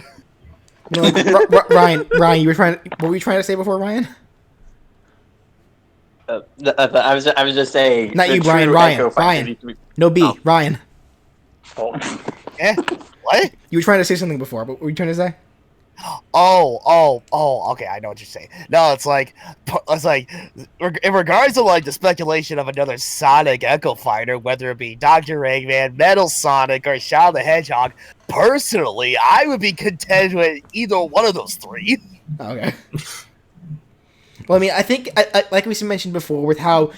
No, like, Ryan, you were trying. What were you trying to say before, Ryan? I was just saying. Not you, Brian. Ryan. No B. Oh. Ryan. What? You were trying to say something before. What were you trying to say? Okay, I know what you're saying. No, it's like in regards to like the speculation of another Sonic Echo Fighter, whether it be Dr. Eggman, Metal Sonic, or Shadow the Hedgehog. Personally, I would be content with either one of those three. Okay. Well, I mean, I think, like we mentioned before, with how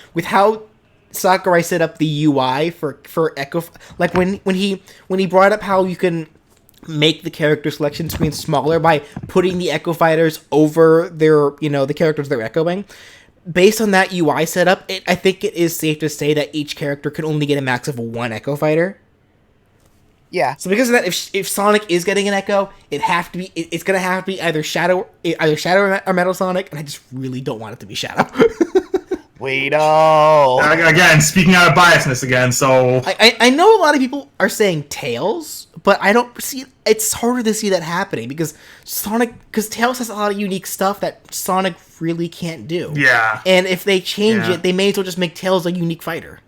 Sakurai set up the UI for Echo, like when he brought up how you can make the character selection screen smaller by putting the Echo Fighters over their, the characters they're echoing. Based on that UI setup, I think it is safe to say that each character can only get a max of one Echo Fighter. Yeah. So because of that, if Sonic is getting an Echo, it's gonna have to be either Shadow or Metal Sonic, and I just really don't want it to be Shadow. We know. Again, speaking out of biasness again, so I know a lot of people are saying Tails, but I don't see. It's harder to see that happening because Tails has a lot of unique stuff that Sonic really can't do. Yeah. And if they change it, they may as well just make Tails a unique fighter.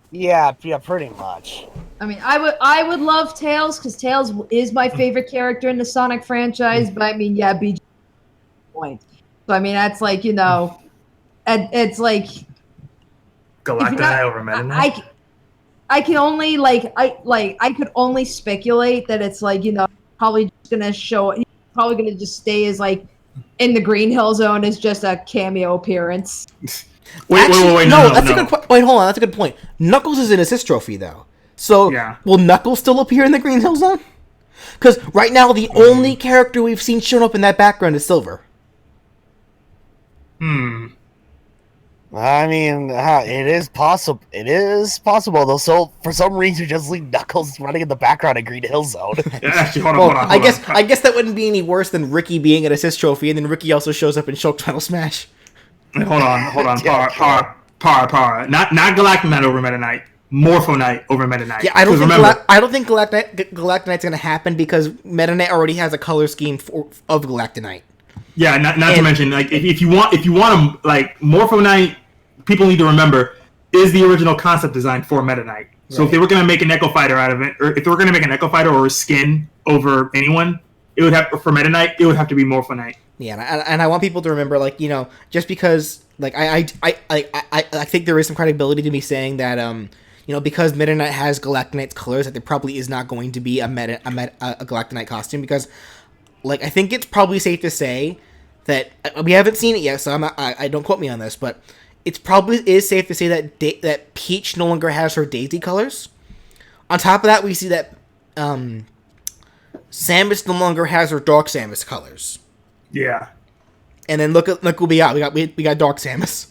Yeah, pretty much. I mean, I would love Tails because Tails is my favorite character in the Sonic franchise. But I mean, yeah, BG point. So I mean, that's like it's like Galacta over Meta Knight. I can only I could only speculate that it's like probably just gonna show. He's probably gonna just stay as like in the Green Hill Zone as just a cameo appearance. Wait, no, that's a good point. Wait, hold on, that's a good point. Knuckles is an assist trophy though, so will Knuckles still appear in the Green Hill Zone? Because right now the only character we've seen shown up in that background is Silver. I mean, it is possible. It is possible, though. So, for some reason, just leave Knuckles running in the background of Green Hill Zone. Actually, hold on. I guess that wouldn't be any worse than Ricky being an assist trophy, and then Ricky also shows up in Shulk Final Smash. Hold on. Power. Not Galactic Knight over Meta Knight. Morpho Knight over Meta Knight. Yeah, I don't think Galactic Knight's going to happen because Meta Knight already has a color scheme of Galactic Knight. Yeah, not to mention, like, if you want to, like, Morpho Knight, people need to remember, is the original concept design for Meta Knight. So if they were going to make an Echo Fighter out of it, or if they were going to make an Echo Fighter or a skin over anyone, it would have, for Meta Knight, it would have to be Morpho Knight. Yeah, and I want people to remember, like, just because, like, I think there is some credibility to me saying that, because Meta Knight has Galactic Knight's colors, that there probably is not going to be a Galactic Knight costume, because, like, I think it's probably safe to say that we haven't seen it yet, so I don't quote me on this, but it probably is safe to say that Peach no longer has her Daisy colors. On top of that, we see that Samus no longer has her Dark Samus colors. Yeah. And then look who we got. We got Dark Samus.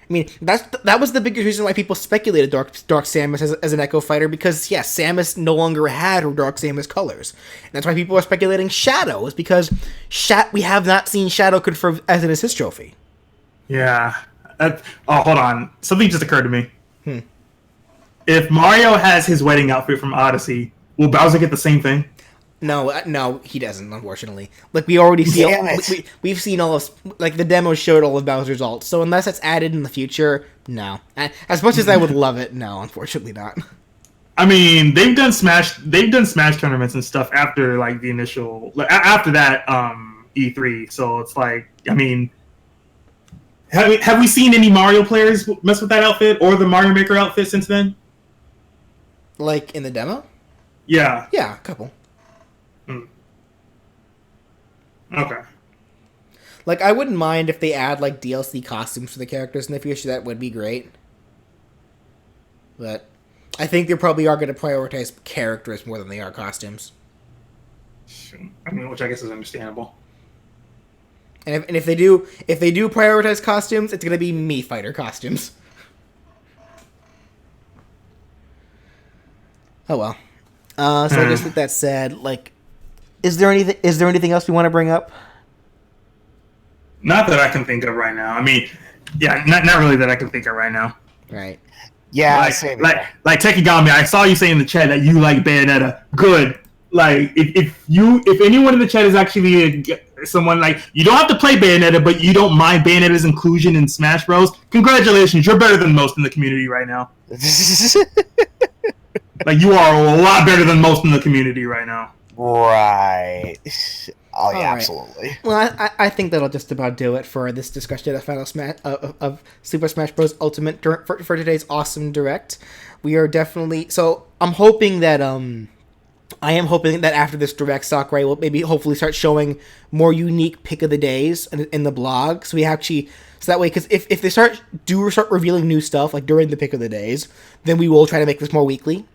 I mean, that was the biggest reason why people speculated Dark Samus as an Echo Fighter, because, Samus no longer had her Dark Samus colors. And that's why people are speculating Shadow, is because we have not seen Shadow confirmed as an assist trophy. Yeah. Hold on. Something just occurred to me. If Mario has his wedding outfit from Odyssey, will Bowser get the same thing? No, he doesn't, unfortunately. Like, we already see... We've seen all of... Like, the demo showed all of Bowser's ult, so unless it's added in the future, no. As much as I would love it, no, unfortunately not. I mean, they've done Smash tournaments and stuff after, like, the initial... After that, E3, so it's like, I mean... Have we seen any Mario players mess with that outfit, or the Mario Maker outfit since then? Like, in the demo? Yeah. Yeah, a couple. Okay. Like, I wouldn't mind if they add, like, DLC costumes for the characters in the future. That would be great. But I think they probably are going to prioritize characters more than they are costumes. I mean, which I guess is understandable. And if they do prioritize costumes, it's going to be Mii Fighter costumes. Oh well. So I guess with that said, like, is there anything else we want to bring up? Not that I can think of right now. I mean, yeah, not really that I can think of right now. Right. Yeah, like Tekigami, I saw you say in the chat that you like Bayonetta. Good. Like, if anyone in the chat is actually someone like, you don't have to play Bayonetta, but you don't mind Bayonetta's inclusion in Smash Bros. Congratulations, you're better than most in the community right now. Like, you are a lot better than most in the community right now. Right. Oh, yeah, right. absolutely. Well, I think that'll just about do it for this discussion of Final Smash of Super Smash Bros. Ultimate for today's awesome direct. We are definitely I'm hoping that I am hoping that after this direct, Sakurai will maybe hopefully start showing more unique pick of the days in the blog. So that way, because if they start revealing new stuff like during the pick of the days, then we will try to make this more weekly.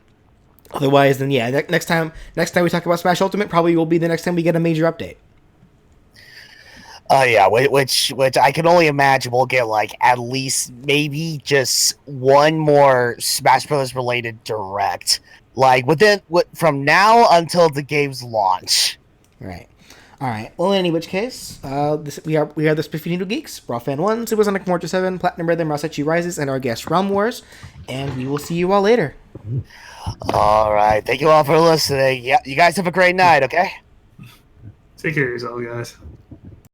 Otherwise, then yeah, next time we talk about Smash Ultimate probably will be the next time we get a major update. Yeah, which I can only imagine we'll get like at least maybe just one more Smash Bros. Related direct, like from now until the game's launch. Right. All right. Well, in any which case, we are the SpiffyNeedleGeeks, Raw Fan 1, Supersonic Mortar 7, Platinum Rhythm, Rasechi Rises, and our guest Rum Wars, and we will see you all later. All right. Thank you all for listening. Yeah, you guys have a great night, okay? Take care of yourself, guys.